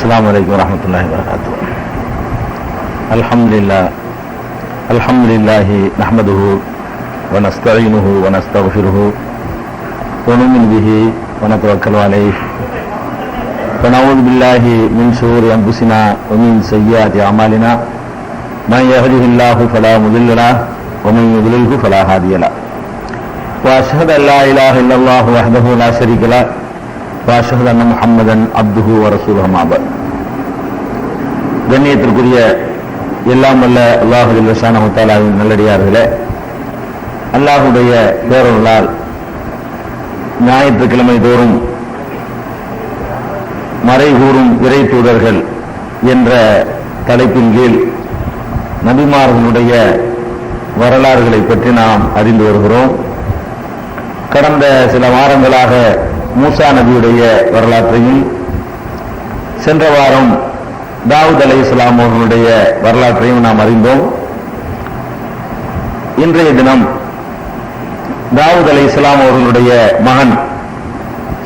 السلام عليكم ورحمة الله وبركاته. الحمد لله نحمده ونستعينه ونستغفره ونؤمن به ونتوكل عليه ونعوذ بالله من شرور أنفسنا ومن سيئات أعمالنا من يهده الله فلا مضل له ومن يضلله فلا هادي له وأشهد أن لا إله إلا الله وحده لا شريك له وأشهد أن محمدا عبده ورسوله أما بعد. கண்ணியத்திற்குரிய எல்லாம் வல்ல அல்லாஹு ஜல்ல ஷானஹு தஆலாவின் நல்லடியார்களே, அல்லாஹுடைய பேரருளால் ஞாயிற்றுக்கிழமை தோறும் மறைகூறும் இறை தூதர்கள் என்ற தலைப்பின் கீழ் நபிமார்களுடைய வரலாறுகளை பற்றி நாம் அறிந்து வருகிறோம். கடந்த சில வாரங்களாக மூசா நபியுடைய வரலாற்றையும், சென்ற வாரம் தாவூத் அலைஹிஸ்ஸலாம் அவர்களுடைய வரலாற்றையும் நாம் அறிந்தோம். இன்றைய தினம் தாவூத் அலைஹிஸ்ஸலாம் அவர்களுடைய மகன்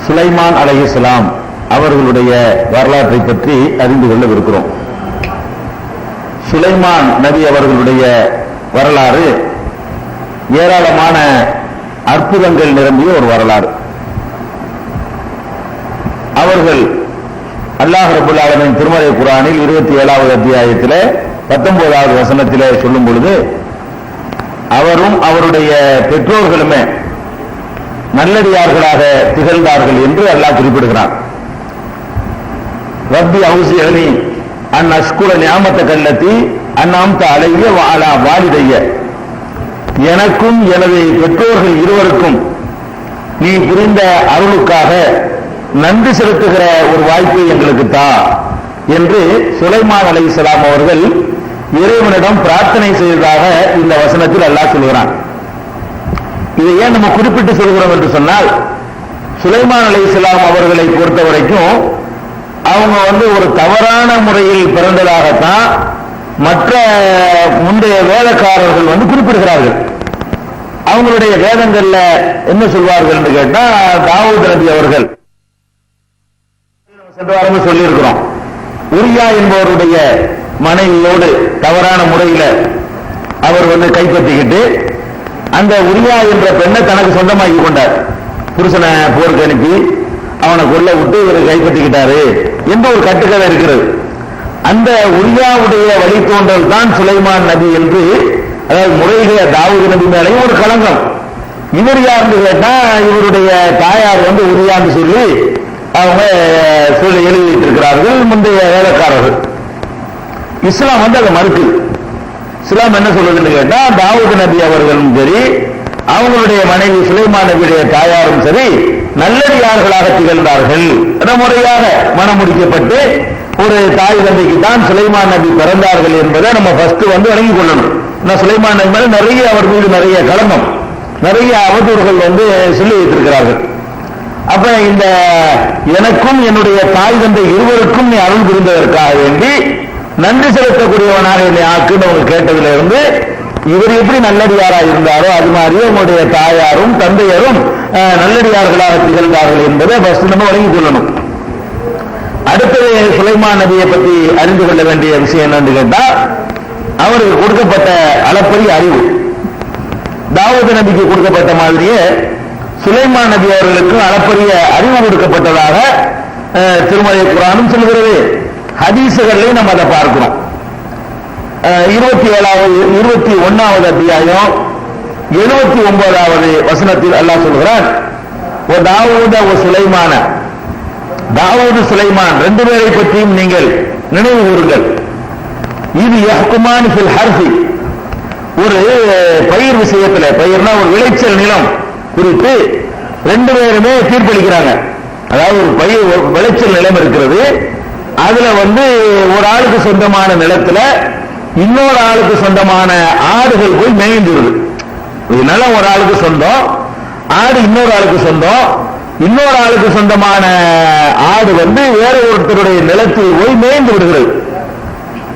சுலைமான் அலைஹிஸ்ஸலாம் அவர்களுடைய வரலாற்றை பற்றி அறிந்து கொள்ளவிருக்கிறோம். சுலைமான் நபி அவர்களுடைய வரலாறு ஏராளமான அற்புதங்கள் நிரம்பிய ஒரு வரலாறு. அவர்கள் அல்லாஹ் ரப்பல் ஆலமீன் திருமறை குர்ஆனில் 27வது அத்தியாயத்திலே 19வது வசனத்திலே சொல்லும் பொழுது, அவரும் அவருடைய பெற்றோர்களுமே நல்லடியார்களாக திகழ்ந்தார்கள் என்று அல்லாஹ் குறிப்பிடுகிறார். ரப்பி அவுஸிஅனி அன் அஷ்குர நிஅமத்தக அல்லதி அன்அம்த அலைய வ அலா வாலிதைய, எனக்கும் எனது பெற்றோர்கள் இருவருக்கும் நீ புரிந்த அருளுக்காக நன்றி செலுத்துகிற ஒரு வாய்ப்பை எங்களுக்கு தா என்று சுலைமான் அலைஹிஸ்ஸலாம் அவர்கள் இறைவனிடம் பிரார்த்தனை செய்ததாக இந்த வசனத்தில் அல்லாஹ் சொல்கிறான். இதை ஏன் நம்ம குறிப்பிட்டு சொல்கிறோம் என்று சொன்னால், சுலைமான் அலைஹிஸ்ஸலாம் அவர்களை பொறுத்த வரைக்கும் அவங்க ஒரு தவறான முறையில் பிறந்ததாகத்தான் மற்ற முந்தைய வேதக்காரர்கள் குறிப்பிடுகிறார்கள். அவங்களுடைய வேதங்கள்ல என்ன சொல்வார்கள் என்று கேட்டா, தாவூத் நபி அவர்கள் சென்ற வாரமே சொல்லி இருக்கிறோம், உரியா என்பவருடைய மனைவியோடு தவறான முறையில அவர் கைப்பற்றிக்கிட்டு அந்த உரியா என்ற பெண்ணை தனக்கு சொந்தமாக்கி கொண்டார். புருஷனை போருக்கு அனுப்பி அவனை கொல்ல விட்டு இவர் கைப்பற்றிக்கிட்டாரு என்ற ஒரு கட்டுக்கதை இருக்கிறது. அந்த உரியாவுடைய வழித்தோன்றல் தான் சுலைமான் நபி என்று, அதாவது முறைய தாவூத் நபி மேலேயும் ஒரு களங்கம். இவர் யாருன்னு கேட்டா, இவருடைய தாயார் உரியான்னு சொல்லி அவங்க சொல்லி எழுதிட்டு இருக்கிறார்கள் முந்தைய வேலைக்காரர்கள். இஸ்லாம் அதை மறுக்கு. இஸ்லாம் என்ன சொல்றதுன்னு கேட்டா, தாவூத் நபி அவர்களும் சரி, அவங்களுடைய மனைவி சுலைமான் நபியுடைய தாயாரும் சரி நல்லடியார்களாக திகழ்ந்தார்கள். முறையாக மனம் முடிக்கப்பட்டு ஒரு தாய் தந்தைக்கு தான் சுலைமான் நபி பிறந்தார்கள் என்பதை நம்ம ஃபர்ஸ்ட் வழங்கிக் கொள்ளணும். சுலைமான் நபி மேல நிறைய அவர் மீது நிறைய களங்கம், நிறைய அவதூறுகள் சொல்லி வைத்திருக்கிறார்கள். அப்ப இந்த எனக்கும் என்னுடைய தாய் தந்தை இருவருக்கும் நீ அருள் புரிந்ததற்காக வேண்டி நன்றி செலுத்தக்கூடியவனாக என்னை ஆக்குன்னு அவங்க கேட்டதுல இருந்து, இவர் எப்படி நல்லடியாரா இருந்தாரோ அது மாதிரியே உங்களுடைய தாயாரும் தந்தையரும் நல்லடியார்களாக திகழ்ந்தார்கள் என்பதை ஃபர்ஸ்ட் நம்ம வழங்கிக் கொள்ளணும். அடுத்தது சுலைமான் நபியை பற்றி அறிந்து கொள்ள வேண்டிய விஷயம் என்னன்னு கேட்டா, அவருக்கு கொடுக்கப்பட்ட அளப்பரிய அறிவு தாவூத் நபிக்கு கொடுக்கப்பட்ட மாதிரியே சுலைமான் நபி அவர்களுக்கு அளப்பரிய அறிவு கொடுக்கப்பட்டதாக திருமறை குர்ஆனும் சொல்கிறது. ஹதீசுகளையும் நம்ம அதை பார்க்கிறோம். 21வது அத்தியாயம் 79வது வசனத்தில் அல்லாஹ் சொல்கிறான், தாவூது சுலைமான் ரெண்டு பேரை பற்றியும் நீங்கள் நினைவு கூறுங்கள். இது யஹ்குமான் ஃபில் ஹர்ஃபி, ஒரு பயிர் விஷயத்தில், பயிர்னா ஒரு விளைச்சல் நிலம் குறித்து ரெண்டு பேருமே தீர்ப்பளிக்கிறாங்க. அதாவது ஒரு பயிர் விளைச்சல் நிலம் இருக்கிறது, அதுல ஒரு ஆளுக்கு சொந்தமான நிலத்துல இன்னொரு ஆளுக்கு சொந்தமான ஆடுகள் போய் மேய்ந்துருது. நிலம் ஒரு ஆளுக்கு சொந்தம், ஆடு இன்னொரு ஆளுக்கு சொந்தம். இன்னொரு ஆளுக்கு சொந்தமான ஆடு வேற ஒருத்தருடைய நிலத்தில் போய் மேய்ந்து விடுகிறது.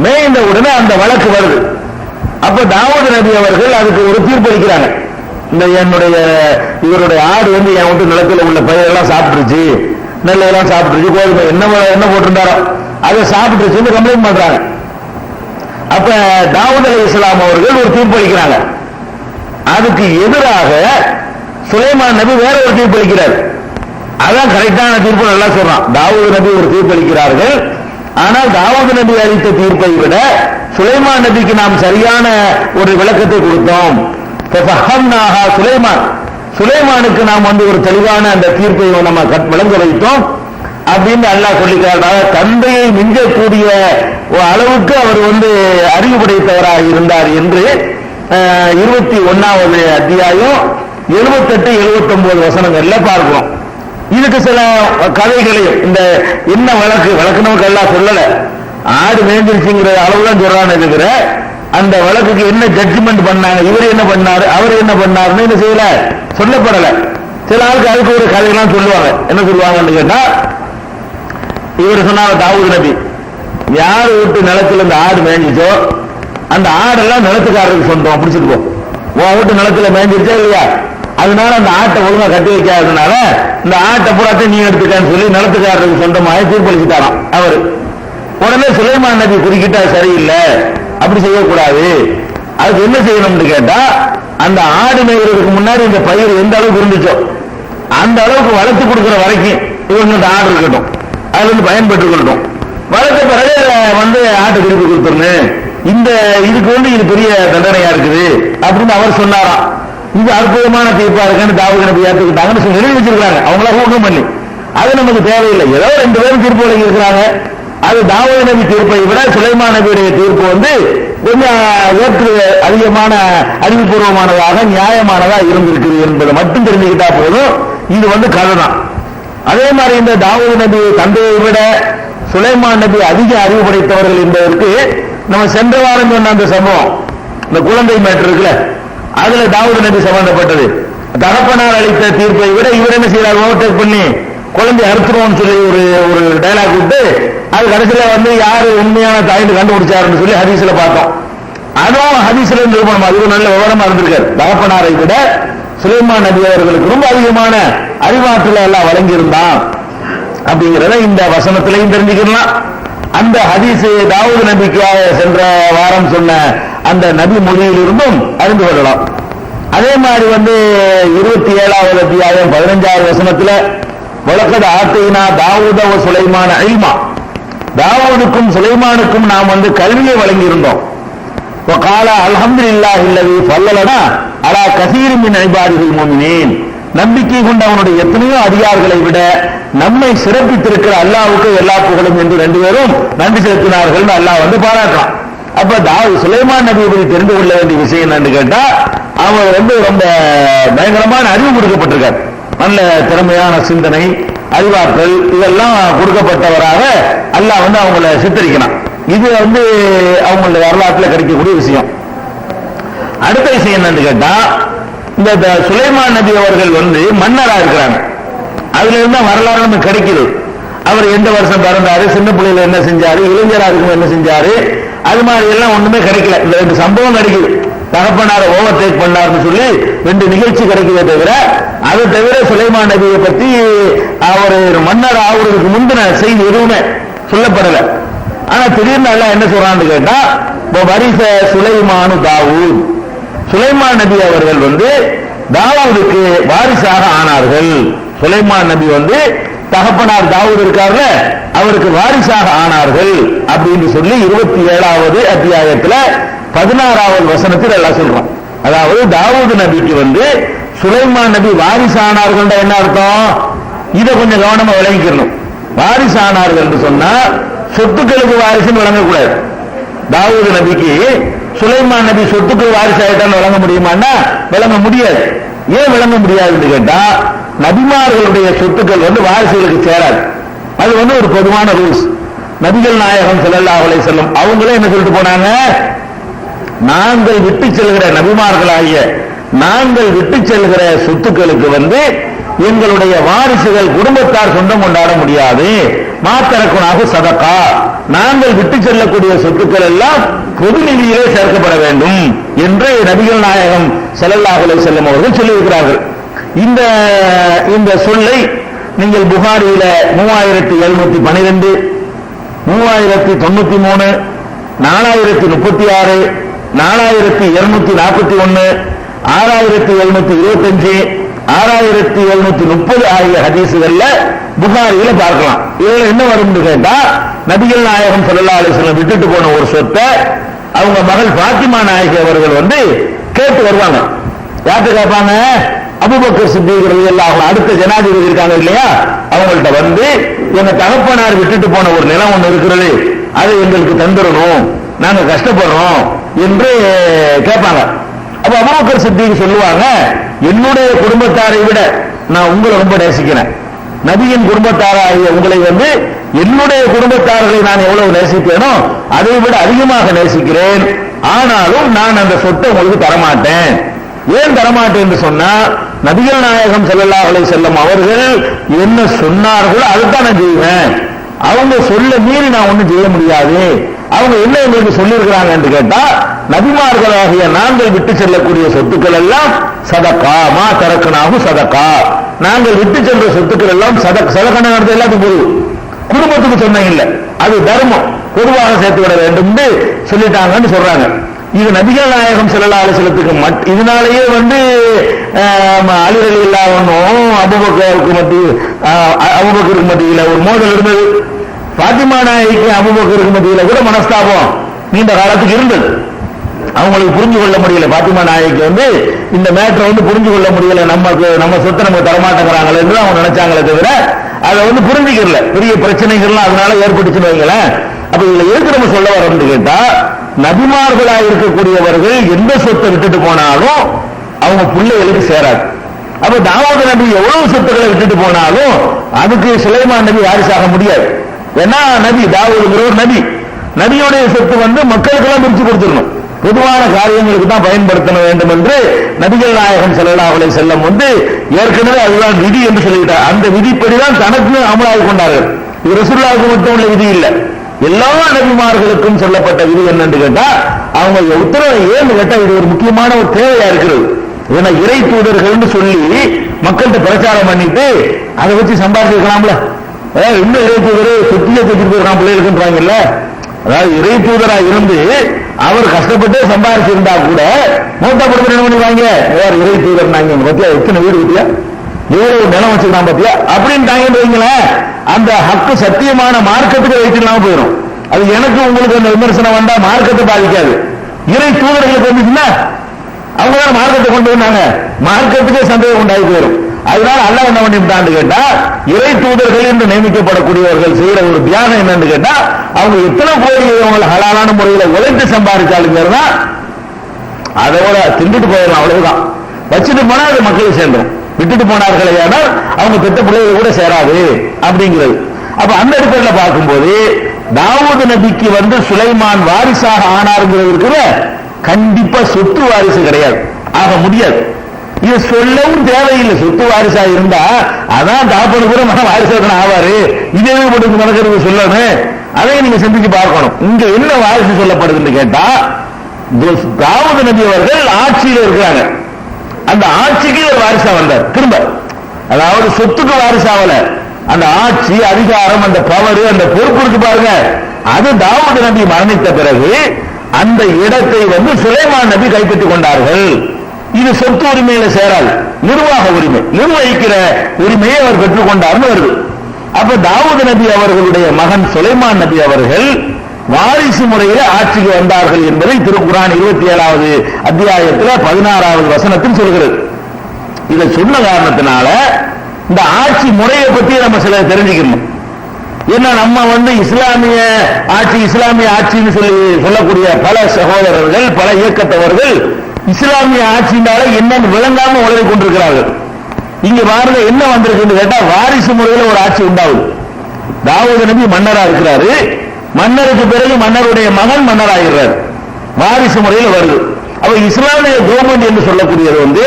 மேய்ந்த உடனே அந்த வழக்கு வருது. அப்ப தாவூத் நபி அவர்கள் அதுக்கு ஒரு தீர்ப்பளிக்கிறாங்க. இந்த இவருடைய ஆடு என் நிலத்தில் உள்ள பயிரெல்லாம் சாப்பிட்டுருச்சு, நெல்லெல்லாம் சாப்பிட்டுருச்சு, கோதுமை என்ன போட்டிருந்தாரோ அதை சாப்பிட்டுருச்சுன்னு கம்ப்ளைண்ட் பண்றாங்க. அப்ப தாவூத் அலைஹிஸ்ஸலாம் அவர்கள் ஒரு தீர்ப்பு அளிக்கிறாங்க. அதுக்கு எதிராக சுலைமான் நபி வேற ஒரு தீர்ப்பு அளிக்கிறார். அதான் கரெக்டான தீர்ப்பு, நல்லா சொல்றான். தாவூத் நபி ஒரு தீர்ப்பு அளிக்கிறார்கள். ஆனால் தாவூத் நபி அளித்த தீர்ப்பை விட சுலைமான் நபிக்கு நாம் சரியான ஒரு விளக்கத்தை கொடுத்தோம். சுலைமானுக்கு நாம் ஒரு தெளிவான அந்த தீர்ப்பை நம்ம விளங்க வைத்தோம் அப்படின்னு அல்லாஹ் சொல்லிக்கிறார். தந்தையை மிஞ்சக்கூடிய அளவுக்கு அவர் அறிவு படைத்தவராக இருந்தார் என்று 21வது அத்தியாயம் 78, 79 வசனங்கள்ல பார்க்கிறோம். இதுக்கு சில கதைகளையும் இந்த என்ன வழக்கு நமக்கு எல்லாம் சொல்லல, ஆடு மேய்ஞ்சிருச்சுங்கிற அளவுதான் சொல்றான்னு இருக்கிற அந்த வழக்குக்கு என்ன ஜட்ஜ்மெண்ட் பண்ணாங்க, இவர் என்ன பண்ணாரு அவர் என்ன பண்ணாருன்னு என்ன செய்யல, சொல்லப்படல. சில ஆளுக்கு அதுக்கு ஒரு கதையெல்லாம் சொல்லுவாங்க. என்ன சொல்லுவாங்கன்னு கேட்டா, இவர் சொன்னாங்க தாவூத் நபி யார் வீட்டு நிலத்துல இந்த ஆடு மேய்ஞ்சிச்சோ அந்த ஆடெல்லாம் நிலத்துக்காரருக்கு சொந்தம், பிடிச்சிட்டு போ. உன் வீட்டு நிலத்துல மேய்ஞ்சிருச்சா இல்லையா, அதனால அந்த ஆட்டை ஒழுங்கா கட்டி வைக்காததுனால இந்த ஆட்டை புறாத்தையும் நீ எடுத்துக்கான்னு சொல்லி நிலத்துக்காரருக்கு சொந்தமாக தீர்ப்பளிச்சுட்டாராம் அவரு. உடனே சுலைமான் நபி குறுக்கிட்டா சரியில்லை, அப்படி செய்யக்கூடாது, அதுக்கு என்ன செய்யணும்னு கேட்டா, அந்த ஆடு மேய்கிறதுக்கு முன்னாடி இந்த பயிர் எந்த அளவுக்கு இருந்துச்சோ அந்த அளவுக்கு வளர்த்து கொடுக்குற வரைக்கும் இவங்க இந்த ஆடு இருக்கட்டும், அதுல பயன்பெற்று கொள்ளட்டும். வளர்த்த பிறகு ஆட்டை திருப்பி கொடுத்துருங்க, இந்த இதுக்கு இது பெரிய தண்டனையா இருக்குது அப்படின்னு அவர் சொன்னாராம். இது அற்புதமான தீர்ப்பா இருக்குன்னு தாவூத் நபி ஏற்றுக்கிட்டாங்கன்னு சொல்லி எழுதி வச்சிருக்காங்க. அவங்களா ஊக்கம் பண்ணி அது நமக்கு தேவையில்லை. ஏதோ 2 பேரும் தீர்ப்பு வழங்கி இருக்கிறாங்க. அது தாவூத் நபி தீர்ப்பை விட சுலைமான் நபியுடைய தீர்ப்பு கொஞ்சம் ஏற்று அதிகமான அறிவுபூர்வமானதாக நியாயமானதா இருந்திருக்கு என்பதை மட்டும் தெரிஞ்சுக்கிட்டா போதும். இது கதை தான். அதே மாதிரி இந்த தாவூத் நபி தந்தையை விட சுலைமான் நபி அதிக அறிவு படைத்தவர்கள் என்பதற்கு நம்ம சென்ற வாரம் சொன்ன அந்த சம்பவம், இந்த குழந்தை மேட்டர் இருக்குல்ல, அதுல தாவூத் நபி சம்பந்தப்பட்டது. தகப்பனார் அளித்த தீர்ப்பை விட இவர் என்ன செய்யறாரு, ஓவர்டேக் பண்ணி குழந்தை அறுத்துருவோம்னு சொல்லி ஒரு டைலாக் விட்டு அது கடைசியில யாரு உண்மையான தாயின்னு கண்டுபிடிச்சாருன்னு சொல்லி ஹதீஸ்ல பார்த்தோம். அதுவும் ஹதீஸ்ல நிரூபணம். அது நல்ல விவரமா இருந்திருக்காரு. தகப்பனாரை விட சுலைமான் நபி அவர்களுக்கு ரொம்ப அதிகமான அறிவாற்றல எல்லாம் வழங்கியிருந்தான் அப்படிங்கிறத இந்த வசனத்திலையும் தெரிஞ்சுக்கலாம். அந்த ஹதீஸ் தாவூத் நபிக்காக சென்ற வாரம் சொன்ன அந்த நபி மொழியிலிருந்தும் அறிந்து கொள்ளலாம். அதே மாதிரி 27வது அத்தியாயம் 15வது வசனத்துல வலக்கத் ஆத்தைனா தாவூத வ சுலைமான இல்மா, தாவூதுக்கும் சுலைமானுக்கும் நாம் கல்வியை வழங்கியிருந்தோம். வகால அல்ஹம்துலில்லாஹி அல்லதி ஃபல்லலனா அலா கஸீரின் மின் இபாதில் முஃமினீன், நம்பிக்கை கொண்ட அவனுடைய எத்தனையோ அதிகாரிகளை விட நம்மை சிறப்பித்திருக்கிற அல்லாஹ்வுக்கு எல்லா புகழும் என்று 2 பேரும் நன்றி செலுத்தினார்கள் அல்லாஹ் பாராட்டலாம். அப்ப சுலைமான் நபியை பற்றி தெரிந்து கொள்ள வேண்டிய விஷயம் என்னன்னு கேட்டா, அவர் ரொம்ப பயங்கரமான அறிவு கொடுக்கப்பட்டிருக்கார். நல்ல திறமையான சிந்தனை, அறிவாற்றல் இதெல்லாம் கொடுக்கப்பட்டவராக அல்லாஹ் அவங்கள சித்தரிக்கணும். இது அவங்களுடைய வரலாற்றில் கிடைக்கக்கூடிய விஷயம். அடுத்த விஷயம் என்னன்னு கேட்டா, இந்த சுலைமான் நபி அவர்கள் மன்னரா இருக்கிறாங்க. அதுல இருந்தா வரலாறு நமக்கு கிடைக்குது. அவர் எந்த வருஷம் பிறந்தாரு, சின்ன பிள்ளையில என்ன செஞ்சாரு, இளைஞரா இருக்கும் என்ன செஞ்சாரு, அது மாதிரி எல்லாம் ஒண்ணுமே கிடைக்கல. இந்த 2 சம்பவம் கிடைக்குது. தகப்பனார ஓவர்டேக் பண்ணாருன்னு சொல்லி 2 நிகழ்ச்சி கிடைக்குதே தவிர, அதை தவிர சுலைமான் நபியை பத்தி அவர் மன்னர் ஆகுறதுக்கு முந்தின செய்தி எதுவுமே சொல்லப்படல. ஆனா திடீர்னு எல்லாம் என்ன சொல்றான்னு கேட்டா, வரிச சுலைமானு தாவூத், சுலைமான் நபி அவர்கள் தாவூதுக்கு வாரிசாக ஆனார்கள். சுலைமான் நபி தகப்பனார் தாவூத் இருக்கார்ல, அவருக்கு வாரிசாக ஆனார்கள் அப்படின்னு சொல்லி 27வது அத்தியாயத்துல 16வது வசனத்தில் எல்லாம் சொல்றோம். அதாவது தாவூத் நபிக்கு சுலைமான் நபி வாரிசானார்கள் என்ன அர்த்தம், இதை கொஞ்சம் கவனமா விளங்கிக்கணும். வாரிசானார்கள் என்று சொன்னா சொத்துக்களுக்கு வாரிசுன்னு வழங்கக்கூடாது. தாவூத் நபிக்கு சுலைமான் நபி சொத்துக்கு வாரிசாயிட்டான்னு வழங்க முடியுமான்னா வழங்க முடியாது. ஏன் வழங்க முடியாதுன்னு கேட்டா, நபிமார்களுடைய சொத்துக்கள் வாரிசுகளுக்கு சேராது. அது ஒரு பொதுவான ரூல்ஸ். நபிகள் நாயகம் ஸல்லல்லாஹு அலைஹி வஸல்லம் அவங்களே என்ன சொல்லிட்டு போனாங்க, நாங்கள் விட்டு செல்கிற நபிமார்களாகிய நாங்கள் விட்டு செல்கிற சொத்துக்களுக்கு எங்களுடைய வாரிசுகள் குடும்பத்தார் சொந்தம் கொண்டாட முடியாது. மாத்தரக்குனாக சதகா, நாங்கள் விட்டு செல்லக்கூடிய சொத்துக்கள் எல்லாம் பொது நிதியிலே சேர்க்கப்பட வேண்டும் என்று நபிகள் நாயகம் ஸல்லல்லாஹு அலைஹி வஸல்லம் அவர்கள் சொல்லியிருக்கிறார்கள். இந்த சொல்லை நீங்கள் புகாரியில 3712, 3093, 4036, 4241, 6725, 6730 ஆகிய ஹதீசுகள்ல புகாரியில பார்க்கலாம். இதுல என்ன வரும் கேட்டா, நபிகள் நாயகம் ஸல்லல்லாஹு அலைஹி வஸல்லம் விட்டுட்டு போன ஒரு சொத்தை அவங்க மகள் பாத்திமா நாயகி அவர்கள் கேட்டு வருவாங்க. யார்கிட்ட கேட்பாங்க? அபூபக்கர் சித்திக் ரலியல்லாஹு அன்ஹு, அடுத்த ஜனாதிபதி இருக்காங்க இல்லையா, அவங்கள்ட்ட எங்க தகப்பனார் விட்டுட்டு போன ஒரு நிலம் ஒண்ணு இருக்கிறது, அதை எங்களுக்கு தந்துடணும், நாங்க கஷ்டப்படுறோம் என்று கேட்பாங்க. அப்ப அபூபக்கர் சித்திக் சொல்லுவாங்க, என்னுடைய குடும்பத்தாரை விட நான் உங்களை ரொம்ப நேசிக்கிறேன். நபியின் குடும்பத்தாராகிய உங்களை என்னுடைய குடும்பத்தார்களை நான் எவ்வளவு நேசிக்கிறேனோ அதை விட அதிகமாக நேசிக்கிறேன். ஆனாலும் நான் அந்த சொத்தை உங்களுக்கு தரமாட்டேன். ஏன் தரமாட்டேன் என்று சொன்னா, நபிகள் நாயகம் ஸல்லல்லாஹு அலைஹி வஸல்லம் அவர்கள் என்ன சொன்னார்களோ அதுதான் நான் செய்வேன். அவங்க சொல்ல மீறி நான் ஒண்ணும் செய்ய முடியாது. அவங்க என்ன எங்களுக்கு சொல்லியிருக்கிறாங்க என்று கேட்டா, நபிமார்களாகிய நாங்கள் விட்டு செல்லக்கூடிய சொத்துக்கள் எல்லாம் சதகா, மா தரக்குனாகு சதகா, நாங்கள் விட்டு சென்ற சொத்துக்கள் எல்லாம் சதகா நடத்த எல்லாத்துக்கும் பொது, குடும்பத்துக்கு சொன்ன இல்லை, அது தர்மம், பொதுவாக சேர்த்து விட வேண்டும் சொல்லிட்டாங்கன்னு சொல்றாங்க. இது நபிகள் நாயகம் ஸல்லல்லாஹு அலைஹி வஸல்லத்துக்கு இதனாலேயே அலி ரலியல்லாஹு அன்ஹு அபூபக்கருக்கு மத்தியில ஒரு மோதல் இருந்தது. பாத்திமா நாயகிக்கு அபூபக்கருக்கு மத்தியில கூட மனஸ்தாபம் நீண்ட காலத்துக்கு இருந்தது. அவங்களுக்கு புரிஞ்சு கொள்ள முடியல. பாத்திமா நாயகிக்கு இந்த மேட்டரை புரிஞ்சு கொள்ள முடியல. நம்ம சொத்தை நமக்கு தரமாட்டேங்கிறாங்களே என்று அவங்க நினைச்சாங்களே தவிர அதை புரிஞ்சுக்கல. பெரிய பிரச்சனைகள்லாம் அதனால ஏற்பட்டுச்சுன்னு வைங்களேன். அப்ப இதுல எதுக்கு நம்ம சொல்ல வரோம்னு கேட்டா, நபிமார்களாக இருக்கக்கூடியவர்கள் எந்த சொத்தை விட்டுட்டு போனாலும் அவங்க பிள்ளைகளுக்கு சேராது. அப்ப தாவூத் நபி எவ்வளவு சொத்துக்களை விட்டுட்டு போனாலும் அதுக்கு சுலைமான் நபி வாரிசாக முடியாது. ஏன்னா நபி தாவூதுங்கிறவர் நபியுடைய சொத்து மக்களுக்கெல்லாம் பிரிச்சு கொடுத்துடணும், பொதுவான காரியங்களுக்கு தான் பயன்படுத்த வேண்டும் என்று நபிகள் நாயகம் ஸல்லல்லாஹு அலைஹி வஸல்லம் ஏற்கனவே அதுதான் விதி என்று சொல்லிவிட்டார். அந்த விதிப்படிதான் தனக்கு அமலாகி கொண்டார்கள். இது ரசூலுல்லாஹ்வுக்கு மட்டும் உள்ள விதி இல்லை, எல்லா நபிமார்களுக்கும் சொல்லப்பட்ட விதி என்னன்னு கேட்டா, அவங்க உத்தரவை ஏன்னு கேட்டா இது ஒரு முக்கியமான ஒரு தேவையா இருக்கிறது. ஏன்னா இறை தூதர்கள் சொல்லி மக்கள்கிட்ட பிரச்சாரம் பண்ணிட்டு அதை வச்சு சம்பாதிக்கலாம்ல. இன்னும் இறை தூதர் சொத்தியை தூக்கிட்டு போயிருக்கான் பிள்ளைகளுக்குன்றாங்கல்ல. அதாவது இறை தூதரா இருந்து அவர் கஷ்டப்பட்டு சம்பாதிச்சிருந்தா கூட மூத்தா படுத்து என்ன பண்ணுவாங்க, இறை தூதர் நாங்க பத்தியா எத்தனை வீடு பத்தியா ஏழு நிலம் வச்சுக்கலாம் பத்தியா அப்படின்னு வைங்களேன். அந்த ஹக்கு சத்தியமான மார்க்கத்துக்கு வைத்துலாம் போயிடும். அது எனக்கு உங்களுக்கு அந்த விமர்சனம் வந்தா மார்க்கத்தை பாதிக்காது. இறை தூதர்களுக்கு வந்துச்சுன்னா அவங்க தான் மார்க்கத்தை கொண்டு வந்தாங்க, மார்க்கத்துக்கே சந்தேகம் உண்டாகி போயிடும். அதனால அல்லாஹ் என்ன பண்ணிவிட்டான்னு கேட்டா, இறை தூதர்கள் என்று நியமிக்கப்படக்கூடியவர்கள் செய்யற ஒரு தியானம் என்னன்னு கேட்டா, அவங்க எத்தனை கோடி அவங்க ஹலாலான முறையில உழைத்து சம்பாதிச்சாலுங்கிறதா அதோட திண்டுட்டு போயிடலாம், அவ்வளவுதான். வச்சுட்டு போனா அது மக்களுக்கு சேர்ந்துடும். விட்டுட்டு போனார்களே ஆனால் அவங்க பெற்ற பிள்ளைகள் கூட சேராது அப்படிங்கிறது. அப்ப அந்த அடிப்படையில் பார்க்கும்போது தாவூத் நபிக்கு சுலைமான் வாரிசாக ஆனாருங்கிறது கண்டிப்பா சொத்து வாரிசு கிடையாது, ஆக முடியாது. இது சொல்லவும் தேவையில்லை. சொத்து வாரிசா இருந்தா அதான் தாப்பது கூட வாரிசு ஆவாரு, இதே மட்டும் நடக்கிறது சொல்லணும். அதை நீங்க சிந்திச்சு பார்க்கணும். இங்க என்ன வாரிசு சொல்லப்படுதுன்னு கேட்டா, தாவூத் நபி அவர்கள் ஆட்சியில் இருக்கிறாங்க, அந்த ஆட்சிக்கு ஒரு வாரிசா வந்தார் திரும்ப. அதாவது சொத்துக்கு வாரிசாவல, அந்த ஆட்சி அதிகாரம் அந்த பவர் அந்த பொறுப்பு இருக்கு பாருங்க, அது தாவூத் நபி மரணித்த பிறகு அந்த இடத்தை சுலைமான் நபி கைப்பற்றிக் கொண்டார்கள். இது சொத்து உரிமையில சேராது, நிர்வாக உரிமை, நிர்வகிக்கிற உரிமையை அவர் பெற்றுக் கொண்டார்னு வருது. அப்ப தாவூத் நபி அவர்களுடைய மகன் சுலைமான் நபி அவர்கள் வாரிசு முறையில் ஆட்சிக்கு வந்தார்கள் என்பதை திருக்குர்ஆன் 27வது அத்தியாயத்தில் 16வது வசனத்தில் சொல்கிறது. இதை சொன்ன காரணத்தினால இந்த ஆட்சி முறையை பற்றி நம்ம சில தெரிஞ்சுக்கணும். ஏன்னா நம்ம இஸ்லாமிய ஆட்சின்னு சொல்லக்கூடிய பல சகோதரர்கள், பல இயக்கத்தவர்கள் இஸ்லாமிய ஆட்சியினால என்னன்னு விளங்காம உலகை கொண்டிருக்கிறார்கள். இங்க பாருங்க என்ன வந்திருக்குன்னு கேட்டா, வாரிசு முறையில் ஒரு ஆட்சி உண்டாகுது. தாவூத் நபி மன்னரா இருக்கிறாரு, மன்னருக்கு பிறகு மன்னருடைய மகன் மன்னராகிறார், வாரிசு முறையில் வருது. அப்ப இஸ்லாமிய கவர்மெண்ட் என்று சொல்லக்கூடியது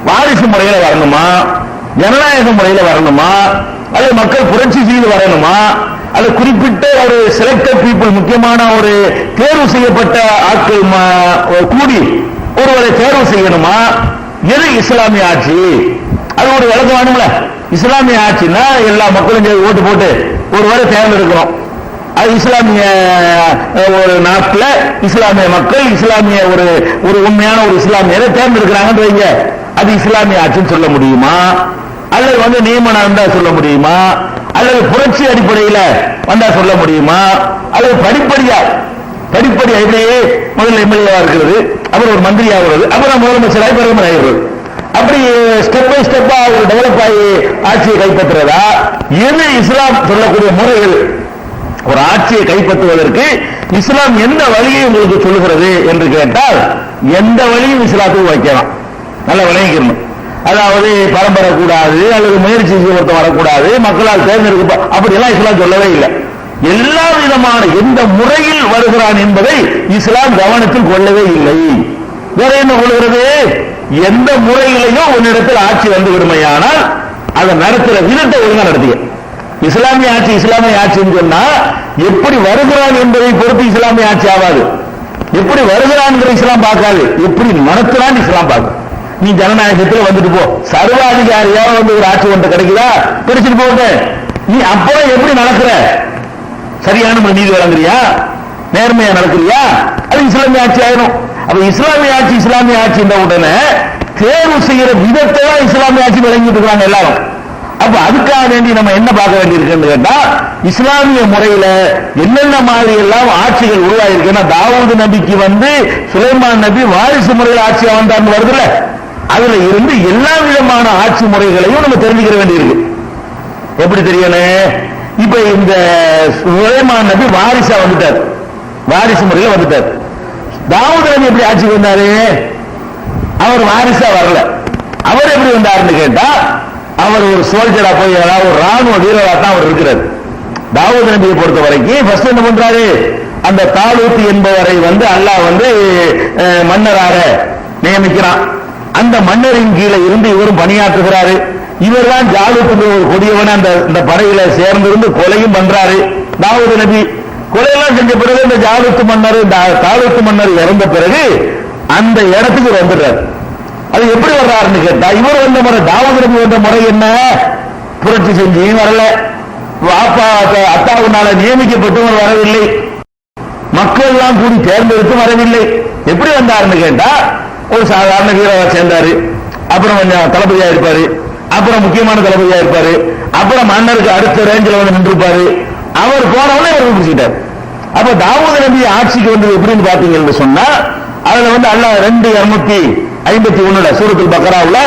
வாரிசு முறையில வரணுமா, ஜனநாயக முறையில வரணுமா, அல்லது மக்கள் புரட்சி செய்து வரணுமா, அல்லது குறிப்பிட்ட ஒரு செலக்டட் பீப்புள், முக்கியமான ஒரு தேர்வு செய்யப்பட்ட ஆட்கள் கூடி ஒருவரை தேர்வு செய்யணுமா, எது இஸ்லாமிய ஆட்சி? அது ஒரு விளக்கம் வேணும்ல. இஸ்லாமிய ஆட்சின்னா எல்லா மக்களும் ஓட்டு போட்டு ஒருவரை தேர்ந்தெடுக்கிறோம். அது இஸ்லாமிய ஒரு நாட்டில் இஸ்லாமிய மக்கள் இஸ்லாமிய ஒரு உண்மையான ஒரு இஸ்லாமியரை தேர்ந்தெடுக்கிறாங்கன்னு வைங்க, அது இஸ்லாமிய ஆட்சின்னு சொல்ல முடியுமா? அல்லது நியமனம் வந்தா சொல்ல முடியுமா? அல்லது புரட்சி அடிப்படையில் வந்தா சொல்ல முடியுமா? அல்லது படிப்படியா இப்படியே முதல்ல எம்எல்ஏவா இருக்கிறது, அப்புறம் ஒரு மந்திரி ஆகிறது, அப்புறம் முதலமைச்சராக பிரதமர் ஆகிறது, அப்படி ஸ்டெப் பை ஸ்டெப்பா டெவலப் ஆகி ஆட்சியை கைப்பற்றுறதா? எது இஸ்லாம் சொல்லக்கூடிய முறைகள்? ஒரு ஆட்சியை கைப்பற்றுவதற்கு இஸ்லாம் எந்த வழியை உங்களுக்கு சொல்லுகிறது என்று கேட்டால், எந்த வழியும் இஸ்லாத்துக்கு வைக்கலாம். நல்ல விளங்கிக்கணும். அதாவது பரம்பரை கூடாது, அல்லது முயற்சி ஒருத்தம் வரக்கூடாது, மக்களால் தேர்ந்தெடுக்க, அப்படியெல்லாம் இஸ்லாம் சொல்லவே இல்லை. எல்லா விதமான எந்த முறையில் வருகிறான் என்பதை இஸ்லாம் கவனத்தில் கொள்ளவே இல்லை. வேற என்ன கொள்கிறது? எந்த முறையிலையும் உன்னிடத்தில் ஆட்சி வந்து விடுமையானால் அதை நடத்துகிற விதத்தை ஒழுங்கா நடத்திய. இஸ்லாமிய ஆட்சின்னு சொன்னா எப்படி வருகிறான் என்பதை பொறுத்து இஸ்லாமிய ஆட்சி ஆகாது. எப்படி வருகிறான் இஸ்லாம் பார்க்காது, எப்படி நடத்துறான் இஸ்லாம் பார்க்கும். நீ ஜனநாயகத்தில் வந்துட்டு போ, சர்வாதிகாரியா ஒரு ஆட்சி ஒன்று கிடைக்குதா, பிடிச்சிட்டு போட்டு நீ அப்புறம் எப்படி நடக்கிற, சரியான நீதி வழங்குறியா, நேர்மையா நடக்கிறியா, அது இஸ்லாமிய ஆட்சி ஆயிரும். அப்ப இஸ்லாமிய ஆட்சி இந்த உடனே தேர்வு செய்யற விதத்தை தான் இஸ்லாமிய ஆட்சி வழங்கிட்டு இருக்காங்க எல்லாரும். அப்ப அதுக்காக வேண்டி நம்ம என்ன பார்க்க வேண்டியிருக்குன்னு கேட்டா, இஸ்லாமிய முறையில என்னென்ன மாதிரி எல்லாம் ஆட்சிகள் உருவாயிருக்குன்னா, தாவூது நபிக்கு சுலைமான் நபி வாரிசு முறையில் ஆட்சியா வந்தார்னு வருதுல்ல, அதுல இருந்து எல்லா விதமான ஆட்சி முறைகளையும் நம்ம தெரிஞ்சுக்க வேண்டியிருக்கு. எப்படி தெரியணும்? இப்ப இந்த சுலைமான் நபி வாரிசா வந்துட்டார், வாரிசு முறையில் வந்துட்டார். தாவூது நபி எப்படி ஆட்சிக்கு வந்தாரு? அவர் வாரிசா வரல. அவர் எப்படி வந்தாருன்னு கேட்டா, அவர் ஒரு சோல்ஜரா போய், அதாவது ஒரு ராணுவ வீரரா தான் அவர் இருக்கிறார். தாவூது நபியை பொறுத்த வரைக்கும் ஃபர்ஸ்ட் என்ன பண்றாரு? அந்த தாலூத் என்பவரை அல்லாஹ் மன்னராக நியமிக்கிறான். அந்த மன்னரின் கீழே இருந்து இவரும் பணியாற்றுகிறாரு. இவர் தான் ஜாலூத் ஒரு கொடியவன அந்த படையில சேர்ந்திருந்து கொலையும் பண்றாரு. தாவூது நபி கொலையெல்லாம் செஞ்ச பிறகு இந்த தாலூத் மன்னர் இறந்த பிறகு அந்த இடத்துக்கு வந்துடுறாரு. அது எப்படி வர்றாருன்னு கேட்டா, இவர் வந்த முறை, தாவூது நபி வந்த முறை என்ன? புரட்சி செஞ்சியும் வரல, அத்தாவுனால நியமிக்கப்பட்டும் வரவில்லை, மக்கள் எல்லாம் கூடி தேர்ந்தெடுத்து வரவில்லை. எப்படி வந்தாருன்னு கேட்டா, ஒரு சாதாரண வீரரா சேர்ந்தாரு, அப்புறம் கொஞ்சம் தளபதியா இருப்பாரு, அப்புறம் முக்கியமான தளபதியா இருப்பாரு, அப்புறம் மன்னருக்கு அடுத்த ரேஞ்சில் நின்றுப்பாரு. அவர் போனவனே அவர் பிடிச்சிட்டார். அப்ப தாவூது நபி ஆட்சிக்கு எப்படின்னு பாத்தீங்கன்னு சொன்னா, அதுல அல்லாஹ் 251 சூரத்துல் பக்ராவுல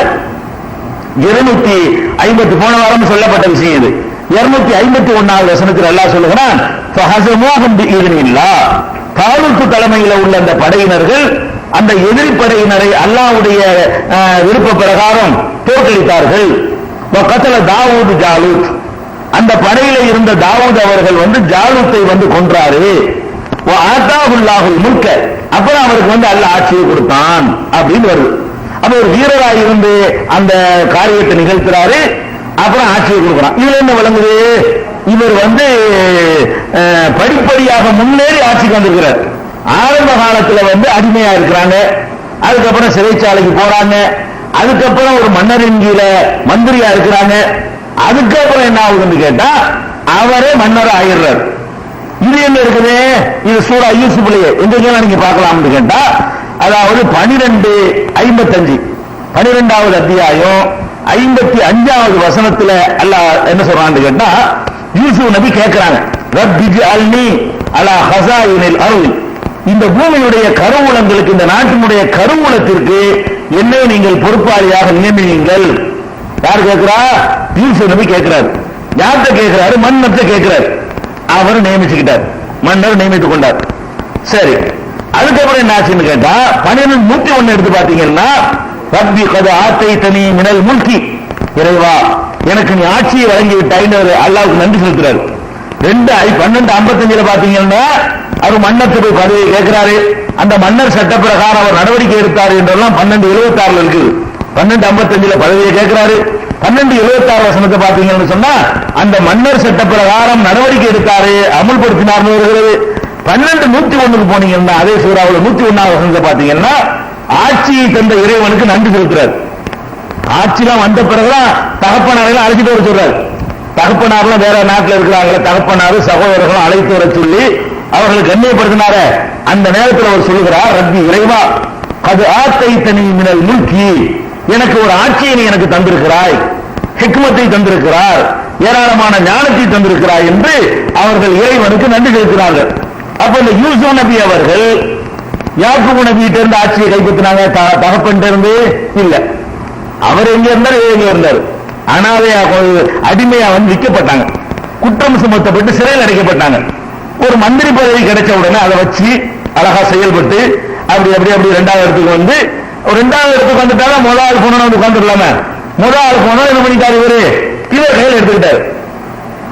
250 போன வாரம் சொல்லப்பட்ட விஷயம் இது. 251வது வசனத்தில் அல்லாஹ் சொல்லுகிறான், ஃபஹஸமூஹும் பிஇذنில்லாஹ். தாலூத் தலைமையில் உள்ள அந்த படையினர்கள் அந்த எதிரி படையினரை அல்லாஹ்வுடைய விருப்ப பிரகாரம் தோற்கடித்தார்கள். வகதல தாவூது ஜாலூத். அந்த படையில இருந்த தாவூத் அவர்கள் ஜாலூத்தை கொன்றாரு. ஆத்தாஹுல்லாஹுல் முல்க. அப்புறம் அவருக்கு அல்லாஹ் ஆட்சியை கொடுத்தான் அப்படின்னு வருது. அப்ப ஒரு வீரராக இருந்து அந்த காரியத்தை நிகழ்த்துறாரு, அப்புறம் ஆட்சியை கொடுக்கிறான். இதுல என்ன விளங்குது? இவர் படிப்படியாக முன்னேறி ஆட்சிக்கு வந்திருக்கிறார். ஆரம்ப காலத்துல அடிமையா இருக்கிறாங்க, அதுக்கப்புறம் சிறைச்சாலைக்கு போறாங்க, அதுக்கப்புறம் ஒரு மன்னரின் கீழ மந்திரியா இருக்கிறாங்க, அதுக்கப்புறம் என்ன ஆகுதுன்னு கேட்டா அவரே மன்னர் ஆயிடுறார். இது என்ன இருக்குது? இது சூரா யூசுஃப்லயே எங்கெல்லாம் நீங்க பார்க்கலாம்னு கேட்டா, அதாவது 12:55 12வது அத்தியாயம் 55வது வசனத்துல அல்லாஹ் என்ன சொல்றான்னு கேட்டா, யூசுப் நபி கேட்கிறாங்க, ரப்பி ஜஅல்னி அலா ஹஸாயினில் அர்தி. இந்த பூமியுடைய கருவூலங்களுக்கு, இந்த நாட்டினுடைய கருவூலத்திற்கு என்னை நீங்கள் பொறுப்பாளியாக நியமியுங்கள். யார் கேட்கிறா? யூசுப் நபி கேட்கிறார். யார்கிட்ட கேட்கிறாரு? மன்னர்கிட்ட கேட்கிறார். அவர் நியமிச்சுக்கிட்டார், மன்னர் நியமித்துக் கொண்டார். சரி, அதுக்கப்புறம் என்ன ஆச்சுன்னு கேட்டா 12:101 எடுத்து பாத்தீங்கன்னா, ரப்பி கத் ஆத்தைதனி மினல் முல்கி. இறைவா, எனக்கு நீ ஆட்சியை வழங்கி விட்டாய்ன்னு அல்லாஹ்வுக்கு நன்றி செலுத்துறாரு. 12:55 பாத்தீங்கன்னா அவர் மன்னருக்கு போய் பதவியை கேட்கிறாரு. அந்த மன்னர் சட்ட பிரகாரம் அவர் நடவடிக்கை எடுத்தார் என்றெல்லாம் 12:76 இருக்குது. 12:55 பதவியை கேட்கிறாரு. 12:76 வசனத்தை பாத்தீங்கன்னு சொன்னா, அந்த மன்னர் சட்ட பிரகாரம் நடவடிக்கை எடுத்தாரு, அமுல்படுத்தினார்னு வருகிறது. 12:101 போனீங்கன்னா அதே சூறாவுல 101வது வசனத்தை பாத்தீங்கன்னா, ஆட்சியை தந்த இறைவனுக்கு நன்றி செலுத்துறாரு. ஆட்சிலாம் வந்த பிறகுதான் தகப்பனாரெல்லாம் அழைச்சிட்டு வர சொல்றாரு. தகப்பனாரெல்லாம் வேற நாட்டில் இருக்கிறாங்க, தகப்பனாரு சகோதரர்களும் அழைத்து வர சொல்லி அவர்களுக்கு கண்ணியப்படுத்தினார. அந்த நேரத்தில் அவர் சொல்லுகிறார், ரப்பி இறைவா, அது ஆத்தைத்தனி மினல் முல்கி, எனக்கு ஒரு ஆட்சியை நீ எனக்கு தந்திருக்கிறாய், ஹிக்மத்தை தந்திருக்கிறார், ஏராளமான ஞானத்தை தந்திருக்கிறாய் என்று அவர்கள் இறைவனுக்கு நன்றி செலுத்தினார்கள். அப்ப இந்த யூசுப் நபி அவர்கள் யாக்கூப் நபியிட்ட இருந்து ஆட்சியை கைப்பற்றினாங்க, தகப்பன் இருந்து இல்ல. அவர் எங்க இருந்தார், எங்க இருந்தார், அனாதையா அடிமையா வந்து விற்கப்பட்டாங்க, குற்றம் சுமத்தப்பட்டு சிறையில் அடைக்கப்பட்டாங்க. ஒரு மந்திரி பதவி கிடைச்ச உடனே அதை வச்சு அழகா செயல்பட்டு அப்படி அப்படி அப்படி ரெண்டாவது இடத்துக்கு வந்து, ரெண்டாவது இடத்துக்கு வந்துட்டாலும் முதல் போன வந்து உட்காந்துடலாம, முதல் போன என்ன பண்ணிட்டாரு, இவர் கையில் எடுத்துக்கிட்டாரு.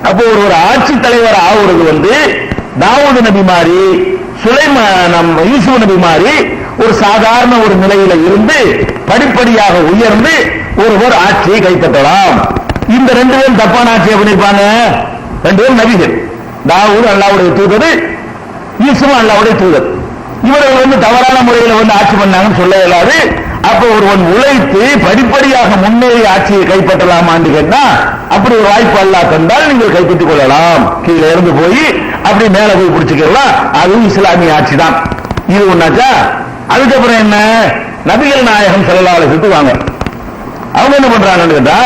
அப்போ ஒரு ஆட்சி தலைவர் ஆகுறது வந்து தாவூது நபி மாதிரி, யூசுப் நபி மாதிரி ஒரு சாதாரண ஒரு நிலையில இருந்து படிப்படியாக உயர்ந்து ஒருவர் ஆட்சியை கைப்பற்றலாம். இந்த ரெண்டு பேரும் தப்பான ஆட்சியை பண்ணிருப்பாங்க. ரெண்டு பேரும் நபிகள், தாவூது அல்லாஹ்வுடைய தூதர், யூசுப் அல்லாஹ்வுடைய தூதர். இவர்கள் வந்து தவறான முறையில் வந்து ஆட்சி பண்ணாங்கன்னு சொல்ல இயலாது. அப்ப ஒருவன் உழைத்து படிப்படியாக முன்னேறி ஆட்சியை கைப்பற்றலாமான்னு கேட்டா, அப்படி ஒரு வாய்ப்பு அல்லாஹ் தந்தால் நீங்கள் கைப்பற்றிக் கொள்ளலாம். கீழே இருந்து போய் அப்படி மேல போய் பிடிச்சுக்கலாம். அதுவும் இஸ்லாமிய ஆட்சி தான். இது ஒண்ணாச்சா. அதுக்கப்புறம் என்ன, நபிகள் நாயகம் ஸல்லல்லாஹு அலைஹி வஸல்லம் வாங்க, அவங்க என்ன பண்றாங்கன்னு கேட்டா,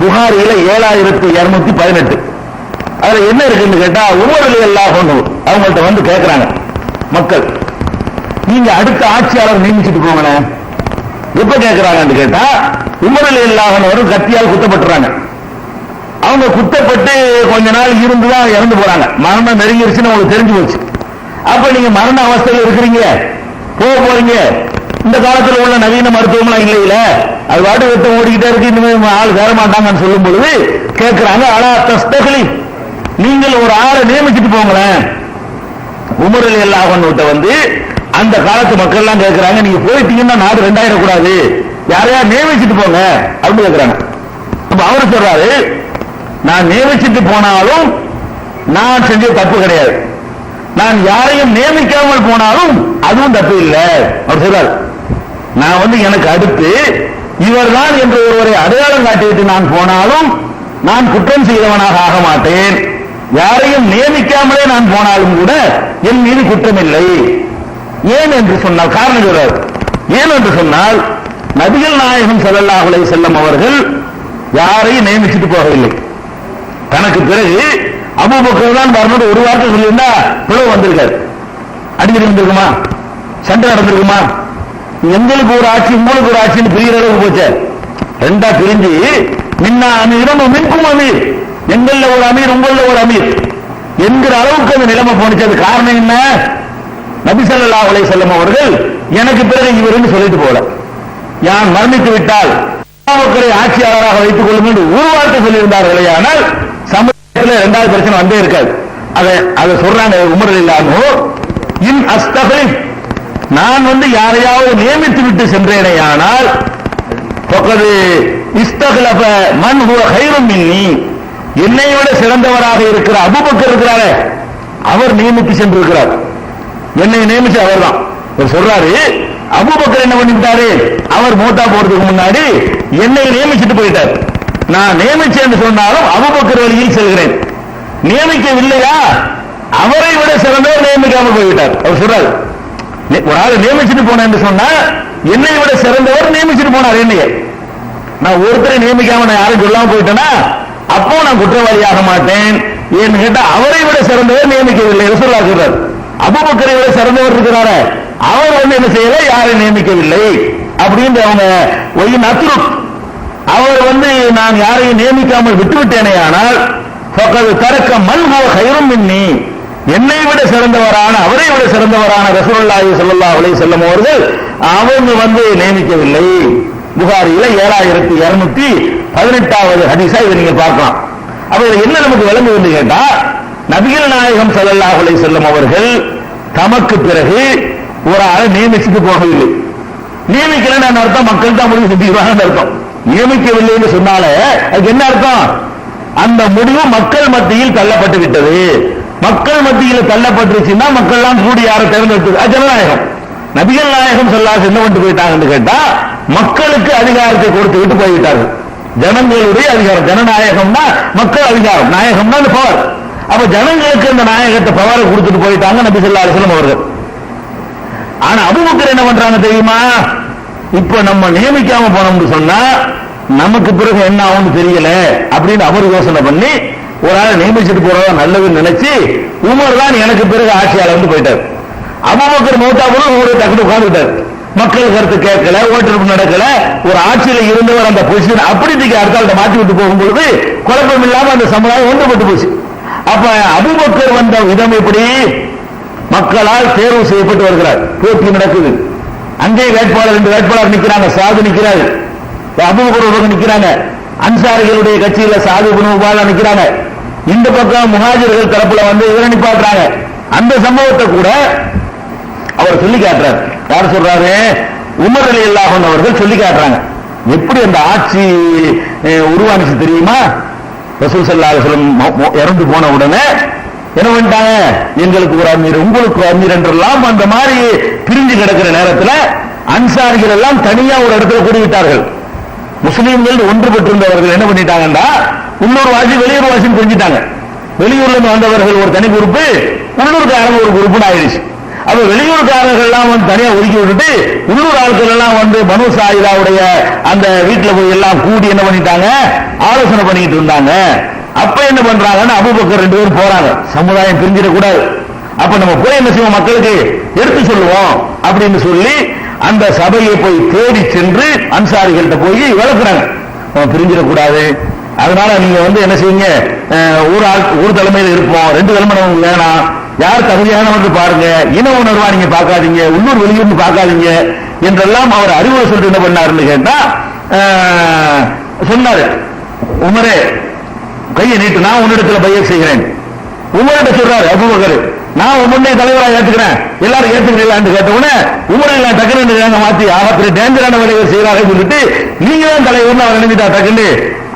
புகாரியில 7218 அதுல என்ன இருக்குன்னு கேட்டா, உமர் ரலியல்லாஹு அன்ஹு அவங்கள்ட்ட வந்து கேட்கிறாங்க மக்கள், நீங்க அடுத்த ஆட்சியாளர் நியமிச்சுட்டு போங்களேன். எப்ப கேட்கிறாங்கன்னு கேட்டா, உமர் ரலியல்லாஹு அன்ஹு கத்தியால் குத்தப்பட்டுறாங்க. அவங்க குத்தப்பட்டு கொஞ்ச நாள் இருந்துதான் இறந்து போறாங்க. மரணம் நெருங்கிருச்சுன்னு உங்களுக்கு தெரிஞ்சு போச்சு. அப்ப நீங்க மரண அவஸ்தையில் இருக்கிறீங்க, போறீங்க. இந்த காலத்தில் உள்ள நவீன மருத்துவம்லாம் இல்லையில, அது வாட்டு வெத்தம் ஓடிக்கிட்டே இருக்கு, இனிமே ஆள் சேர மாட்டாங்கன்னு சொல்லும் பொழுது கேட்கிறாங்க, அலா தஸ்தக்லி, நீங்கள் ஒரு ஆளை நியமிச்சுட்டு போங்களேன். உமர் ரலியல்லாஹு அன்ஹு வந்து அந்த காலத்து மக்கள் எல்லாம் கேட்கிறாங்க, நீங்க போயிட்டீங்கன்னா நாடு 2000 கூடாது, யாரையா நியமிச்சுட்டு போங்க அப்படின்னு கேட்கிறாங்க. அப்ப அவரு சொல்றாரு, நான் நியமிச்சுட்டு போனாலும் நான் செஞ்ச தப்பு கிடையாது, நான் யாரையும் நியமிக்காமல் போனாலும் அதுவும் தப்பு இல்லை அவர் சொல்றாரு. நான் வந்து எனக்கு அடுத்து இவர்தான் என்று ஒருவரை அடையாளம் காட்டிவிட்டு நான் போனாலும் நான் குற்றம் செய்தவனாக ஆக மாட்டேன். யாரையும் நியமிக்காமலே நான் போனாலும் கூட என் மீது குற்றம் இல்லை. ஏன் என்று சொன்னால் காரணம் சொல்றார். ஏன் என்று சொன்னால், நபிகள் நாயகம் ஸல்லல்லாஹு அலைஹி வஸல்லம் அவர்கள் யாரையும் நியமிச்சுட்டு போகவில்லை. தனக்கு பிறகு அபூபக்கர் தான் வரணும் ஒரு வார்த்தை சொல்லியிருந்தா பிளவு வந்திருக்காரு, அடிக்கடி வந்திருக்குமா, சண்டை நடந்திருக்குமா. எங்களுக்கு ஒரு ஆட்சி உங்களுக்கு ஒரு ஆட்சின்னு பிரிகிற அளவுக்கு போச்சு. ரெண்டா பிரிஞ்சு மின்னா அமீரும் மின்கும் அமீர், எங்கள்ல ஒரு அமீர் உங்கள ஒரு அமீர் என்கிற அளவுக்கு அந்த நிலைமை போனுச்சு. அது காரணம் என்ன, நபி ஸல்லல்லாஹு அலைஹி வஸல்லம் அவர்கள் எனக்கு பிறகு இவருன்னு சொல்லிட்டு போல, யான் மரணித்து விட்டால் அபூபக்கரை ஆட்சியாளராக வைத்துக் கொள்ளும் என்று ஒரு வார்த்தை சொல்லியிருந்தார்களே, ஆனால் சமூகத்தில் இரண்டாவது பிரச்சனை வந்தே இருக்காது. அதை சொல்றாங்க உமர் ரலியல்லாஹு அன்ஹு, இன் அஸ்தக்லிஃப், நான் வந்து யாரையாவது நியமித்து விட்டு சென்றேனே ஆனால் ஃபக்கத் இஸ்தக்லஃப மன் ஹுவ கைரும் மின்னி, என்னை விட சிறந்தவராக இருக்கிற அபூபக்கர் இருக்கிறாரே அவர் நியமித்து சென்றிருக்கிறார், என்னை நியமிச்சு அவர் தான். சொல்றாரு, அபூபக்கர் என்ன பண்ணிட்டாரு, அவர் மூத்தா போறதுக்கு முன்னாடி என்னை நியமிச்சுட்டு போயிட்டார். நான் நியமிச்சேன்னு சொன்னாலும் அபூபக்கர் வழியில் செல்கிறேன், நியமிக்கவில்லையா அவரை விட சிறந்தவர் நியமிக்காமல் போய்விட்டார். அவர் சொல்றாரு, ஒரு ஆள் நியமிச்சுட்டு போனேன் என்று சொன்னா என்னை விட சிறந்தவர் நியமிச்சுட்டு போனார். என்னைய நான் ஒருத்தரை நியமிக்காம நான் யாரும் சொல்லாம போயிட்டேன்னா அப்போ நான் குற்றவாளியாக மாட்டேன். ஏன்னு கேட்டா அவரை விட சிறந்தவர் நியமிக்கவில்லை. ரசூலுல்லாஹ் சொல்றார், அபூபக்கரை விட சிறந்தவர் இருக்கிறாரு, அவர் வந்து என்ன செய்யல, யாரை நியமிக்கவில்லை அப்படின்னு அவங்க ஒயின் அத்ருக், அவர் வந்து நான் யாரையும் நியமிக்காமல் விட்டுவிட்டேனே ஆனால் ஃபக்கத் தரக்க மன் ஹுவ கைரும் மின்னி, என்னை விட சிறந்தவரான அவரை விட சிறந்தவரான ரசூலுல்லாஹி ஸல்லல்லாஹு அலைஹி வஸல்லம் அவர்கள் அவங்க வந்து நியமிக்கவில்லை. புகாரியில 7218வது ஹதீஸா இதை நீங்க பார்க்கலாம். அப்ப என்ன நமக்கு விளங்குது கேட்டா, நபிகள் நாயகம் ஸல்லல்லாஹு அலைஹி வஸல்லம் அவர்கள் தமக்கு பிறகு ஒரு ஆளை நியமிச்சுட்டு போகவில்லை. நியமிக்கலன்னு அர்த்தம் மக்கள் தான் முடிவு செஞ்சுக்கிறாங்க அர்த்தம். நியமிக்கவில்லை என்று சொன்னாலே அதுக்கு என்ன அர்த்தம், அந்த முடிவு மக்கள் மத்தியில் தள்ளப்பட்டு விட்டது. மக்கள் மத்தியில் தள்ளப்பட்டுருச்சுன்னா மக்கள் எல்லாம் கூடி யாரை தேர்ந்தெடுத்து ஜனநாயகம். நபிகள் நாயகம் ஸல்லல்லாஹு அலைஹி வஸல்லம் என்ன பண்ணிட்டு போயிட்டாங்கன்னு கேட்டா, மக்களுக்கு அதிகாரத்தை கொடுத்துவிட்டு போய்விட்டார்கள். ஜனங்களுடைய அதிகாரம், ஜனநாயகம்னா மக்கள் அதிகாரம், நாயகம்னா அந்த பவர். அப்ப ஜனங்களுக்கு இந்த நாயகத்தை பவரை கொடுத்துட்டு போயிட்டாங்க நபி ஸல்லல்லாஹு அலைஹி வஸல்லம் அவர்கள். ஆனா அபூபக்கர் என்ன பண்றாங்க தெரியுமா? இப்ப நம்ம நியமிக்காம போனோம்னு சொன்னா நமக்கு பிறகு என்ன ஆகும்னு தெரியல அப்படின்னு அவர் யோசனை பண்ணி ஒரு ஆளை நியமிச்சுட்டு போறதா நல்லதுன்னு நினைச்சு உமர் தான் எனக்கு பிறகு ஆட்சியாளர் வந்து போயிட்டார். அபூபக்கர் மௌத்தா போல ஒரு டக்குனு உட்கார்ந்துட்டார். மக்கள் கருத்து கேட்கல, ஓட்டெடுப்பு நடக்கல, ஒரு ஆட்சியில இருந்தவர் அந்த பொசிஷன் அப்படி அடுத்த மாற்றி விட்டு போகும்பொழுது குழப்பம் இல்லாம அந்த சமுதாயம் ஒன்றுபட்டு போச்சு. அப்ப அபூபக்கர் வந்த விதம் எப்படி? மக்களால் தேர்வு செய்யப்பட்டு வருகிறார், போட்டி நடக்குது. அங்கே வேட்பாளர் 2 வேட்பாளர் நிக்கிறாங்க, சாது நிக்கிறாரு, அபூபக்கர் நிக்கிறாங்க, அன்சாரிகளுடைய கட்சியில சாது இப்னு உபாதா நிக்கிறாங்க, இந்த பக்கம் முஹாஜிர்கள் தரப்புல வந்து இவரை நிப்பாட்டுறாங்க. அந்த சம்பவத்தை கூட அவர் சொல்லி காட்டுறாரு. யார் சொல்றாரு? உமர் ரலியல்லாஹு அன்ஹு அவர்கள் சொல்லி காட்டுறாங்க. எப்படி அந்த ஆட்சி உருவானுச்சு தெரியுமா? ரசூல் ஸல்லல்லாஹு அலைஹி வஸல்லம் இறந்து போன உடனே என்ன பண்ணிட்டாங்க? எங்களுக்கு ஒரு அமீர், உங்களுக்கு ஒரு அமீர் என்றெல்லாம் அந்த மாதிரி பிரிஞ்சு கிடக்கிற நேரத்தில் அன்சாரிகள் எல்லாம் தனியா ஒரு இடத்துல கூடிவிட்டார்கள். முஸ்லீம்கள் ஒன்றுபட்டிருந்தவர்கள் என்ன பண்ணிட்டாங்கன்னா உள்ளூர் வாசி வெளியூர் வாசின்னு பிரிஞ்சிட்டாங்க. வெளியூர்ல இருந்து வந்தவர்கள் ஒரு தனி குரூப்பு, உள்ளூர்காரங்க ஒரு குரூப்னு ஆயிடுச்சு. அப்ப வெளியூர்காரர்கள் எல்லாம் வந்து தனியா ஒதுக்கி விட்டுட்டு உள்ளூர் ஆட்கள் எல்லாம் வந்து பனு சாயிதாவுடைய அந்த வீட்டுல போய் எல்லாம் கூடி என்ன பண்ணிட்டாங்க? ஆலோசனை பண்ணிட்டு இருந்தாங்க. அப்ப என்ன பண்றாங்கன்னு அபூபக்கர் 2 பேரும் போறாங்க. சமுதாயம் பிரிஞ்சிடக்கூடாது, அப்ப நம்ம போய் என்ன செய்வோம், மக்களுக்கு எடுத்து சொல்லுவோம் அப்படின்னு சொல்லி அந்த சபையை போய் தேடி சென்று அன்சாரிகள்கிட்ட போய் விளக்குறாங்க. பிரிஞ்சிடக்கூடாது, அதனால நீங்க வந்து என்ன செய்யுங்க, ஒரு தலைமையில் இருப்போம், 2 தலைமை நமக்கு வேணாம், யார் தகுதியானவர்கள் பாருங்க, இன உணர்வா நீங்க பார்க்காதீங்க, உள்ளூர் வெளியூர்னு பார்க்காதீங்க என்றெல்லாம் அவர் அறிவுரை சொல்லிட்டு என்ன பண்ணாருன்னு கேட்டா சொன்னாரு. உமரே கையை நீட்டு, நான் உன்னிடத்துல பையத் செய்கிறேன். உமர்கிட்ட சொல்றாரு அபூபக்கர், நான் உன்னை தலைவராக ஏற்றுக்கிறேன், எல்லாரும் ஏற்றுக்கிறீங்களான்னு கேட்ட உடனே உமரை எல்லாம் டக்குன்னு மாத்தி ஆகத்திரி டேஞ்சரான வேலைகள் செய்யறாங்க சொல்லிட்டு நீங்க தான் தலைவர் அவர் நினைச்சிட்டா டக்குன்னு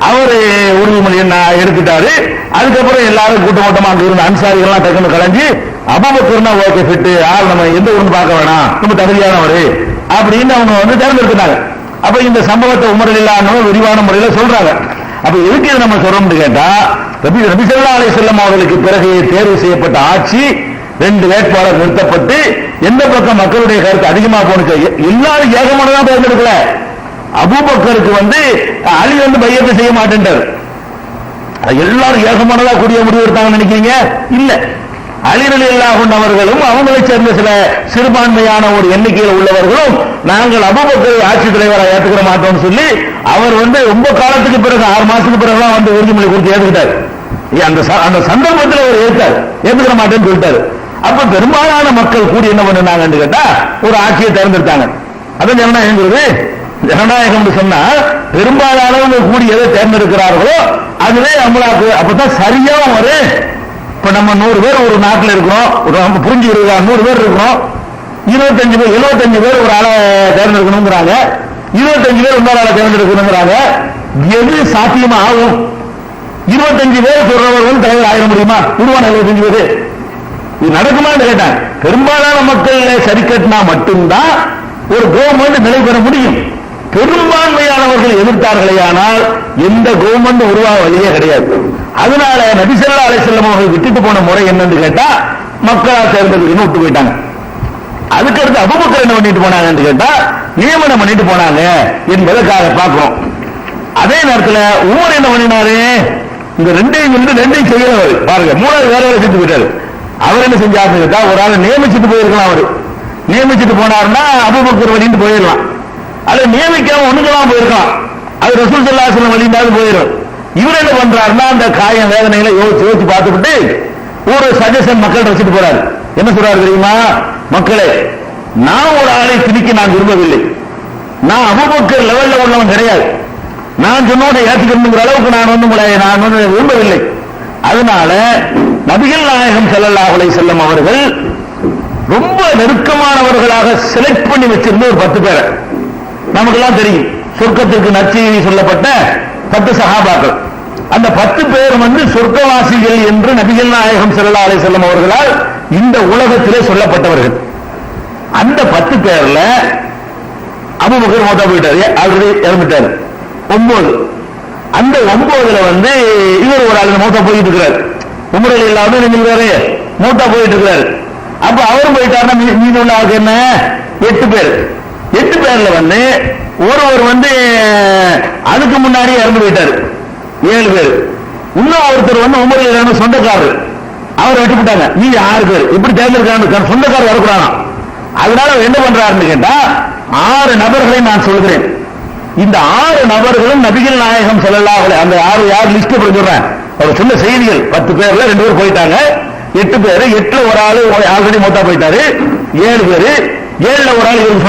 அவரு உறுதிமொழி எடுத்துட்டாரு. அதுக்கப்புறம் எல்லாரும் கூட்டமா அங்க இருந்த அன்சாரிகள்லாம் டக்குன்னு கலைஞ்சு அபூபக்கர்னா ஓகே ஃபிட்டு, ஆள் நம்ம எந்த ஊர்னு பார்க்க வேணாம், ரொம்ப தகுதியானவர் அப்படின்னு அவங்க வந்து தேர்ந்தெடுத்துட்டாங்க. அப்ப இந்த சம்பவத்தை உமர் ரலியல்லாஹு விரிவான முறையில சொல்றாங்க. அப்ப எதுக்கு நம்ம சொல்றோம்னு கேட்டா, நபி ஸல்லல்லாஹு அலைஹி வஸல்லம் அவர்களுக்கு பிறகு தேர்வு செய்யப்பட்ட ஆட்சி 2 வேட்பாளர் நிறுத்தப்பட்டு எந்த பக்கம் மக்களுடைய கருத்து அதிகமா போனுச்சு, எல்லாரும் ஏகமானதான் தேர்ந்தெடுக்கல. அபூபக்கருக்கு வந்து அலி வந்து பையத்தை செய்ய மாட்டேன்றார். எல்லாரும் ஏகமானதா கூடிய முடிவு எடுத்தாங்கன்னு நினைக்கிறீங்க? இல்ல, அலி ரலியல்லாஹு அன்ஹு அவர்களும் அவங்களை சேர்ந்த சில சிறுபான்மையான ஒரு எண்ணிக்கையில் உள்ளவர்களும் நாங்கள் அபூபக்கரை ஆட்சி தலைவராக ஏற்றுக்கிற மாட்டோம்னு சொல்லி அவர் வந்து ரொம்ப காலத்துக்கு பிறகு 6 மாசத்துக்கு பிறகுதான் வந்து உறுதிமொழி கொடுத்து ஏற்றுக்கிட்டார். அந்த சந்தர்ப்பத்தில் அவர் ஏற்றுக்கிற மாட்டேன்னு சொல்லிட்டாரு. அப்ப பெரும்பாலான மக்கள் கூடி என்ன பண்ணாங்கன்னு கேட்டா ஒரு ஆட்சியை தேர்ந்தெடுத்தாங்க. அதான் ஜனநாயகங்கிறது. ஜனநாயகம் சொன்னா பெரும்பாலானவங்க கூடி எதை தேர்ந்தெடுக்கிறார்களோ அதுவே அமலாக்கு. அப்பதான் சரியா வரும். இப்ப நம்ம 100 பேர் ஒரு நாட்டில் இருக்கிறோம், நம்ம புரிஞ்சு 100 பேர் இருக்கிறோம், 75 பேர் ஒரு ஆளை தேர்ந்தெடுக்கணுங்கிறாங்க, 25 பேர் இன்னொரு ஆளை தேர்ந்தெடுக்கணுங்கிறாங்க. எது சாத்தியமா ஆகும்? 25 பேர் சொல்றவர்கள் தலைவர் ஆயிட முடியுமா? உருவான 75 பேர் இது நடக்குமான்னு கேட்டாங்க. பெரும்பாலான மக்கள் சரி கட்டினா மட்டும்தான் ஒரு கவர்மெண்ட் நிலை பெற முடியும். பெரும்பான்மையானவர்கள் எதிர்த்தார்களே ஆனால் எந்த கவர்மெண்ட் உருவாக வழியே கிடையாது. அதனால நபி ஸல்லல்லாஹு அலைஹி வஸல்லம் அவர்கள் விட்டுட்டு போன முறை என்னன்னு கேட்டா மக்களால் தேர்ந்தெடுக்கணும் விட்டு போயிட்டாங்க. அதுக்கடுத்து அபூபக்கர் என்ன பண்ணிட்டு போனாங்கன்னு கேட்டா நியமனம் பண்ணிட்டு போனாங்க என்பதற்காக பார்க்கிறோம். அதே நேரத்தில் உமர் என்ன பண்ணினாரு? இந்த ரெண்டையும் செய்யறவர் பாருங்க, 3வது வேற வேலை செஞ்சு போயிட்டாரு. அவர் என்ன செஞ்சாருன்னு கேட்டா ஒரு ஆளை நியமிச்சுட்டு போயிருக்கலாம். அவரு நியமிச்சுட்டு போனாருன்னா அபூபக்கர் வழின்னு போயிடலாம், அதை நியமிக்காம ஒண்ணுக்கெல்லாம் போயிருக்கலாம், அது ரசூல் ஸல்லல்லாஹு அலைஹி வஸல்லம் வழிண்டாவது போயிடும். இவர் என்ன பண்றாருன்னா அந்த காயம் வேதனைகளை யோசிச்சு பார்த்துட்டு ஒரு சஜஷன் மக்கள் வச்சுட்டு போறாரு. என்ன சொல்றாரு தெரியுமா? மக்களே, நான் ஒரு ஆளை திணிக்க நான் விரும்பவில்லை, நான் அபூபக்கர் லெவல்ல உள்ளவன் கிடையாது, நான் சொன்னோட ஏற்றுக்கணுங்கிற அளவுக்கு நான் வந்து விரும்பவில்லை. அதனால நபிகள் நாயகம் ஸல்லல்லாஹு அலைஹி வஸல்லம் அவர்கள் ரொம்ப நெருக்கமானவர்களாக செலக்ட் பண்ணி வச்சிருந்த ஒரு 10 பேரை நமக்கெல்லாம் தெரியும். சொர்க்கத்திற்கு நற்செய்தி சொல்லப்பட்ட 10 சஹாபாக்கள். அந்த 10 பேர் வந்து சொர்க்கவாசிகள் என்று நபிகள் நாயகம் ஸல்லல்லாஹு அலைஹி வஸல்லம் அவர்களால் இந்த உலகத்திலே சொல்லப்பட்டவர்கள். அந்த 10 பேர்ல அபூபக்கர் மௌத்தா போயிட்டாரு, ஆல்ரெடி இறந்துட்டாரு. 9. அந்த 9ல வந்து இவர் ஒரு ஆளு மௌத்தா போயிட்டு இருக்கிறார். உமர் ரலியல்லாஹு அன்ஹு நினைக்கிறாரு மௌத்தா போயிட்டு இருக்கிறாரு. அப்ப அவரும் போயிட்டாருன்னா மீதி உள்ள ஆளுக்கு என்ன 8 பேர். 8 பேர்ல வந்து ஒருவர் வந்து அதுக்கு முன்னாடி இறந்து போயிட்டாரு, 7 பேர். இன்னும் ஒருத்தர் வந்து உமர் ரலியல்லாஹு அன்ஹு சொந்தக்காரர், அவர் வெட்டிவிட்டாங்க. மீதி 6 பேர். இப்படி தேர்ந்தெடுக்கிறாங்க, சொந்தக்காரர் வரக்கூடாது. அதனால என்ன பண்றாருன்னு கேட்டா 6 நபர்களை நான் சொல்கிறேன். இந்த 6 நபர்களும் நபிகள் நாயகம் ஸல்லல்லாஹு அலைஹி அந்த 6 யார் லிஸ்ட் பண்ணி சொல்றேன். அவர் சொன்ன செய்திகள் 10 பேர்ல 2 பேர் போயிட்டாங்க, 8 பேர். 8ல ஒரு ஆளு ஆல்ரெடி மௌத்தா போயிட்டாரு, 7 பேர். 7ல ஒரு ஆள் இவருக்கு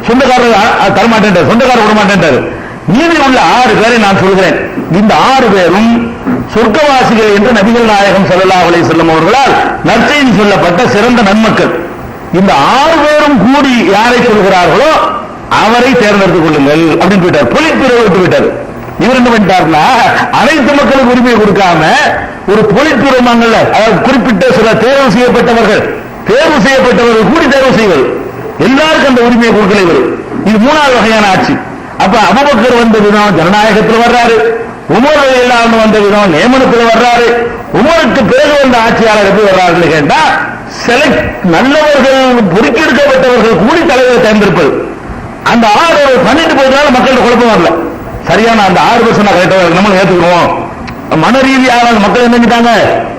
சொந்தக்காரர் தரமாட்டேன், சொந்தக்காரர் விட மாட்டேன்ட்டாரு. மீதி உள்ள 6 பேரை நான் சொல்கிறேன். இந்த 6 பேரும் சொர்க்கவாசிகள் என்று நபிகள் நாயகம் ஸல்லல்லாஹு அலைஹி வஸல்லம் அவர்களால் நற்செய்தி சொல்லப்பட்ட சிறந்த நன்மக்கள். இந்த 6 பேரும் கூடி யாரை சொல்கிறார்களோ அவரை தேர்ந்தெடுத்துக் கொள்ளுங்கள் அப்படின்னு போயிட்டார். பொலிட்பிரிவை விட்டு விட்டார். இவர் என்ன பண்ணிட்டாருன்னா அனைத்து மக்களுக்கு உரிமையை கொடுக்காம ஒரு பொலிட்பிரிவங்கள்ல, அதாவது குறிப்பிட்ட சில தேர்வு செய்யப்பட்டவர்கள் கூடி தேர்வு செய்வது, எல்லாருக்கும் அந்த உரிமையை கொடுக்கல இவர். இது 3வது வகையான ஆட்சி. அப்ப அபூபக்கர் வந்த விதம் ஜனநாயகத்தில் வர்றாரு, உமர் ரலியல்லாஹு அன்ஹு வந்த விதம் நியமனத்தில் வர்றாரு. உமருக்கு பிறகு வந்த ஆட்சியாளர் எப்படி வர்றாருன்னு கேட்டா செலக்ட் நல்லவர்கள் பொறுக்கெடுக்கப்பட்டவர்கள் கூடி தலைவரை தேர்ந்தெடுப்பது. அந்த 6 பண்ணிட்டு போயிட்டால மக்களுக்கு குழப்பம் வரல. சரியான அந்த 6 பேர் சொன்னா கரெக்டா நம்மளும் ஏத்துக்கிறோம். மன ரீதியாக மக்கள் என்ன செஞ்சிட்டாங்க,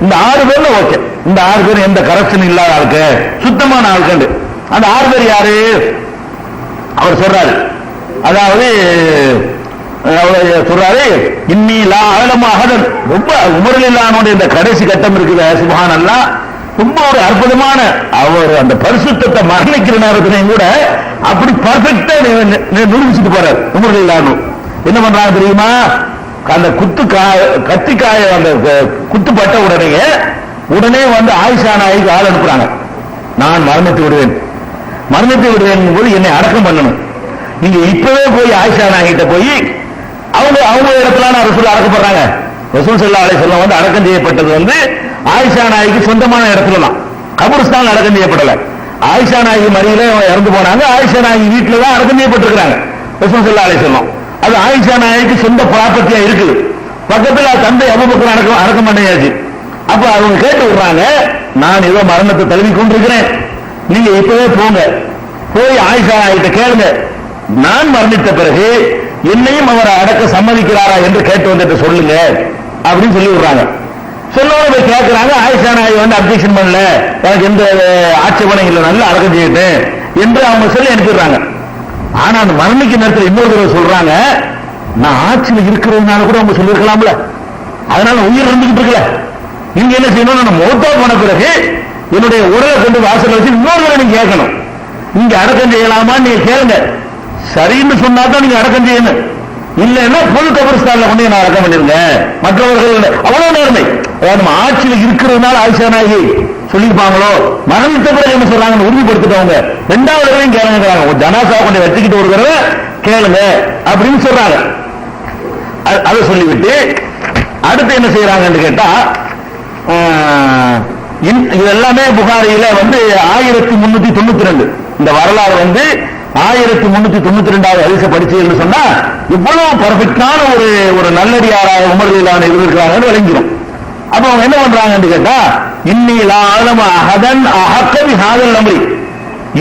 இந்த 6 பேர்ல ஓகே, இந்த 6 பேர் எந்த கரப்ஷன் இல்லாத ஆளுக்கு, சுத்தமான ஆளுக்கு. அந்த 6 பேர் யாரு அவர் சொல்றாரு. அதாவது சொல்றாரு, இன்னி லா அலமு அஹதன். ரொம்ப உமர் ரலியல்லாஹு அன்ஹு இந்த கடைசி கட்டம் இருக்குது, சுப்ஹானல்லாஹ், ரொம்ப ஒரு அற்புதமான அவர் அந்த பரிசுத்தத்தை மரணிக்கிற நேரத்திலையும் கூட அப்படி பர்ஃபெக்டா நிரூபிச்சுட்டு போறார் உமர் ரலியல்லாஹு அன்ஹு. என்ன பண்றாங்க தெரியுமா, அந்த கத்திக்காய அந்த குத்துப்பட்ட உடனே வந்து ஆயிஷா நாய்க்கு ஆள் அனுப்புறாங்க. நான் மரணித்து விடுவேன் போது என்னை அடக்கம் பண்ணணும். நீங்க இப்பவே போய் ஆயிஷா நாய்கிட்ட போய் அவங்க இடத்துல ரசூல் அடக்கப்படுறாங்க. ரசூல் ஸல்லல்லாஹு அலைஹி வஸல்லம் வந்து அடக்கம் செய்யப்பட்டது வந்து ஆயிஷா நாய்க்கு சொந்தமான இடத்துல தான், கபர்ஸ்தான் அடக்கம் செய்யப்படல. ஆயிஷா நாயகி மடியில இறந்து போனாங்க, ஆயிஷா நாயகி வீட்டுல தான் அடக்கம் செய்யப்பட்டிருக்கிறாங்க ரசூல் ஸல்லல்லாஹு அலைஹி வஸல்லம். அது ஆயிஷா நாயகிக்கு சொந்த ப்ராப்பர்ட்டியா இருக்குது. பக்கத்துல தந்தை அபூபக்கர் அடக்கம் பண்ணியாச்சு. அப்ப அவங்க கேட்டு விடுறாங்க, நான் ஏதோ மரணத்தை தழுவி கொண்டிருக்கிறேன், நீங்க இப்பவே போய் ஆயிஷா நாயகிட்ட கேளுங்க, நான் மரணித்த பிறகு என்னையும் அவர் அடக்க சம்மதிக்கிறாரா என்று கேட்டு வந்துட்டு சொல்லுங்க அப்படின்னு சொல்லி விடுறாங்க. சொல்லோட கேட்கிறாங்க. ஆயிஷா நாயகி வந்து அப்ஜெக்ஷன் பண்ணல, எனக்கு எந்த ஆட்சேபனை இல்லை, நல்லா அடக்கம் செய்யட்டும் என்று அவங்க சொல்லி அனுப்பிடுறாங்க. ஆனா அந்த மரணிக்க நேரத்தில் இன்னொரு தடவை சொல்றாங்க, நான் ஆட்சியில் இருக்கிறதுனால கூட அவங்க சொல்லியிருக்கலாம்ல, அதனால உயிர் இருந்துகிட்டு இருக்கல, நீங்க என்ன செய்யணும், நான் மௌத்தா போன பிறகு என்னுடைய உடலை கொண்டு வாசல் வச்சு இன்னொரு தடவை நீங்க கேட்கணும், நீங்க அடக்கம் செய்யலாமான்னு நீங்க கேளுங்க, சரின்னு சொன்னாதான் நீங்க அடக்கம் செய்யணும், இல்லைன்னா பொது கபர்ஸ்தான்ல கொண்டு நான் அடக்கம் பண்ணிருங்க. மற்றவர்கள் அவ்வளவு நேர்மை, அதாவது நம்ம ஆட்சியில் இருக்கிறதுனால ஆயிஷா நாயகி சொல்லியிருப்பாங்களோ, மரணித்த பிறகு என்ன சொல்றாங்கன்னு உறுதிப்படுத்திட்டவங்க 2வது தடவையும் கேளுங்கிறாங்க, ஒரு ஜனாசா கொண்டு வச்சுக்கிட்டு ஒரு தடவை கேளுங்க அப்படின்னு சொல்றாங்க. அதை சொல்லிவிட்டு அடுத்து என்ன செய்யறாங்கன்னு கேட்டா, இது எல்லாமே புகாரியில வந்து 1392 இந்த வரலாறு வந்து 1392வது ஹதீஸை படிச்சீங்கன்னு சொன்னா இவ்வளவு பர்ஃபெக்டான ஒரு நல்லடியாராக உமர் ரலியல்லாஹு அன்ஹு இருக்கிறாங்கன்னு விளங்கிடும். அப்ப அவங்க என்ன பண்றாங்கன்னு கேட்டா, இன்னி லா அலமு அஹதன் அஹக்க பிஹாதல் அம்ரி,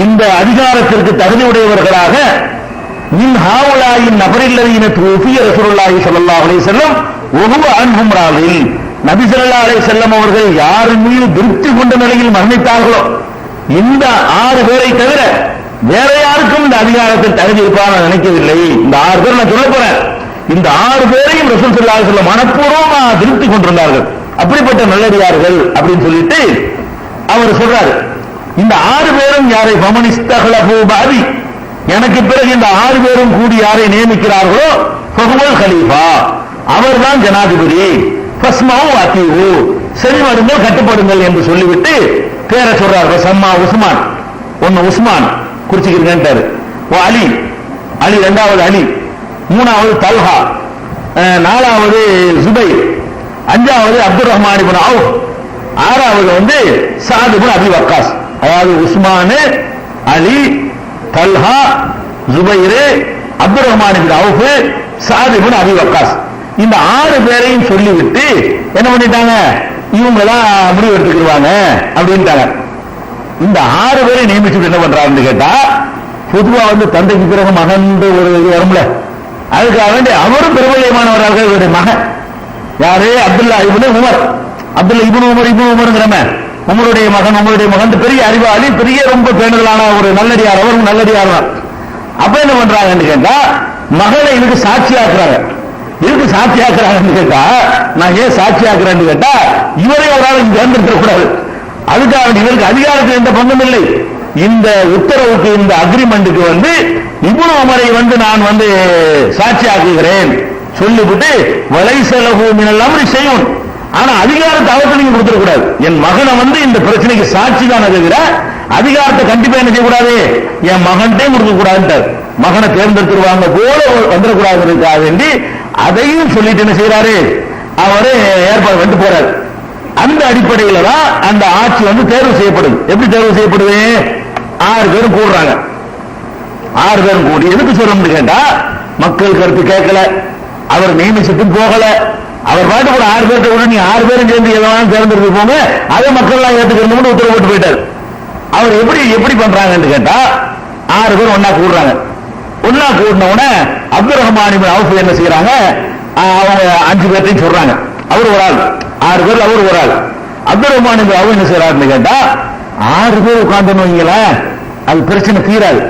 இந்த அதிகாரத்திற்கு தகுதி உடையவர்களாக மின் ஹாவுலாயின் நபரில்லதீன தூஃபிய ரசூலுல்லாஹி ஸல்லல்லாஹு அலைஹி வஸல்லம் வஹுவ அன்ஹும் ராதில், நபி ஸல்லல்லாஹு அலைஹி வஸல்லம் அவர்கள் யார் மீது திருப்தி கொண்ட நிலையில் மரணித்தார்களோ இந்த 6 பேரை தவிர வேற யாருக்கும் இந்த அதிகாரத்தில் தகுதி இருப்பார் நினைக்கவில்லை. இந்த 6 பேர் நான் சொல்ல போறேன், இந்த 6 பேரையும் ரசூல் ஸல்லல்லாஹு அலைஹி வஸல்லம் மனப்பூர்வமா திருப்தி கொண்டிருந்தார்கள், அப்படிப்பட்ட நல்லடியார்கள் அப்படின்னு சொல்லிட்டு அவர் சொல்றாரு. இந்த 6 பேரும் யாரை ஃபமனிஸ்தஹலஃபு பாதி, எனக்கு பிறகு இந்த 6 பேரும் கூடி யாரை நியமிக்கிறார்களோ ஃபஹுவல் கலீஃபா, அவர்தான் ஜனாதிபதி, ஃபஸ்மவு அத்தீவு, செவிமடுங்கள் கட்டுப்படுங்கள் என்று சொல்லிவிட்டு பேரை சொல்றார். சம்மா உஸ்மான், ஒன்னு உஸ்மான் குறிச்சுக்கிறேன், அலி, 2வது அலி, 3வது தல்ஹா, 4வது ஜுபைர், 5வது அப்துல் ரஹ்மான் இப்னு அவுஃப், 6வது வந்து சாத் இப்னு அபி வக்காஸ். அதாவது உஸ்மான், அலி, தல்ஹா, ஜுபைர், அப்துல் ரஹ்மான் இப்னு அவுஃப், சாத் இப்னு அபி வக்காஸ், இந்த 6 பேரையும் சொல்லிவிட்டு என்ன பண்ணிட்டாங்க, இவங்க தான் முடிவு எடுத்துக்கிடுவாங்க அப்படின்ட்டாங்க. இந்த 6 பேரை நியமிச்சுட்டு என்ன பண்றாருன்னு கேட்டா, பொதுவா தந்தைக்கு பிறகு மகன் ஒரு வரும்ல, அதுக்காக வேண்டி அவரும் பிரபல்யமானவராக இவருடைய மகன் யாரு, அப்துல்லா இப்னு உமர், அப்துல்லா இப்னு உமர்ங்கிறம உமருடைய மகன் பெரிய அறிவாளி, பெரிய ரொம்ப பேணுதலான ஒரு நல்லடியார், அவரும் நல்லடியார் தான். அப்ப என்ன பண்றாங்கன்னு கேட்டா, மகளை இதுக்கு சாட்சியாக்குறாங்க. இதுக்கு சாட்சியாக்குறாங்கன்னு கேட்டா, நான் ஏன் சாட்சியாக்குறேன்னு கேட்டா, இவரே ஒரு ஆள் தேர்ந்தெடுக்க கூடாது, அதுக்காக இவருக்கு அதிகாரத்தில் எந்த பங்கும் இல்லை. இந்த உத்தரவுக்கு, இந்த அக்ரிமெண்ட்டுக்கு இப்னு உமரை நான் சாட்சியாக்குகிறேன் சொல்லிவிட்டு, வலை செலவு மினல் செய்யும், ஆனா அதிகாரத்தை அவருக்கு நீங்க கொடுத்துடக்கூடாது. என் மகனை இந்த பிரச்சனைக்கு சாட்சி தான் தவிர அதிகாரத்தை கண்டிப்பா என்ன செய்யக்கூடாது, என் மகன்கிட்டே கொடுக்க கூடாது, மகனை தேர்ந்தெடுத்துருவாங்க போல வந்துடக்கூடாதுக்காக வேண்டி அதையும் சொல்லிட்டு என்ன செய்யறாரு, அவரு ஏற்பாடு பண்ணிட்டு போறாரு. அந்த அடிப்படையில தான் அந்த ஆட்சி தேர்வு செய்யப்படுது. எப்படி தேர்வு செய்யப்படுது, 6 பேரும் கூடுறாங்க. 6 பேரும் கூடி எதுக்கு சொல்றோம்னு கேட்டா, மக்கள் கருத்து கேட்கல, அவர் நியமிச்சுட்டு போகல, அவர் பாட்டு கூட 6 பேர்த்த கூட நீ 6 பேரும் சேர்ந்து எதனாலும் தேர்ந்தெடுத்து போங்க, அதை மக்கள் எல்லாம் ஏற்றுக்கணும்னு உத்தரவு போட்டு போயிட்டாரு. அவர் எப்படி பண்றாங்கன்னு கேட்டா, 6 பேர் ஒன்னா கூடுறாங்க. ஒன்னா கூடின உடனே அப்துல் ரஹ்மான் இப்னு அவுஃப் என்ன செய்யறாங்க, அவங்க 5 பேர்த்தையும் சொல்றாங்க, அவர் ஒரு ஆள், 6 பேர் அவர் ஒரு ஆள். அப்துல் ரஹ்மான் இப்னு அவுஃப் என்ன செய்யறாருன்னு கேட்டா, 6 பேர் உட்கார்ந்து வைங்களேன், அது பிரச்சனை தீராது.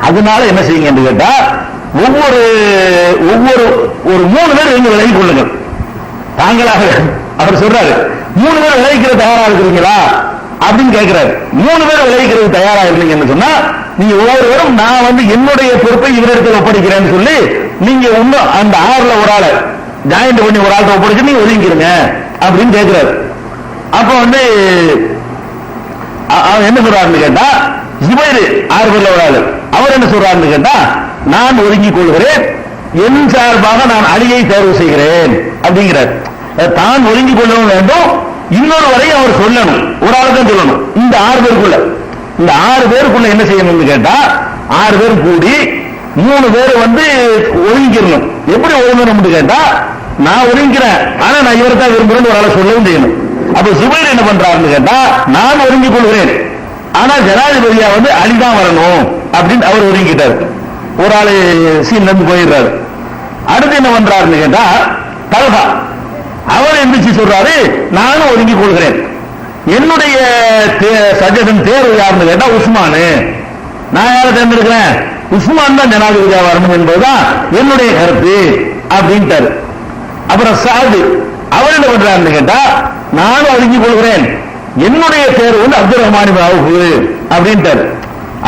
அதனால என்ன செய்யுங்க கேட்டா, ஒவ்வொரு 3 பேர் எங்க விலகி கொள்ளுங்கள், தாங்களாக. அவர் சொல்றாரு, 3 பேர் விளைவிக்கிற தயாரா இருக்கிறீங்களா அப்படின்னு கேட்கிறாரு. 3 பேர் விளைவிக்கிறது தயாரா இருந்தீங்கன்னு சொன்னா, நீங்க ஒவ்வொருவரும் நான் என்னுடைய பொறுப்பை இவரிடத்தில் ஒப்படைக்கிறேன்னு சொல்லி, நீங்க இன்னும் அந்த 6ல ஒரு ஆளை ஜாயிண்ட் பண்ணி ஒரு ஆள்கிட்ட ஒப்படைச்சு நீங்க ஒதுங்கிக்கிறீங்க அப்படின்னு கேட்கிறாரு. அப்ப அவர் என்ன சொல்றாருன்னு கேட்டா, ஜுபைர் 6 பேர்ல ஒரு ஆளு, அவர் என்ன சொல்றாருன்னு கேட்டா, நான் ஒதுங்கிக் கொள்கிறேன், என் சார்பாக நான் அலியை தேர்வு செய்கிறேன் அப்படிங்கிறார். தான் ஒதுங்கிக் கொள்ளவும் வேண்டும், இன்னொரு வரையும் அவர் சொல்லணும், ஒரு ஆளுதான் சொல்லணும். இந்த 6 பேருக்குள்ள என்ன செய்யணும்னு கேட்டா, 6 பேர் கூடி 3 பேர் ஒதுங்கிக்கணும். எப்படி ஒதுங்கணும்னு கேட்டா, நான் ஒதுங்கிறேன், ஆனா நான் இவர்தான் விரும்புறேன் ஒரு ஆளை சொல்லவும் செய்யணும். அப்ப ஜுபைர் என்ன பண்றாருன்னு கேட்டா, நான் ஒதுங்கிக் கொள்கிறேன், ஆனா ஜனாதிபதியா அலிதான் வரணும் அப்படின்னு அவர் ஒதுங்கிட்டாரு. ஒரு ஆளு சீன்ல இருந்து போயிடுறாரு. அடுத்து என்ன பண்றாருன்னு கேட்டா, தல்ஹா அவர் எந்திரிச்சு சொல்றாரு, நானும் ஒதுங்கிக் கொள்கிறேன், என்னுடைய சஜஷன் தேர்வு யாருன்னு கேட்டா உஸ்மானு, நான் யாரை தேர்ந்தெடுக்கிறேன், உஸ்மான் தான் ஜனாதிபதியா வரணும் என்பதுதான் என்னுடைய கருத்து அப்படின்ட்டாரு. அப்புறம் சாது அவர் என்ன பண்றாருன்னு கேட்டா, நானும் ஒதுங்கிக் கொள்கிறேன், என்னுடைய தேர்வு அப்துல் ரஹ்மான் இப்னு அவுஃப் அப்படின்ட்டாரு.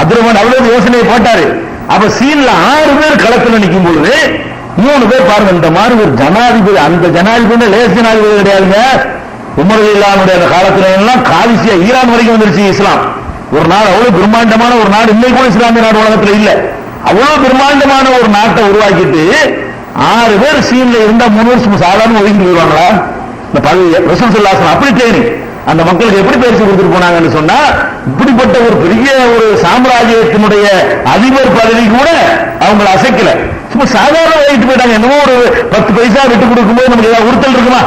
அப்துல் ரஹ்மான் அவ்வளவு யோசனையை போட்டாரு. அப்ப சீன்ல 6 பேர் களத்துல நிற்கும் பொழுது 3 பேர் பாருங்க, இந்த மாதிரி ஒரு ஜனாதிபதி, அந்த ஜனாதிபதி லேஸ் ஜனாதிபதி கிடையாதுங்க. உமர் இல்லாமுடைய அந்த காலத்துல எல்லாம் காலிசியா ஈரான் வரைக்கும் வந்துருச்சு இஸ்லாம். ஒரு நாடு அவ்வளவு பிரம்மாண்டமான ஒரு நாடு, இன்னைக்கு கூட இஸ்லாமிய நாடு உலகத்துல இல்ல, அவ்வளவு பிரம்மாண்டமான ஒரு நாட்டை உருவாக்கிட்டு 6 பேர் சீன்ல இருந்தா 3 வருஷம் சாதாரண ஒதுங்கி போயிடுவாங்களா? இந்த பதவி ரசூல் ஸல்லல்லாஹு அலைஹி வஸல்லம் அப்படி ட்ரெயினிங் அந்த மக்களுக்கு எப்படி பயிற்சி கொடுத்துட்டு போனாங்கன்னு சொன்னா, இப்படிப்பட்ட ஒரு பெரிய ஒரு சாம்ராஜ்யத்தினுடைய அதிபர் பதவி கூட அவங்களை அசைக்கல, சும்மா சாதாரண வைத்து போயிட்டாங்க. என்னமோ ஒரு 10 பைசா விட்டு கொடுக்கும்போது நமக்கு ஏதாவது உறுத்தல் இருக்குமா,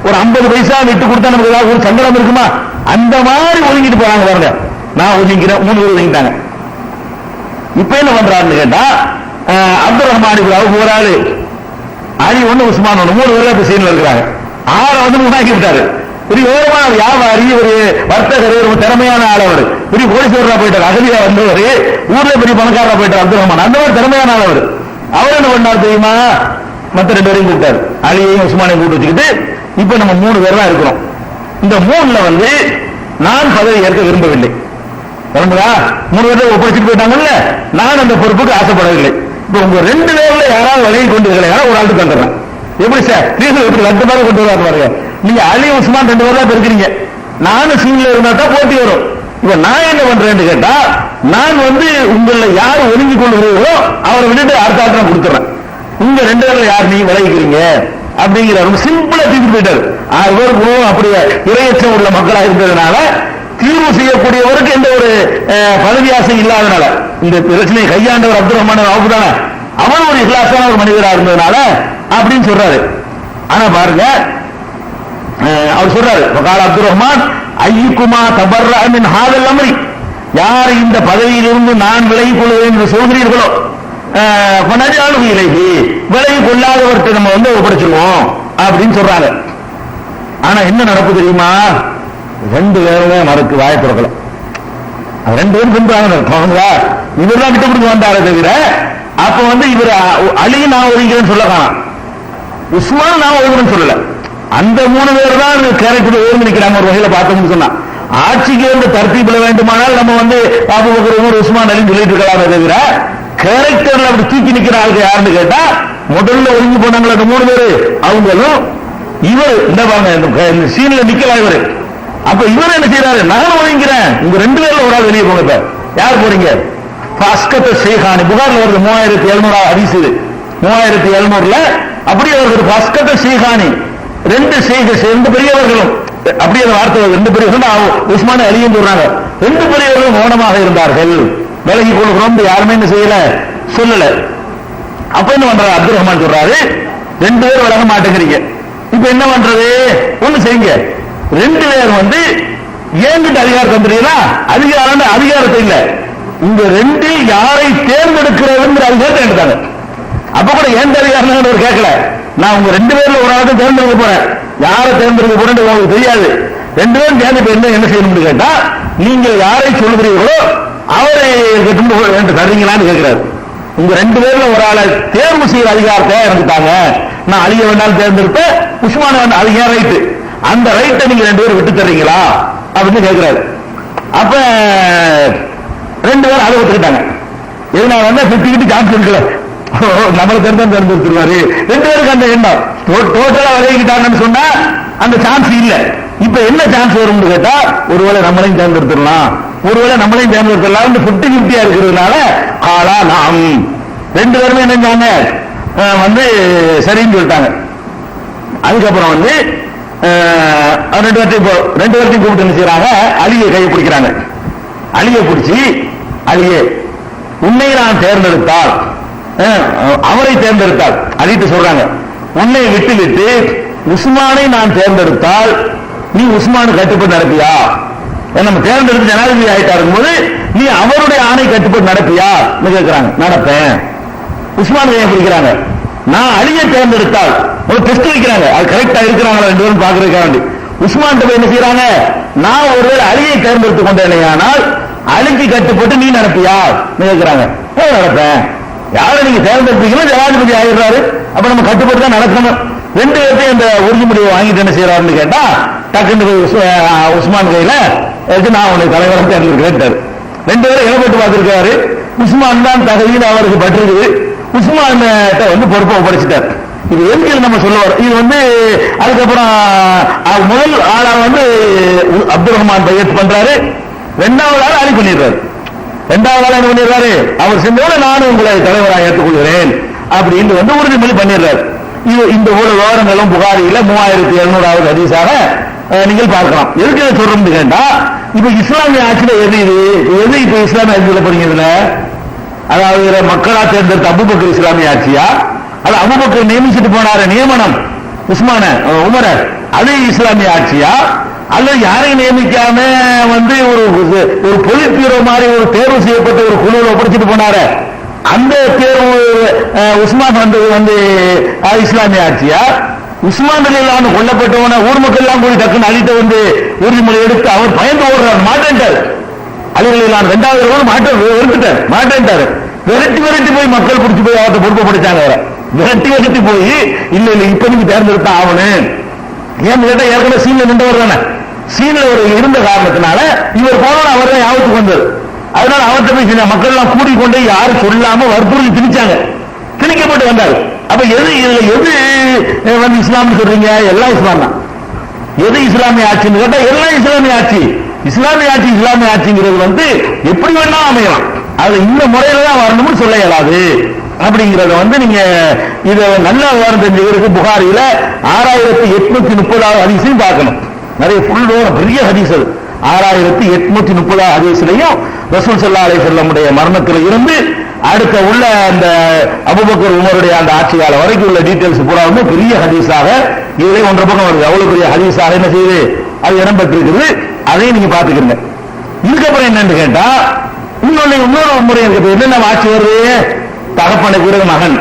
ஒரு 50 பைசா விட்டு கொடுத்தா நமக்கு ஏதாவது ஒரு சங்கடம் இருக்குமா, அந்த மாதிரி ஒதுங்கிட்டு போறாங்க பாருங்க. நான் ஒதுங்கிறேன், 3 பேர் ஒதுங்கிட்டாங்க. இப்ப என்ன பண்றாருன்னு கேட்டா, அப்துல் ரஹ்மான் இப்னு அவுஃப் ஒரு ஆளு, அலி ஒண்ணு, உஸ்மான் ஒண்ணு, 3 பேர் இப்ப சீன்ல இருக்கிறாங்க. 6 முன்னாக்கி விட்டாரு. பெரிய ஓரமான வியாபாரி, ஒரு வர்த்தகர், ஒரு திறமையான ஆளவர், பெரிய கோடீஸ்வரரா போயிட்டார், அகதியா வந்தவர், ஊர்ல பெரிய பணக்காரரா போயிட்டார் அப்துல் ரஹ்மான், அந்த மாதிரி திறமையான ஆளவர். அவர் என்ன பண்ணார் தெரியுமா, மத்த 2 பேரையும் கூப்பிட்டார், அலியையும் உஸ்மானையும் கூப்பிட்டு வச்சுக்கிட்டு, இப்ப நம்ம 3 பேர் தான் இருக்கிறோம். இந்த 3ல நான் பதவி ஏற்க விரும்பவில்லை. 3 பேர் ஒப்படைச்சிட்டு போயிட்டாங்கல்ல, நான் அந்த பொறுப்புக்கு ஆசைப்படவில்லை. இப்ப உங்க 2 பேர்ல யாராவது வழியை கொண்டு வரல, ஒரு ஆளுக்கு தந்துடுறேன். எப்படி சார் எப்படி 2 பேரை கொண்டு வராது பாருங்க. நீங்க அலி உஸ்மான் 2 பேர் தான் இருக்கிறீங்க, நானும் சீன்ல இருந்தா தான் போட்டி வரும். இப்ப நான் என்ன பண்றேன்னு கேட்டா, நான் உங்களை யார் ஒதுங்கி கொள்கிறீர்களோ அவரை விட்டுட்டு அடுத்த ஆட்டம் கொடுத்துறேன். உங்க 2 பேர்ல யார் நீங்க விளைவிக்கிறீங்க அப்படிங்கிற சிம்பிளா தீர்த்து போயிட்டாரு. 6 பேருக்கும் அப்படியே இரையச்சம் உள்ள மக்களா இருந்ததுனால, தீர்வு செய்யக்கூடியவருக்கு எந்த ஒரு பதவி ஆசை இல்லாதனால, இந்த பிரச்சனையை கையாண்டவர் அப்துல் ரஹ்மான் அவுஃப் தானே, அவன் ஒரு இஹ்லாஸான ஒரு மனிதராக இருந்ததுனால அப்படின்னு சொல்றாரு. ஆனா பாருங்க, அவர் சொல்றாரு வகால அப்துல் ரஹ்மான் ஐயுக்குமா தபர்ரஅ மின் ஹாதல் அம்ரி, யார் இந்த பதவியிலிருந்து நான் விலகிக் கொள்வேன் என்று சொல்கிறீர்களோ பனஜாலு இலைஹி, விலகிக் கொள்ளாதவர்கிட்ட நம்ம வந்து ஒப்படைச்சிருவோம் அப்படின்னு சொல்றாங்க. ஆனா என்ன நடப்பு தெரியுமா, ரெண்டு பேருமே மறுக்கு வாயை திறக்கல. ரெண்டு பேரும் பின்றாங்க, இவர் தான் விட்டு கொடுத்து வந்தாரே தவிர அப்ப வந்து இவர் அலி நான் ஒதுக்கிறேன்னு சொல்ல காணாம், உஸ்மான் நான் ஒதுக்கிறேன்னு சொல்லல. அந்த மூணு பேர் தான் கேரக்டர் ஓய்ந்து நிற்கிறாங்க ஒரு வகையில பார்த்தோம்னு சொன்னா. ஆட்சிக்கு வந்து தர்த்தீப்ல வேண்டுமானால் நம்ம வந்து அபூபக்கர் உமர் உஸ்மான் அலின்னு சொல்லிட்டு இருக்கலாமே தவிர கேரக்டர்ல அப்படி தூக்கி நிக்கிற ஆளுக்கு யாருன்னு கேட்டா முதல்ல ஒதுங்கி போனாங்களா அந்த மூணு பேரு, அவங்களும் இவர் இந்த பாங்க இந்த சீன்ல நிக்கலாம் இவரு. அப்ப இவர் என்ன செய்யறாரு, நான் ஒதுங்கிறேன், உங்க ரெண்டு பேர்ல ஒரு ஆள் வெளியே போங்க. இப்ப யார் போறீங்க, அஸ்கத் ஷேகானி, புகார்ல வருது 3700 ஹதீஸ் இது, 3700ல அப்படியே வருது அஸ்கத் ஷேகானி, ரெண்டு பெரியவர்களும் அப்படியே வார்த்தை ரெண்டு பெரியவர்கள் உஸ்மான் அலியும் சொல்றாங்க, ரெண்டு பெரியவர்களும் மௌனமாக இருந்தார்கள், விலகி கொள்கிறோம் யாருமே என்ன செய்யல சொல்லல. அப்ப என்ன பண்றாரு அப்துல் ரஹ்மான் சொல்றாரு, ரெண்டு பேரும் விலக மாட்டேங்கிறீங்க, இப்ப என்ன பண்றது, ஒண்ணு செய்யுங்க, ரெண்டு பேரும் வந்து ஏங்கிட்ட அதிகாரம் தந்துறீங்களா, அதிகாரத்தை இல்ல, இந்த ரெண்டில் யாரை தேர்ந்தெடுக்கிறதுங்கிற அதிகாரத்தை எடுத்தாங்க. அப்ப கூட ஏன் அதிகாரம் ஒரு கேட்கல, நான் உங்க ரெண்டு பேர்ல ஒரு ஆளை தேர்ந்தெடுக்க போறேன், யாரை தேர்ந்தெடுக்க போறேன்னு உங்களுக்கு தெரியாது, ரெண்டு பேரும் சேர்ந்து என்ன செய்யணும்னு கேட்டா நீங்கள் யாரை சொல்லுகிறீர்களோ அவரை என்று தருவீங்களான்னு கேட்கிறாரு. உங்க ரெண்டு பேர்ல ஒரு ஆளை தேர்வு செய்யற அதிகாரத்தை எனக்கு தாங்க, நான் அலிய வேண்டாலும் தேர்ந்தெடுப்பேன், உஸ்மான வேண்டாம், அது ஏன் ரைட்டு, அந்த ரைட்டை நீங்க ரெண்டு பேரும் விட்டு தர்றீங்களா அப்படின்னு கேட்கிறாரு. அப்ப ரெண்டு பேரும் அதை ஒத்துக்கிட்டாங்க. எதுனா வந்து 50-50 சான்ஸ் இருக்குல்ல, நம்மளை தேர்ந்தெடுத்துருவாரு, ரெண்டு பேருக்கு அந்த எண்ணம் டோட்டலா விலகிட்டாங்கன்னு சொன்னா அந்த சான்ஸ் இல்ல. இப்ப என்ன சான்ஸ் வரும்னு கேட்டா ஒருவேளை நம்மளையும் தேர்ந்தெடுத்துடலாம், ஒருவேளை நம்மளையும் தேர்ந்தெடுத்துடலாம், 50-50 இருக்கிறதுனால ஆளா நாம் ரெண்டு பேருமே என்னஞ்சாங்க வந்து சரின்னு சொல்லிட்டாங்க. அதுக்கப்புறம் வந்து ரெண்டு பேர்த்தையும் கூப்பிட்டு என்ன செய்யறாங்க, அலியை கையை பிடிக்கிறாங்க. அலியை பிடிச்சி, அலியே உன்னை நான் தேர்ந்தெடுத்தால், அவரை தேர்ந்தெடுத்தால், அலிட்டு சொல்றாங்க, உன்னை விட்டு உஸ்மானை நான் தேர்ந்தெடுத்தால் நீ உஸ்மானு கட்டுப்பட்டு நடப்பியா, நம்ம தேர்ந்தெடுத்து ஜனாதிபதி ஆயிட்டா இருக்கும்போது நீ அவருடைய ஆணை கட்டுப்பட்டு நடப்பியா கேட்கிறாங்க. நடப்பேன். உஸ்மான் ஏன் பிடிக்கிறாங்க, நான் அலியை தேர்ந்தெடுத்தால் ஒரு டெஸ்ட் வைக்கிறாங்க, அது கரெக்டா இருக்கிறாங்களா ரெண்டு பேரும் பாக்குறதுக்காக வேண்டி. உஸ்மான் என்ன செய்யறாங்க, நான் ஒருவேளை அலியை தேர்ந்தெடுத்துக் கொண்டேனால் அலிக்கு கட்டுப்பட்டு நீ நடப்பியா கேட்கிறாங்க. நடப்பேன். யாரை நீங்க தேர்ந்தெடுப்பீங்களோ ஜனாதிபதி ஆகிடுறாரு, அப்ப நம்ம கட்டுப்பட்டு தான் நடக்கணும். ரெண்டு பேர்த்தையும் இந்த உறுதிமொழியை வாங்கிட்டு என்ன செய்யறாருன்னு கேட்டா டக்குன்னு உஸ்மான் கையில நான் உன்னை தலைவரம் தேர்ந்தெடுக்கிறேன். ரெண்டு பேரும் இழப்பட்டு பார்த்திருக்காரு. உஸ்மான் தான் தகுதியில் அவருக்கு பற்றிருக்குது. உஸ்மான் வந்து பொறுப்பை ஒப்படைச்சிட்டார். இது எதுக்கு நம்ம சொல்ல வரோம், இது வந்து அதுக்கப்புறம் முதல் ஆளா வந்து அப்துல் ரஹ்மான் பையத் பண்றாரு, ரெண்டாவது ஆள் அலி பண்ணிடுறாரு. ரெண்டாவது ஆள் என்ன பண்ணிடுறாரு, அவர் செஞ்சோட நானும் உங்களை தலைவராக ஏற்றுக்கொள்கிறேன் அப்படின்னு வந்து உறுதிமொழி பண்ணிடுறாரு. இது இந்த விவரங்களும் புகாரில 3700வது ஹதீஸாக நீங்கள் பார்க்கலாம். எதுக்கு சொல்றோம்னு கேட்டா, இப்ப இஸ்லாமிய ஆட்சியில எது இப்ப இஸ்லாமிய ஆட்சியில போறீங்க, அதாவது மக்களா தேர்ந்தெடுத்த அபூபக்கர் இஸ்லாமிய ஆட்சியா, அது அபூபக்கர் நியமிச்சுட்டு போனார நியமனம் உஸ்மான உமர அது இஸ்லாமிய ஆட்சியா, அல்லது யாரையும் நியமிக்காம வந்து ஒரு பொலிட் பியூரோ மாதிரி ஒரு தேர்வு செய்யப்பட்ட ஒரு குழுவில் ஒப்படைச்சிட்டு போனார அந்த தேர்வு உஸ்மான் வந்து இஸ்லாமிய ஆட்சியா, உஸ்மான் அலிலான கொல்லப்பட்டவன ஊர் மக்கள் எல்லாம் போய் டக்குன்னு அழித்த வந்து உறுதிமொழி எடுத்து அவர் பயந்து ஓடுறார், மாட்டேன்ட்டார். அலிலான ரெண்டாவது மாட்டேன்ட்டாரு. விரட்டி போய் மக்கள் பிடிச்சி போய் அவர்கிட்ட பொறுப்பை படிச்சாங்க. அவரை விரட்டி போய் இல்ல இப்ப நீங்க தேர்ந்தெடுத்த ஆகணும், ஏன் கேட்டா ஏற்கனவே சீன்ல நின்றவர் தானே, சீன்ல ஒரு இருந்த காரணத்தினால இவர் போன அவர் தான் யாபத்துக்கு வந்தது. அதனால அவர்கிட்ட போய் மக்கள் எல்லாம் கூடிக்கொண்டு யாரும் சொல்லாம வற்புறுத்தி திணிக்கப்பட்டு வந்தாரு. அப்ப எது வந்து இஸ்லாம்னு சொல்றீங்க, எல்லாம் இஸ்லாம் தான். எது இஸ்லாமிய ஆட்சின்னு கேட்டா எல்லாம் இஸ்லாமிய ஆட்சி. இஸ்லாமிய ஆட்சிங்கிறது வந்து எப்படி வேணா அமையலாம், அது இந்த முறையில தான் வரணும்னு சொல்ல இயலாது. அப்படிங்கறத வந்து நீங்க இத நல்ல விவரம் தெரிஞ்சவருக்கு புகாரில 6830வது ஹதீஸையும் பார்க்கணும். நிறைய ஃபுல் பெரிய ஹதீஸ், அது 6830 ஹதீஸ்லயும் ரசூல் ஸல்லல்லாஹு அலைஹி வஸல்லம் மரணத்தில் இருந்து அடுத்த உள்ள அந்த அபூபக்கர் உமருடைய அந்த ஆட்சி காலம் வரைக்கும் உள்ள டீடைல்ஸ் பூராவுமே பெரிய ஹதீஸாக இதுவே ஒன்றரை பக்கம் வருது. அவ்வளவு பெரிய ஹதீஸாக என்ன செய்யுது, அது இடம் பெற்றிருக்குது. அதையும் நீங்க பாத்துக்கிறீங்க. இதுக்கப்புறம் என்னன்னு கேட்டா இன்னொரு முறை இருக்குது. என்னென்ன ஆட்சி வருது, தகப்பனுக்கு பிறகு மகன்,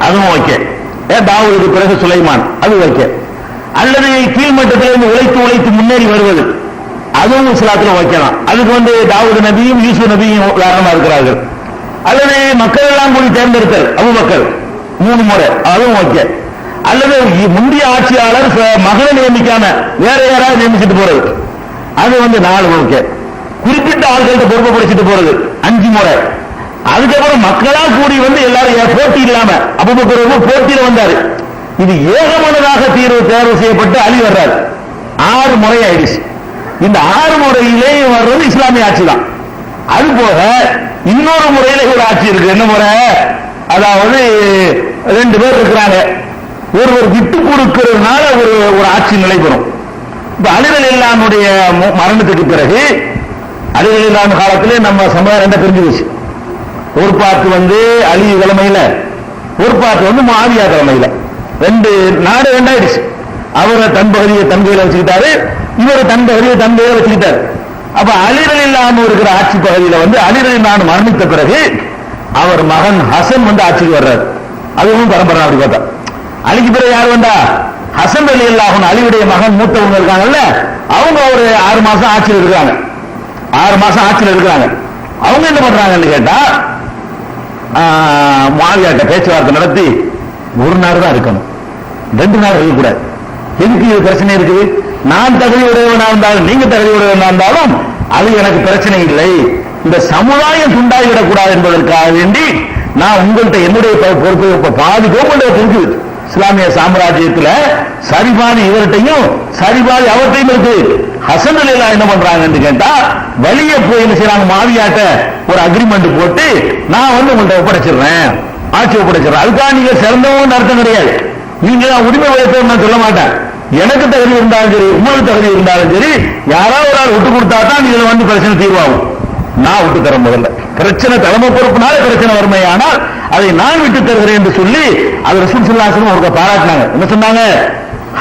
அதுவும் ஓகே. தாவூதுக்கு பிறகு சுலைமான், அது ஓகே. அல்லது கீழ்மட்டத்திலிருந்து உழைத்து முன்னேறி வருவது, அதுவும் இஸ்லாத்துல ஓகேதான். அதுக்கு தாவூது நபியும் யூசுப் நபியும் உதாரணமா இருக்கிறார்கள். அல்லது மக்கள் எல்லாம் கூடி தேர்ந்தெடுத்தல் அபூபக்கர் 3 முறை, அதுவும் ஓகே. அல்லது முந்தைய ஆட்சியாளர் மகனை நியமிக்காம வேற யாராவது நியமிச்சுட்டு போறது, அது 4 ஓகே. குறிப்பிட்ட ஆட்கள்கிட்ட பொறுப்பை படிச்சுட்டு போறது 5 முறை. அதுக்கப்புறம் மக்களா கூடி எல்லாரும் போட்டி இல்லாம அபூபக்கர் போட்டியில வந்தாரு. இது ஏகமனதாக தேர்வு செய்யப்பட்டு அலி வர்றாரு. 6 முறை ஆயிடுச்சு. இந்த 6 முறையிலே வர்றது இஸ்லாமிய ஆட்சி தான். அது போக இன்னொரு முறையில ஒரு ஆட்சி இருக்கு. என்ன முறை, அதாவது 2 பேர் இருக்கிறாங்க, ஒருவர் விட்டு கொடுக்கிறதுனால ஒரு ஆட்சி நிலைபெறும். இப்ப அலி ரலியல்லாஹுடைய மரணத்துக்கு பிறகு அலி ரலியல்லாஹு காலத்திலே நம்ம சமுதாயம் 2 பிரிஞ்சுச்சு. ஒரு பார்த்து அலி தலைமையில, ஒரு பார்த்து முஆவியா தலைமையில. 2 நாடு 2 ஆயிடுச்சு. அவர் தன் பகுதியை தன் கையில வச்சுக்கிட்டாரு, இவர் தன் பகுதியை தன் கையில வச்சுக்கிட்டாரு. அப்ப அலி ரலியல்லாஹு இருக்கிற ஆட்சி பகுதியில அலி ரலியல்லாஹு மரணித்த பிறகு அவர் மகன் ஹசன் ஆட்சிக்கு வர்றாரு. அதுவும் பரம்பரை. அப்படி பார்த்தா அலிக்கு பிறகு யார் வந்தா, ஹசன் ரலியல்லாஹு அலியுடைய மகன் மூத்தவங்க இருக்காங்கல்ல, அவங்க ஒரு 6 மாசம் ஆட்சியில் இருக்கிறாங்க. 6 மாசம் ஆட்சியில் இருக்கிறாங்க. அவங்க என்ன பண்றாங்கன்னு கேட்டா, முஆவியாட்ட பேச்சுவார்த்தை நடத்தி 1 நாடு தான் இருக்கணும், 2 நாடு இருக்கக்கூடாது. எதுக்கு இது பிரச்சனை இருக்குது, நான் தகுதி உடையவனா இருந்தாலும் நீங்க தகுதி உடையவனா இருந்தாலும் அது எனக்கு பிரச்சனை இல்லை, இந்த சமுதாயம் துண்டாகிவிடக்கூடாது என்பதற்காக வேண்டி நான் உங்கள்கிட்ட என்னுடைய பொறுப்பு பாதி கோபுடைய இருக்குது. இஸ்லாமிய சாம்ராஜ்யத்தில் சரிபாதி இவர்கிட்டையும் சரிபாதி அவர்கிட்டையும் இருக்கு. ஹசன் ரலியல்லாஹு என்ன பண்றாங்கன்னு கேட்டா, வழிய போய் என்ன செய்யறாங்க, முஆவியாட்ட ஒரு அக்ரிமெண்ட் போட்டு நான் உங்கள்கிட்ட ஒப்படைச்சிடுறேன், ஆட்சி ஒப்படைச்சிடுறேன். அதுக்காக நீங்க சிறந்தவங்க அர்த்தம் கிடையாது. நீங்க உரிமை உழைப்போம் நான் சொல்ல மாட்டேன். எனக்கு தகுதி இருந்தாலும் சரி, உங்களுக்கு தகுதி இருந்தாலும் சரி, யாராவது ஒரு ஆள் விட்டு கொடுத்தா தான் இதுல பிரச்சனை தீர்வாகும். நான் விட்டு தர முதல்ல பிரச்சனை தலைமை பொறுப்புனால பிரச்சனை வறுமையானால் அதை நான் விட்டு தருகிறேன் என்று சொல்லி அது ரசூல் ஸல்லல்லாஹு அலைஹி வஸல்லம் பாராட்டினாங்க. என்ன சொன்னாங்க,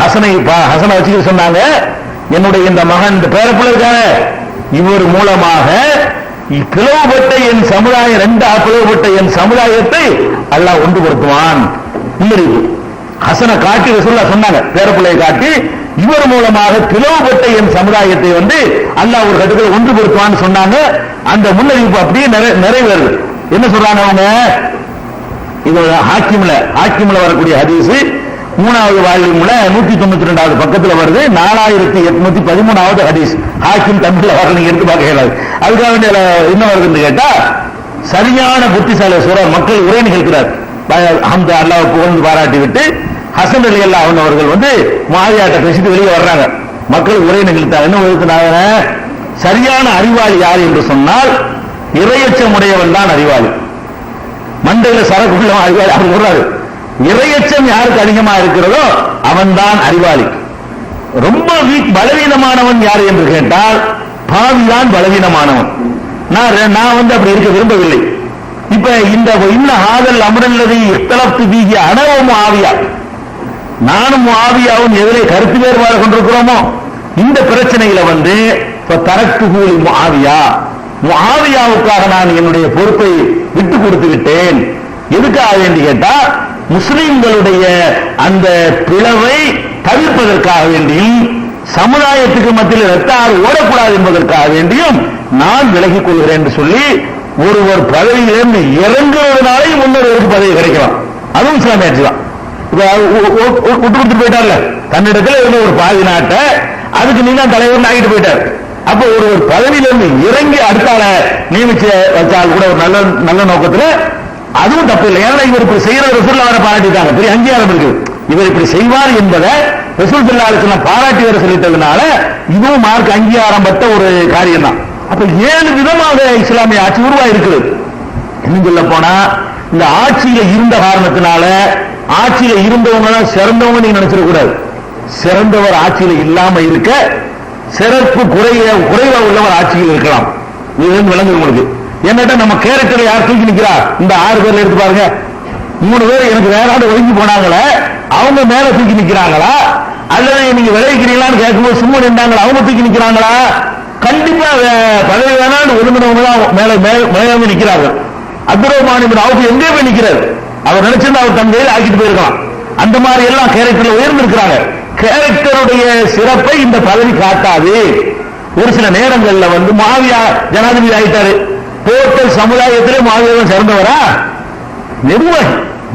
ஹசனை வச்சுக்க சொன்னாங்க, என்னுடைய இந்த மகன் இந்த பேரப்பிள்ளை இருக்காங்க, இவர் மூலமாக பிளவுபட்ட என் சமுதாயம் 2 பிளவுபட்ட என் சமுதாயத்தை அல்லாஹ் ஒன்றுபடுத்துவான். முன்னறிவு ஹசனை காட்டி ரசூலுல்லாஹ் சொன்னாங்க, பேரப்பிள்ளையை காட்டி இவர் மூலமாக பிளவுபட்ட என் சமுதாயத்தை அல்லாஹ் ஒரு கட்டத்தில் ஒன்றுபடுத்துவான்னு சொன்னாங்க. அந்த முன்னறிவிப்பு அப்படியே நிறைவேறுது. என்ன சொல்றாங்க அவங்க, இது ஹாக்கிம்ல வரக்கூடிய ஹதீஸ் 3வது வால்யூம்ல 192வது பக்கத்துல வருது. 4813வது ஹதீஸ் ஹாக்கிம் தமிழ்ல வர நீங்க எடுத்து பார்க்க இயலாது. அதுக்காக என்ன வருதுன்னு கேட்டா, சரியான புத்திசாலி சொல்ற மக்கள் உரை நிகழ்கிறார். அந்த அல்லாஹ் புகழ்ந்து பாராட்டி விட்டு ஹசன் ரலியல்லாஹு அவர்கள் முஆவியாட்ட பேசிட்டு வெளியே வர்றாங்க. மக்கள் உரை நிகழ்த்தாங்க. என்ன ஒதுக்குனாங்க, சரியான அறிவாளி யார் என்று சொன்னால் இறையச்சம் உடையவன் தான் அறிவாளி. மண்டையில சரக்குள்ள அறிவாளி அவர் சொல்றாரு. இறையச்சம் யாருக்கு அதிகமா இருக்கிறதோ அவன் தான் அறிவாளி. ரொம்ப பலவீனமானவன் யார் என்று கேட்டால் பாவிதான் பலவீனமானவன். நான் அப்படி இருக்க விரும்பவில்லை. இப்ப இந்த ஹாதல் அம்ரல்லதி இக்தலஃப்து ஃபீஹி அன வ முஆவியா, நானும் முஆவியாவும் எதிரே கருத்து வேறுபாடு கொண்டிருக்கிறோமோ இந்த பிரச்சனையில தரக்துஹு லி முஆவியாவுக்காக நான் என்னுடைய பொறுப்பை விட்டு கொடுத்து விட்டேன். எதுக்காக வேண்டி கேட்டா, முஸ்லிம்களுடைய அந்த பிளவை தவிர்ப்பதற்காக வேண்டியும் சமுதாயத்துக்கு மத்தியில் ரத்த ஆறு ஓடக்கூடாது என்பதற்காக வேண்டியும் நான் விலகிக் கொள்கிறேன் என்று சொல்லி ஒருவர் பதவியிலிருந்து இறங்குவதனாலே முன்னொருவருக்கு பதவி கிடைக்கலாம். அதுவும் இஸ்லாமிய ஆட்சி தான். விட்டு கொடுத்துட்டு போயிட்டார்ல, தன்னிடத்தில் இருந்த ஒரு பாதி நாட்டை அதுக்கு நீங்க தலைவர் ஆகிட்டு போயிட்டார். அப்ப ஒரு பதவியிலிருந்து இறங்கி அடுத்தால நியமிச்சு வச்சால் கூட ஒரு நல்ல நோக்கத்துல அதுவும் தப்பு இல்லை. ஏன்னா இவர் இப்படி செய்யற ரசூல் அவரை பாராட்டிட்டாங்க, பெரிய அங்கீகாரம் இருக்கு. இவர் இப்படி செய்வார் என்பதை ரசூல் ஸல்லல்லாஹு அலைஹி வஸல்லம் பாராட்டி வர சொல்லிட்டதுனால இதுவும் மார்க் அங்கீகாரம் பெற்ற ஒரு காரியம் தான். அப்ப 7 விதமாக இஸ்லாமிய ஆட்சி உருவாயிருக்கிறது. இன்னும் சொல்ல போனா இந்த ஆட்சியில இருந்த காரணத்தினால ஆட்சியில இருந்தவங்க தான் சிறந்தவங்க நீங்க நினைச்சிடக்கூடாது. சிறந்தவர் ஆட்சியில இல்லாம இருக்க சிறப்பு குறைவா உள்ளவர் ஆட்சியில் இருக்கலாம். இது விளங்கு உங்களுக்கு. என்னட்டா நம்ம கேரக்டரை யார் தூக்கி நிக்கிறா? இந்த 6 பேர்ல எடுத்து பாருங்க. 3 பேர் எனக்கு வேற ஆண்டு ஒதுங்கி போனாங்களே, அவங்க மேல தூக்கி நிக்கிறாங்களா? அல்லது நீங்க விளைவிக்கிறீங்களான்னு கேட்கும்போது சும்மா நின்றாங்களா, அவங்க தூக்கி நிக்கிறாங்களா? கண்டிப்பா பதவி வேணாலும் ஒதுங்கினவங்க தான் மேல நிக்கிறார்கள். அப்துர்ரஹ்மான் இப்னு அவுஃப் எங்கே போய் நிக்கிறார்? அவர் நினைச்சிருந்தா அவர் தன் கையில் ஆக்கிட்டு போயிருக்கலாம். அந்த மாதிரி எல்லாம் கேரக்டர்ல உயர்ந்து இருக்கிறாங்க. கேரக்டருடைய சிறப்பை இந்த பதவி காட்டாது. ஒரு சில நேரங்கள்ல முஆவியா ஜனாதிபதி ஆயிட்டாரு, டோட்டல் சமுதாயத்திலே முஆவியா சிறந்தவரா?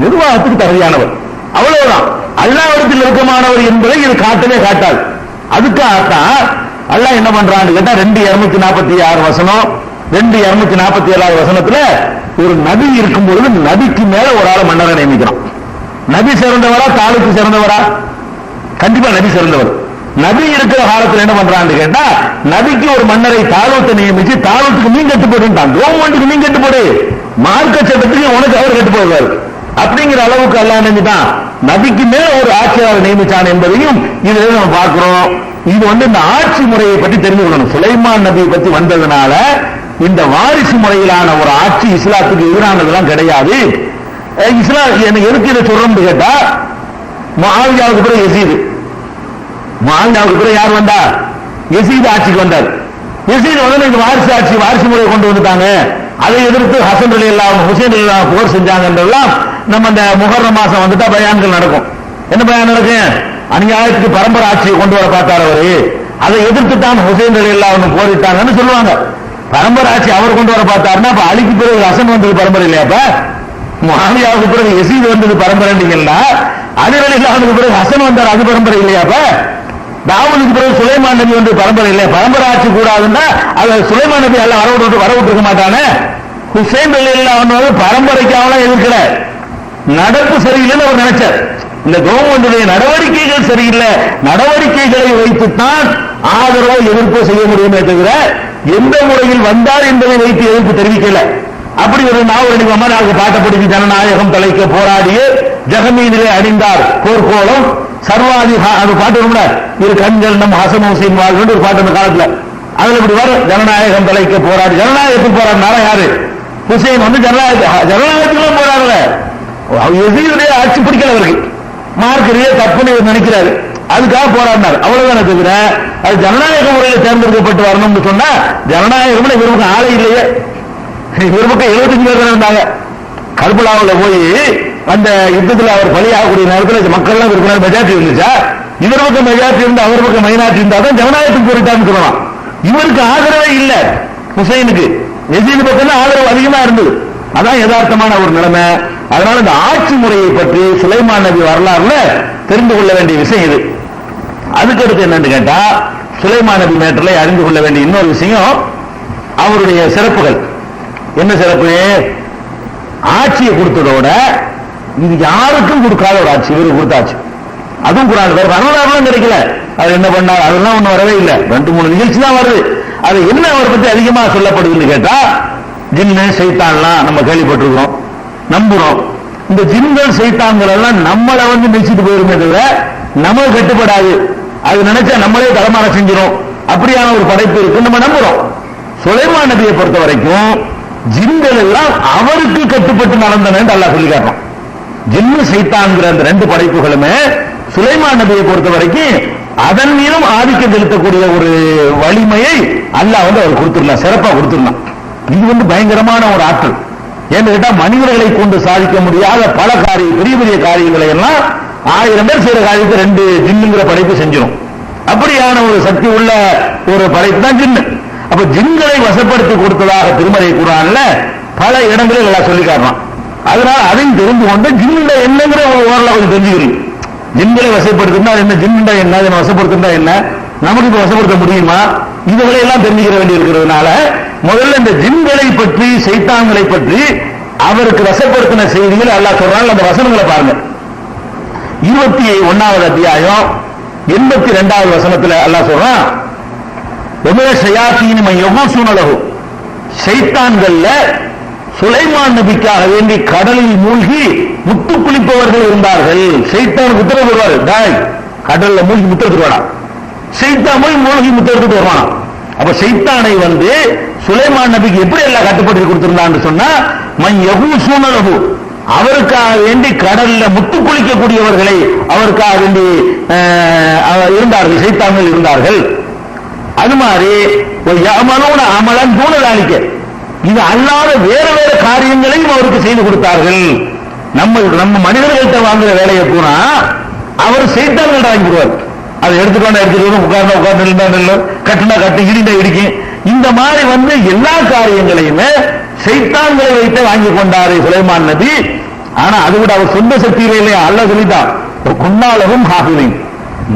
நிர்வாகத்துக்கு தகுதியானவர், அவ்வளவுதான். அல்லாஹ்விடத்தில் நெருக்கமானவர் என்பதை இது காட்டவே காட்டாது. அதுக்காகத்தான் அல்லாஹ் என்ன பண்றான்னு கேட்டா 2:246 வசனம், 2:247 வசனத்துல ஒரு நபி இருக்கும் பொழுது நபிக்கு மேல ஒரு ஆளை மன்னரை நியமிக்கிறான். நபி சிறந்தவரா தாலுக்கு சிறந்தவரா? கண்டிப்பா நபி சிறந்தவர். நபி இருக்கிற காலத்துல என்ன பண்றான்னு கேட்டா நபிக்கு ஒரு மன்னரை தாலூத்தை நியமிச்சு தாலூத்துக்கு நீ கட்டுப்பட்டுட்டான், கவர்மெண்ட்டுக்கு நீ கட்டுப்படு, மார்க்க சட்டத்துக்கு உனக்கு அவர் கட்டுப்படுவார் அப்படிங்கிற அளவுக்கு எல்லாம் நினைஞ்சுட்டான். நபிக்கு மேல ஒரு ஆட்சியாளர் நியமிச்சான் என்பதையும் இதுல நம்ம பார்க்கிறோம். இது இந்த ஆட்சி முறையை பற்றி தெரிந்து கொள்ளணும். சுலைமான் நபியை பற்றி வந்ததுனால இந்த வாரிசு முறையிலான ஒரு ஆட்சி இஸ்லாத்துக்கு எதிரானதெல்லாம் கிடையாது. இஸ்லாம் எதுக்கு இதை சொல்றோம்னு கேட்டா, முஆவியாவுக்கு பிறகு யசீது, முஆவியாவுக்கு பிறகு யார் வந்தா? யசீது ஆட்சிக்கு வந்தார். யசீது இந்த வாரிசு ஆட்சி, வாரிசு முறையை கொண்டு வந்துட்டாங்க. அதை எதிர்த்து ஹசன் ரலியல்லாஹு அன்ஹு, ஹுசைன் ரலியல்லாஹு அன்ஹு போர் செஞ்சாங்கன்றதெல்லாம் நம்ம இந்த முஹர்ரம் மாசம் வந்துட்டா பயான்கள் நடக்கும். என்ன பயான் நடக்கும்? அநியாயத்துக்கு பரம்பரை ஆட்சியை கொண்டு வர பார்த்தார் அவரு, அதை எதிர்த்து தான் ஹுசைன் ரலியல்லாஹு அன்ஹு போரிட்டாங்கன்னு சொல்லுவாங்க. பரம்பரை ஆட்சி அவர் கொண்டு வர பார்த்தாருன்னா அப்ப அலிக்கு பிறகு ஹசன் வந்தது பரம்பரை இல்லையாப்ப? முஆவியாவுக்கு பிறகு யசீது வந்தது பரம்பரைன்னா அலி ரலியல்லாஹு அன்ஹுக்கு பிறகு ஹசன் வந்தார், அது பரம்பரை இல்லையாப்ப? தாவூதுக்கு பிறகு சுலைமான் நபி பரம்பரை இல்லையா? பரம்பரை ஆட்சி கூடாதுன்னா அது சுலைமான் நபி எல்லாம் வரவிட்டு மாட்டானே. ஹுசைன் ரலியல்லாஹு அன்ஹு பரம்பரைக்காக எதிர்க்கல, நடப்பு சரியில்லைன்னு அவர் நினைச்சார். இந்த கவர்மெண்டுடைய நடவடிக்கைகள் சரியில்லை, நடவடிக்கைகளை வைத்துத்தான் ஆதரவோ எதிர்ப்போ செய்ய முடியுமே தவிர எந்த முறையில் வந்தார் என்பதை வைத்து எதிர்ப்பு தெரிவிக்கல. அப்படி ஒரு நாவலடி அமராக பாட்டப்படுத்தி ஜனநாயகம் தலைக்க போராடிய ஜகமீனிலே அணிந்தார் போர்க்கோளம் சர்வாதி, அது பாட்டு வரும்ல, இரு கண்கள் நம் ஹசன் ஹுசைன் வாழ்வு ஒரு பாட்டு அந்த காலத்துல. அதுல இப்படி வரும், ஜனநாயகம் தலைக்க போராடி. ஜனநாயகத்துக்கு போராடினாரா யாரு? ஹுசைன் ஜனநாயகத்துக்கு போராடல, எதிரியுடைய ஆட்சி பிடிக்கல அவருக்கு, மார்க்கரிய தப்புன்னு நினைக்கிறாரு, அதுக்காக போராடினார். அவ்வளவுதானே தவிர அது ஜனநாயக முறையில் தேர்ந்தெடுக்கப்பட்டு வரணும்னு சொன்னா ஜனநாயகம் இவருக்கு ஆளை இல்லையே. இவர் பக்கம் 75 பேர் தானே இருந்தாங்க. கர்பலாவில் போய் அந்த யுத்தத்தில் அவர் பலியாகக்கூடிய நேரத்தில் மக்கள்லாம் இருக்கிற மெஜாரிட்டி இருந்துச்சா? இவர் பக்கம் மெஜாரிட்டி இருந்து அவர் பக்கம் மைனாரிட்டி இருந்தா தான் ஜனநாயகத்துக்கு போரிட்டான்னு சொல்லலாம். இவருக்கு ஆதரவே இல்லை, ஹுசைனுக்கு யசீது பக்கம் தான் ஆதரவு அதிகமா இருந்தது. அதான் யதார்த்தமான ஒரு நிலைமை. அதனால இந்த ஆட்சி முறையை பற்றி சுலைமான் நபி வரலாறுல தெரிந்து கொள்ள வேண்டிய விஷயம் இது. அதுக்கடுத்து என்னன்னு கேட்டா, சுலைமான் நபி மேட்டர்ல அறிந்து கொள்ள வேண்டிய இன்னொரு விஷயம் அவருடைய சிறப்புகள். என்ன சிறப்பு? ஆட்சியை கொடுத்ததோட இது யாருக்கும் கொடுக்காத ஒரு ஆட்சி இவருக்கு கொடுத்தாச்சு. அதுவும் குரான் வரலாறுலாம் கிடைக்கல. அது என்ன பண்ணார் அதெல்லாம் ஒன்றும் வரவே இல்லை. 2-3 நிகழ்ச்சி தான் வருது. அது என்ன அவரை பற்றி அதிகமா சொல்லப்படுதுன்னு கேட்டா, ஜின்னு சைத்தான்லாம் நம்ம கேள்விப்பட்டிருக்கிறோம், நம்புறோம். இந்த ஜின்கள் சைத்தான்கள் எல்லாம் நம்மளை நினைச்சிட்டு போயிருமே தவிர நம்ம கட்டுப்படாது. அது நினைச்சா நம்மளே தரமான செஞ்சிடும். அப்படியான ஒரு படைப்பு இருக்கு, நம்ம நம்புறோம். சுலைமான் நபியை பொறுத்த வரைக்கும் ஜின்கள் எல்லாம் அவருக்கு கட்டுப்பட்டு நடந்தன என்று அல்லாஹ் சொல்லி காட்டுறான். ஜின்னு சைத்தான்கிற அந்த 2 படைப்புகளுமே சுலைமான் நபியை பொறுத்த வரைக்கும் அதன் மீதும் ஆதிக்கம் செலுத்தக்கூடிய ஒரு வலிமையை அல்லாஹ் அவர் கொடுத்துடலாம், சிறப்பா கொடுத்துடலாம். இது பயங்கரமான ஒரு ஆற்றல். ஏன்னு கேட்டா மனிதர்களை கொண்டு சாதிக்க முடியாத பல பெரிய பெரிய காரியங்களை எல்லாம் 1000 பேர் செய்யற காரியத்தை 2 ஜின்னுங்கிற படைப்பு செஞ்சிடும். அப்படியான ஒரு சக்தி உள்ள ஒரு படைப்பு தான் ஜின்னு. அப்ப ஜின்களை வசப்படுத்தி கொடுத்ததாக திருமறை குர்ஆன்ல பல இடங்களில் எல்லாம் சொல்லி காட்டலாம். அதனால அதையும் தெரிந்து கொண்டு ஜின்னுடைய என்னங்கிற ஓரளவு கொஞ்சம் தெரிஞ்சுக்கிறீங்க. ஜின்களை வசப்படுத்தினா என்ன, ஜின்னுடைய என்ன, வசப்படுத்தினா என்ன, நமக்கு இப்ப வசப்படுத்த முடியுமா, இதுகளை எல்லாம் தெரிஞ்சுக்கிற வேண்டி இருக்கிறதுனால முதல்ல இந்த ஜின்களை பற்றி சைத்தான்களை பற்றி அவருக்கு வசப்படுத்தின செய்திகள் அல்லாஹ் சொல்றாங்க. அந்த வசனங்களை பாருங்க. 21வது அத்தியாயம் 82வது வசனத்துல அல்லாஹ் சொல்றான், சைத்தான்கள்ல சுலைமான் நபிக்காக வேண்டி கடலில் மூழ்கி முத்து குளிப்பவர்கள் இருந்தார்கள். சைத்தான் உத்தரவு வருவார், கடல்ல மூழ்கி முத்திரத்துக்கு சைத்தான் போய் மூழ்கி முத்தெடுத்துட்டு வருவான். அப்ப சைத்தானை வந்து சுலைமான் நபிக்கு எப்படி எல்லாம் கட்டுப்பட்டு கொடுத்திருந்தான்னு சொன்னா, மன் யகூசுன லஹு, அவருக்காக வேண்டி கடல்ல முத்து குளிக்கக்கூடியவர்களை அவருக்காக வேண்டி இருந்தார்கள், சைத்தான்கள் இருந்தார்கள். அது மாதிரி அமலன் தூணதாளிக்க, இது அல்லாத வேற வேற காரியங்களையும் அவருக்கு செய்து கொடுத்தார்கள். நம்ம மனிதர்கள்ட்ட வாங்குற வேலையை பூரா அவர் சைத்தான்கள் வாங்கிடுவார். அதை எடுத்துக்கொண்டு உட்கார்ந்து கட்டுனா கட்டு இடிந்த இடிக்கும். இந்த மாதிரி வந்து எல்லா காரியங்களையுமே சைத்தான்களை வைத்து வாங்கி கொண்டாரு சுலைமான் நபி. ஆனா அது கூட அவர் சொந்த சக்தியில இல்லையா, அல்லாஹ் சொல்லிட்டான், குன்னாலகும் ஹாஃபிதீன்,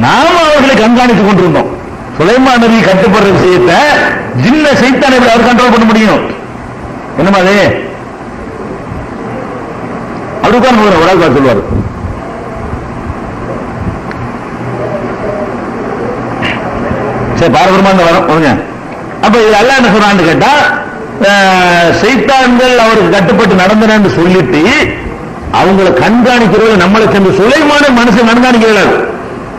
நாம அவர்களை கண்காணித்துக் கொண்டிருந்தோம். சுலைமான் நபி கட்டுப்படுற விஷயத்தை ஜின்ன சைத்தானை அவர் கண்ட்ரோல் பண்ண முடியும். என்னமா அது அப்படி உட்கார்ந்து ஒரு ஆள் சொல்லுவார், சரி பாரபரமா வருங்க. அப்ப இது அல்லாஹ் என்ன சொல்றான்னு கேட்டா, சைத்தான்கள் அவருக்கு கட்டுப்பட்டு நடந்தன சொல்லிட்டு அவங்களை கண்காணிக்கிறது நம்மளை சென்று சுலைமான மனுஷன் கண்காணிக்கிறார்.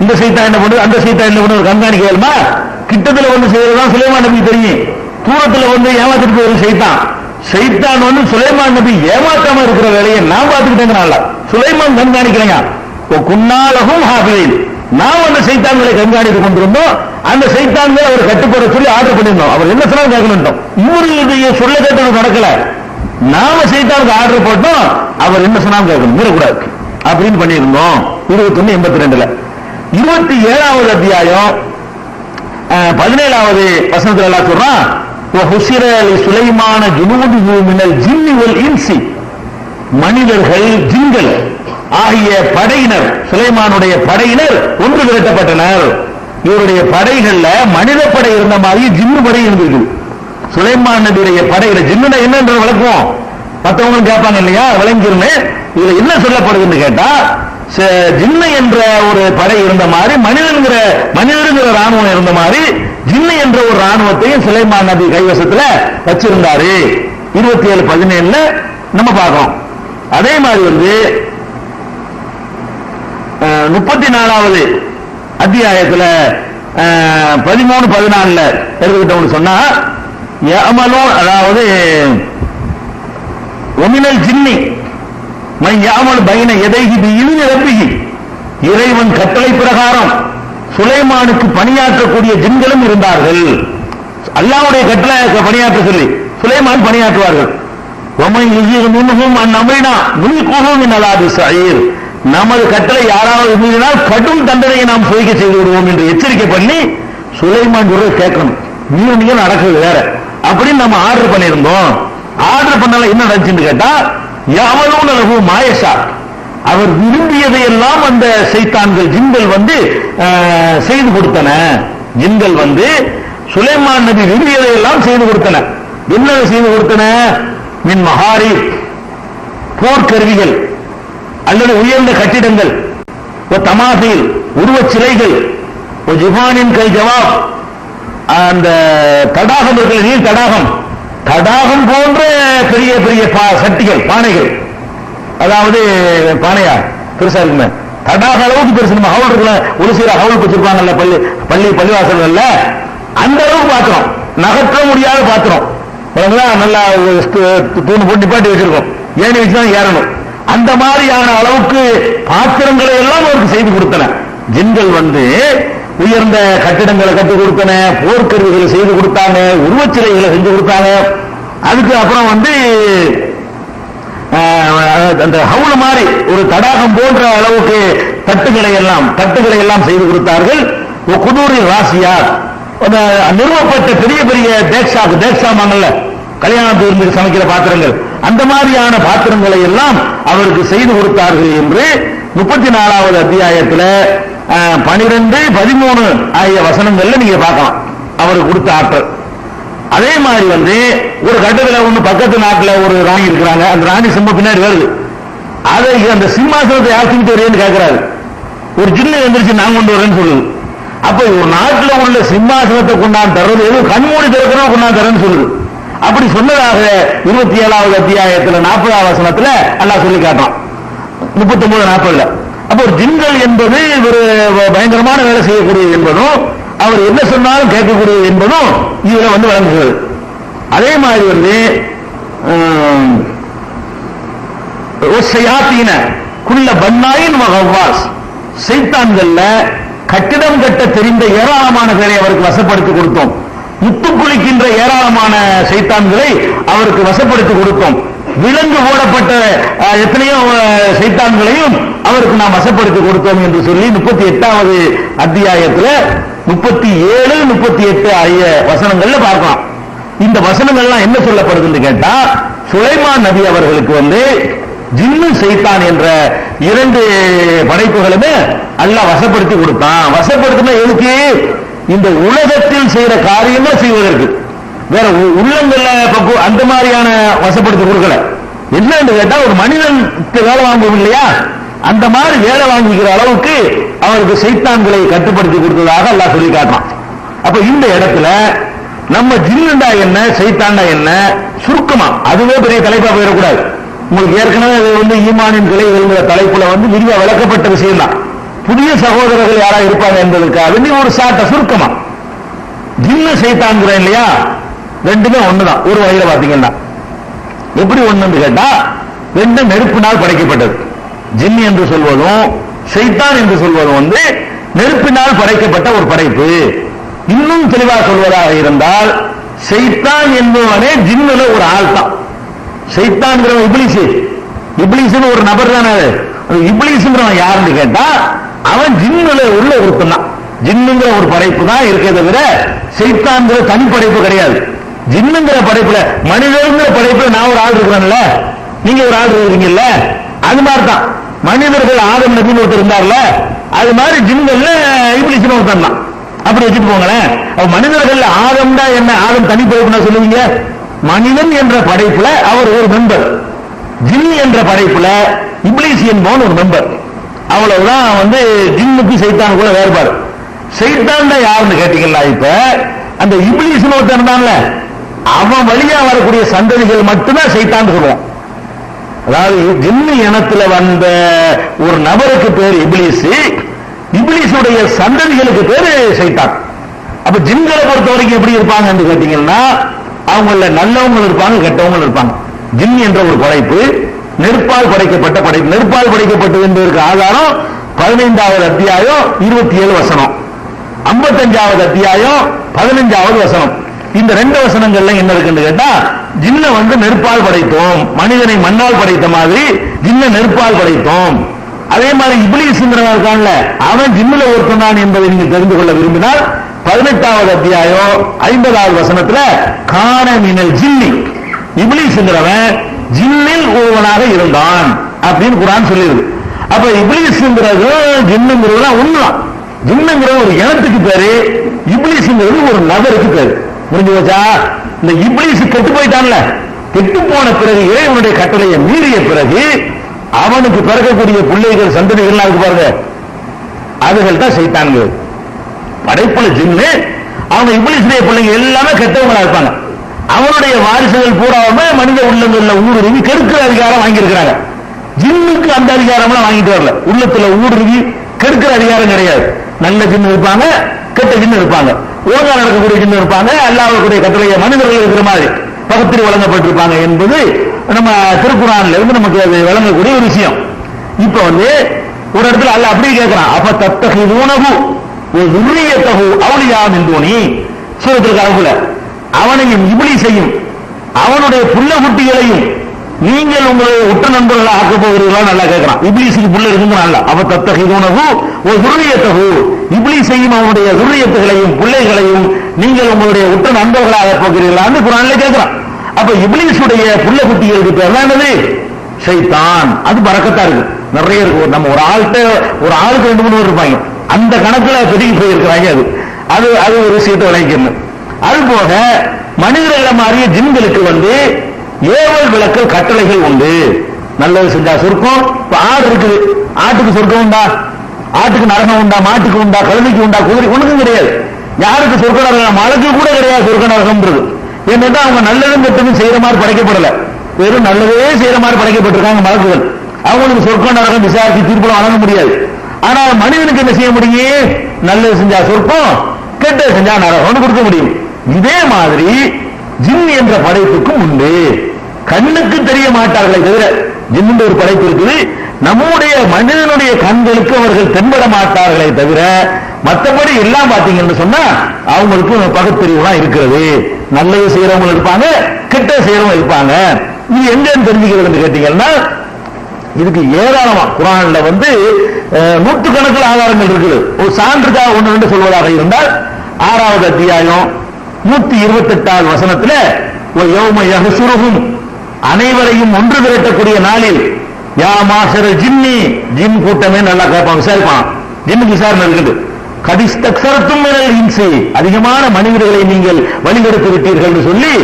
இந்த சைத்தான் என்ன பண்ணுது, அந்த சைத்தான் என்ன பண்ணுது கண்காணிக்கலாமா? கிட்டத்துல வந்து செய்யறதுதான் சுலைமான் நபி தெரியும், தூரத்துல வந்து ஏமாத்திட்டு போயிரு சைத்தான். சைத்தான் வந்து சுலைமான் நபி ஏமாத்தாம இருக்கிற வேலையை நான் பார்த்துக்கிட்டேங்கிறான்ல, சுலைமான் கண்காணிக்கிறேங்க. குன்னாலகும் ஹாஃபிதீன், நாம் அந்த சைத்தான்களை கண்காணித்துக் கொண்டிருந்தோம். அந்த சைத்தான்களை அவர் கட்டுப்பட சொல்லி ஆர்டர் பண்ணியிருந்தோம். அவர் என்ன சொன்னாலும் கேட்கணும். இவருடைய சொல்ல கேட்டது நடக்கல, நாம சைத்தானுக்கு ஆர்டர் போட்டோம், அவர் என்ன சொன்னாலும் கேட்கணும், மீறக்கூடாது அப்படின்னு பண்ணியிருந்தோம். 21:82 27வது அத்தியாயம் 17வது வசனத்துல எல்லாம் சொல்றான், சுலைமான ஜுனூதுஹு மினல் ஜின்னி வல் இன்சி, மனிதர்கள் ஜின்கள் ஆகிய படையினர், சுலைமானுடைய படையினர் ஒன்று திரட்டப்பட்டனர். இவருடைய படைகள்ல மனித படை இருந்த மாதிரி ஜின்னு படை இருந்தது. சுலைமான் நபியுடைய படையில ஜின்னு என்னன்ற விளக்குவோம், மற்றவங்க கேட்பாங்க இல்லையா, விளங்கிருன்னு. இதுல என்ன சொல்லப்படுதுன்னு கேட்டா, ஜின்னு என்ற ஒரு படை இருந்த மாதிரி மனிதன்கிற ராணுவம் இருந்த மாதிரி ஜின்னு என்ற ஒரு ராணுவத்தையும் சுலைமான் நபி கைவசத்துல வச்சிருந்தாரு. 27:17 நம்ம பார்க்கிறோம். அதே மாதிரி வந்து 34வது அத்தியாயத்துல 13-14 எடுத்துக்கிட்டோம்னு சொன்னா, அதாவது ஒமினல் ஜின்னி மன் யாமல் பைன எதைஹி பிஇذن ரப்பிஹி, இறைவன் கட்டளை பிரகாரம் சுலைமானுக்கு பணியாற்றக்கூடிய ஜின்களும் இருந்தார்கள். அல்லாஹ்வுடைய கட்டளை பணியாற்ற சொல்லி சுலைமான் பணியாற்றுவார்கள். வமன் யுஸிகு மின்ஹும் அன் அம்ரினா நுல்குஹு மின் அலாபி ஸஈர், நமது கட்டளை யாராவது மீறினால் கடும் தண்டனையை நாம் சுவைக்க செய்து விடுவோம் என்று எச்சரிக்கை பண்ணி சுலைமான் சொல்றது கேட்கணும், நீங்க நடக்குது வேற அப்படின்னு நம்ம ஆர்டர் பண்ணியிருந்தோம். ஆர்டர் பண்ணல என்ன நடந்துச்சுன்னு கேட்டா, யாவலூன லஹு மாயஷா, அவர் விரும்பியதை எல்லாம் அந்த சைத்தான்கள் ஜின்கள் வந்து செய்து கொடுத்தன. ஜின்கள் வந்து சுலைமான் நபி விரும்பியதை எல்லாம் செய்து கொடுத்தன. என்ன செய்து கொடுத்தன? மின் மஹாரி, போர்க்கருவிகள் அல்லது உயர்ந்த கட்டிடங்கள், தமாசீல் உருவச் சிலைகள், ஜிபானின் கை ஜவாப், அந்த தடாகம் இருக்கிற நீர் தடாகம், தடாகம் போன்ற பெரிய பெரிய சட்டிகள், பானைகள், அதாவது பானையா பெருசா இருக்குமே, தடாக அளவுக்கு பெருசு. நம்ம ஹவுல் இருக்குல்ல, ஒரு சில ஹவுல் வச்சிருப்பாங்கல்ல பள்ளிவாசல்கள்ல, அந்த அளவுக்கு பாத்திரம், நகர்த்த முடியாத பாத்திரம், நல்லா தூணு போட்டு நிப்பாட்டி வச்சிருக்கோம், ஏணி வச்சுதான் ஏறணும். அந்த மாதிரியான அளவுக்கு பாத்திரங்களை எல்லாம் அவருக்கு செய்து கொடுத்தன. ஜின்கள் வந்து உயர்ந்த கட்டிடங்களை கட்டுக் கொடுத்தன, போர்க்கருவிகளை செய்து கொடுத்தாங்க, உருவச்சிலைகளை செஞ்சு கொடுத்தாங்க. அதுக்கு அப்புறம் வந்து அந்த ஹவுல மாதிரி ஒரு தடாகம் போன்ற அளவுக்கு தட்டுகளை எல்லாம் செய்து கொடுத்தார்கள். குதூரி ராசியா, நிறுவப்பட்ட பெரிய பெரிய தேக்ஷாமாங்கல்ல, கல்யாணத்தில் இருந்து சமைக்கிற பாத்திரங்கள், அந்த மாதிரியான பாத்திரங்களை எல்லாம் அவருக்கு செய்து கொடுத்தார்கள் என்று 34வது அத்தியாயத்தில் 12, 13 ஆகிய வசனங்கள்ல நீங்க பார்க்கலாம் அவருக்கு கொடுத்த ஆற்றல். அதே மாதிரி வந்து ஒரு கட்டத்தில் ஒண்ணு பக்கத்து நாட்டில் ஒரு ராணி இருக்கிறாங்க, அந்த ராணி சிம்ம பின்னாடி வருது, அதை அந்த சிம்மாசனத்தை யாசிக்கிட்டு வரேன்னு கேட்கிறாரு. ஒரு ஜின்னு எந்திரிச்சு நான் கொண்டு வரேன்னு சொல்லுது. அப்ப ஒரு நாட்டில் உள்ள சிம்மாசனத்தை கொண்டாந்து தர்றது எதுவும் கண்மூடி திறக்கிறோம் கொண்டாந்து தரேன்னு சொல்லுது. அப்படி சொன்னதாக 27வது அத்தியாயத்தில் 40வது வசனத்துல அல்லாஹ் சொல்லி காட்டுறான். 39, 40. அப்ப ஒரு ஜின்கள் என்பது ஒரு பயங்கரமான வேலை செய்யக்கூடியது என்பதும், அவர் என்ன சொன்னாலும் கேட்கக்கூடியது என்பதும் இதுல வந்து வழங்குகிறது. அதே மாதிரி வந்து குள்ள பன்னாயின் வகவாஸ், சைத்தான்கள்ல கட்டிடம் கட்ட தெரிந்த ஏராளமான பேரை அவருக்கு வசப்படுத்தி கொடுத்தோம். முத்து குளிக்கின்ற ஏராளமான சைத்தான்களை அவருக்கு வசப்படுத்தி கொடுத்தோம். விலங்கு போடப்பட்ட எத்தனையோ சைத்தான்களையும் அவருக்கு நாம் வசப்படுத்தி கொடுத்தோம் என்று சொல்லி 38வது அத்தியாயத்தில் 37, 38 ஆகிய வசனங்கள்ல பார்க்கலாம். இந்த வசனங்கள்லாம் என்ன சொல்லப்படுதுன்னு கேட்டா, சுலைமான் நபி அவர்களுக்கு வந்து ஜின்னு சைத்தான் என்ற 2 படைப்புகளுமே அல்லாஹ் வசப்படுத்தி கொடுத்தான். வசப்படுத்தினா எதுக்கு? இந்த உலகத்தில் செய்யற காரியங்கள் செய்வதற்கு. வேற உள்ளங்கள்ல அந்த மாதிரியான வசப்படுத்தி கொடுக்கல. என்னன்னு கேட்டா, ஒரு மனிதன் வேலை வாங்குவோம் இல்லையா, அந்த மாதிரி வேலை வாங்கிக்கிற அளவுக்கு அவருக்கு சைத்தான்களை கட்டுப்படுத்தி கொடுத்ததாக அல்லாஹ் சொல்லி காட்டுறான். அப்ப இந்த இடத்துல நம்ம ஜின்னுண்டா என்ன, சைத்தான்டா என்ன, சுருக்கமா, அதுவே பெரிய தலைப்பா போயிடக்கூடாது. உங்களுக்கு ஏற்கனவே வந்து ஈமானின் கிளைகள் தலைப்புல வந்து விரிவா விளக்கப்பட்ட விஷயம் தான். புதிய சகோதரர்கள் யாரா இருப்பாங்க என்பதற்காக நீ ஒரு சாட்ட சுருக்கமா, ஜின்னு சைத்தான்கிறேன் இல்லையா, ரெண்டுமே ஒண்ணுதான் ஒரு வகையில பாத்தீங்கன்னா. எப்படி ஒண்ணு கேட்டா, ரெண்டு நெருப்பினால் படைக்கப்பட்டது. ஜின் என்று சொல்வதும் சைத்தான் என்று சொல்வதும் வந்து நெருப்பினால் படைக்கப்பட்ட ஒரு படைப்பு. இன்னும் தெளிவாக சொல்வதாக இருந்தால், சைத்தான் என்பவனே ஜின்னுல ஒரு ஆள் தான். சைத்தான் இப்லீஸ், இப்லீஸ்னு ஒரு நபர் தானே. இப்லீஸ்ன்றவன் யாருன்னு கேட்டா, அவன் ஜின்னுல உள்ள ஒருத்தன் தான். ஜின்னுங்கிற ஒரு படைப்பு தான் இருக்கே தவிர சைத்தான்கிற தனி படைப்பு கிடையாது. ஜின்னுங்கிற படைப்புல, மனிதர்ங்கிற படைப்புல நான் ஒரு ஆள் இருக்கிறேன்ல, நீங்க ஒரு ஆள் இருக்கீங்கல்ல, அது மாதிரி தான். மனிதர்கள் ஆதம் நபின்னு ஒருத்தர் இருந்தார்ல, அது மாதிரி ஜின்கள்ல இப்லீஸ்னு ஒருத்தன் தான். அப்படி வச்சுட்டு போங்களேன். மனிதர்கள் ஆதம் தான் என்ன, ஆதம் தனி படைப்புனா சொல்லுவீங்க. மனிதன் என்ற படைப்புல அவர் ஒரு மெம்பர், ஜின் என்ற படைப்புல இப்லீஸ் என்பவன் ஒரு மெம்பர். அவ்வளவுதான் வந்து ஜின்னுக்கு சைத்தான் கூட வேறுபாடு. சைத்தான் தான் யாருன்னு கேட்டீங்களா, இப்ப அந்த இப்லீஸ் ஒருத்தன் தான்ல, அவன் வழியா வரக்கூடிய சந்ததிகள் மட்டும்தான் சைத்தான் சொல்லுவான். அதாவது ஜின்னு இனத்துல வந்த ஒரு நபருக்கு பேர் இப்லீஸ், இப்லீஸுடைய சந்ததிகளுக்கு பேரு சைத்தான். அப்ப ஜின்களை பொறுத்த வரைக்கும் எப்படி இருப்பாங்க என்று கேட்டீங்கன்னா, அவங்கள நல்லவங்க இருப்பாங்க, கெட்டவங்க இருப்பாங்க. ஜின் என்ற ஒரு படைப்பு நெருப்பால் படைக்கப்பட்ட படைப்பு. நெருப்பால் படைக்கப்பட்டது என்பதற்கு ஆதாரம் 15வது அத்தியாயம் 27 வசனம், 55வது அத்தியாயம் 15வது வசனம். இந்த 2 வசனங்கள்ல என்ன இருக்குன்னு கேட்டா, ஜின்ன வந்து நெருப்பால் படைத்தோம், மனிதனை மண்ணால் படைத்த மாதிரி ஜின்ன நெருப்பால் படைத்தோம். அதே மாதிரி இப்லீஸ் இருக்கான்ல, அவன் ஜின்னுல ஒருத்தன் தான் என்பதை நீங்க தெரிந்து கொள்ள விரும்பினால் 18வது அத்தியாயம் 50வது வசனத்துல கான மினல் ஜின்னி, இப்லீஸ்ங்கிறவன் ஜின்னில் ஒருவனாக இருந்தான் அப்படின்னு குர்ஆன் சொல்லிருக்கு. அப்ப இப்லீஸ்ங்கிறது ஜின்னுங்கிறது ஒண்ணுதான். ஜின்னுங்கிற ஒரு இனத்துக்கு பேரு, இப்லீஸ்ங்கிறது ஒரு நபருக்கு பேரு. புரிஞ்சு வச்சா? இந்த இப்லீஸ் கெட்டு போயிட்டான்ல, கெட்டு போன பிறகு இறைவனுடைய கட்டளையை மீறிய பிறகு அவனுக்கு பிறக்கக்கூடிய பிள்ளைகள் சந்ததிகள் இருக்கு பாருங்க, அதுகள் தான் சைத்தான்கள். படைப்புல ஜின்னு, அவங்க இப்லீஸுடைய பிள்ளைங்க எல்லாமே கெட்டவங்களா இருப்பாங்க. அவனுடைய வாரிசுகள் பூராவுமே மனித உள்ளங்கள்ல ஊடுருவி கெடுக்கிற அதிகாரம் வாங்கி இருக்கிறாங்க. ஜின்னுக்கு அந்த அதிகாரம்லாம் வாங்கிட்டு வரல. உள்ளத்துல ஊடுருவி கெடுக்கிற அதிகாரம் கிடையாது. நல்ல ஜின்னு இருப்பாங்க, கெட்ட ஜின்னு இருப்பாங்க, ஒழுங்கா நடக்கக்கூடிய ஜின்னு இருப்பாங்க, அல்லாஹ்வுடைய கட்டளையை மனிதர்கள் இருக்கிற மாதிரி பகத்தில் வழங்கப்பட்டிருப்பாங்க என்பது நம்ம திருக்குர்ஆன்ல இருந்து நமக்கு அது வழங்கக்கூடிய ஒரு விஷயம். இப்ப வந்து ஒரு இடத்துல அல்லாஹ் அப்படி கேட்கிறான், அப்ப தத்தஹிதூனஹு வ ذُرِّيَّتَهُ அவுலியா மின் தூனி, சூரத்துல் கஹ்ஃப்ல அவனையும் இப்லீஸையும் அவனுடைய புள்ள குட்டிகளையும் நீங்கள் உங்களுடைய உற்ற நண்பர்களா ஆக்க போகிறீர்களா நல்லா கேட்கிறான். இப்லீஸுக்கு புள்ள இருக்குங்கிறான்ல, அவ தத்தஹிதூனஹு வ ذُرِّيَّتَهு, இப்லீஸையும் அவனுடைய ذُرِّيَّத்துகளையும் பிள்ளைகளையும் நீங்கள் உங்களுடைய உற்ற நண்பர்களாக போகிறீர்களான்னு குர்ஆன்ல கேட்கிறான். அப்ப இப்லீஸுடைய புள்ள குட்டிகளுக்கு பேர் என்னது? ஷைத்தான். அது பரக்கத்தா இருக்கு, நிறைய இருக்கு. நம்ம ஒரு ஆளுக்கு 2 3 இருப்பாங்க, அந்த கணக்குல பெருகி போயிருக்கிறாங்க. அது அது ஒரு விஷயத்தை விளைவிக்கணும். அது போக மனிதர்களை மாறிய ஜின்களுக்கு வந்து ஏவல் விளக்கல் கட்டளைகள் உண்டு. நல்லது செஞ்சா சொர்க்கம். இப்ப ஆடு இருக்குது, ஆட்டுக்கு சொர்க்கம் உண்டா? ஆட்டுக்கு நரகம் உண்டா? மாட்டுக்கு உண்டா? கழுதைக்கு உண்டா? குதிரை ஒண்ணுக்கும் கிடையாது. யாருக்கு சொர்க்க நரகம்? மழைக்கு கூட கிடையாது சொர்க்க நரகம்ன்றது. ஏன்னா அவங்க நல்லதும் கெட்டதும் செய்யற மாதிரி படைக்கப்படல, வெறும் நல்லதே செய்யற மாதிரி படைக்கப்பட்டிருக்காங்க மலக்குகள். அவங்களுக்கு சொர்க்க நரகம் விசாரிச்சு தீர்ப்புல வழங்க முடியாது. ஆனால் மனிதனுக்கு என்ன செய்ய முடியும்? நல்லது செஞ்சா சொர்க்கம், கெட்ட செஞ்சா நரகம்னு கொடுக்க முடியும். இதே மாதிரி ஜின் என்ற படைப்புக்கும் உண்டு. கண்ணுக்கு தெரிய மாட்டார்களே தவிர, ஜின்னு ஒரு படைப்பு இருக்குது, நம்முடைய மனிதனுடைய கண்களுக்கு அவர்கள் தென்பட மாட்டார்களே தவிர, மற்றபடி எல்லாம் பாத்தீங்கன்னு சொன்னா அவங்களுக்கு பகுத்தறிவுலாம் இருக்கிறது. நல்லது செய்யறவங்க இருப்பாங்க, கெட்ட செய்யறவங்க இருப்பாங்க. இது எங்கன்னு தெரிஞ்சுக்கிறதுன்னு கேட்டீங்கன்னா, இதுக்கு ஏராளமா குர்ஆன்ல நூற்றுக்கணக்கில் ஆதாரங்கள் இருக்குது. ஒரு சான்றுக்காக ஒன்று ரெண்டு சொல்வதாக இருந்தால் 6வது அத்தியாயம் 128வது வசனத்துல யௌம யஹ்சுருஹும், அனைவரையும் ஒன்று திரட்டக்கூடிய நாளில், யா மாஷரல் ஜின்னி, ஜின் கூட்டமே நல்லா கேட்பான், விசாரிப்பான். ஜின்னுக்கு விசாரணை இருக்குது. கதிஸ்தக்ஸரத்தும் மினல் இன்சி, அதிகமான மனிதர்களை நீங்கள் வழிகெடுத்து விட்டீர்கள் என்று சொல்லி,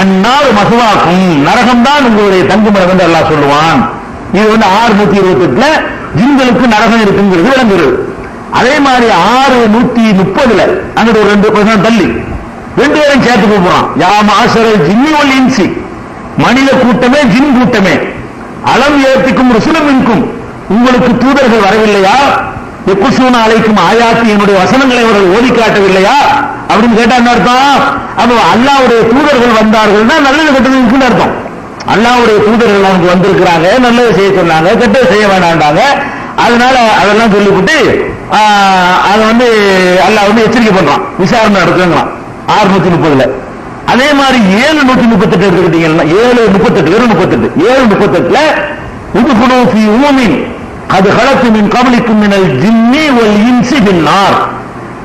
அந்நாள் மசுவாக்கும், நரகம்தான் உங்களுடைய தங்குமிடம் என்று அல்லாஹ் சொல்லுவான். இது 6:128ல ஜின்களுக்கு நரகம் இருக்குங்கிறது விளங்குகிறது. அதே மாதிரி 6:130 அங்கிட்ட ஒரு 2% தள்ளி 2 பேரும் சேர்த்து கூப்பிடுறான். யா மாஷரல் ஜின்னி வல் இன்சி, மனித கூட்டமே ஜின் கூட்டமே, அலம் ஏத்திக்கும் ருசுலும் மின்கும், உங்களுக்கு தூதர்கள் வரவில்லையா? எக்குசூன அலைக்கும் ஆயாத்தி, என்னுடைய வசனங்களை அவர்கள் ஓதி காட்டவில்லையா அப்படின்னு கேட்டா என்ன அர்த்தம்? அப்ப அல்லாஹ்வுடைய தூதர்கள் வந்தார்கள்னா நல்லது கெட்டது இருக்குன்னு அர்த்தம். அல்லாஹ்வுடைய தூதர்கள் அவனுக்கு வந்திருக்கிறாங்க, நல்லது செய்ய சொன்னாங்க, கெட்டது செய்ய வேண்டாண்டாங்க. அதனால அதெல்லாம் சொல்லிவிட்டு அதை அல்லாஹ் எச்சரிக்கை பண்றான், விசாரணை நடத்துங்கிறான் 6:130. அதே மாதிரி 7:138 எடுத்துக்கிட்டீங்கன்னா 7:38 உதுகுலு ஃபீ உமமின் அது கலத்து மின் கபலிக்கும் மினல் ஜின்னி வல் இன்சி பின்னார்,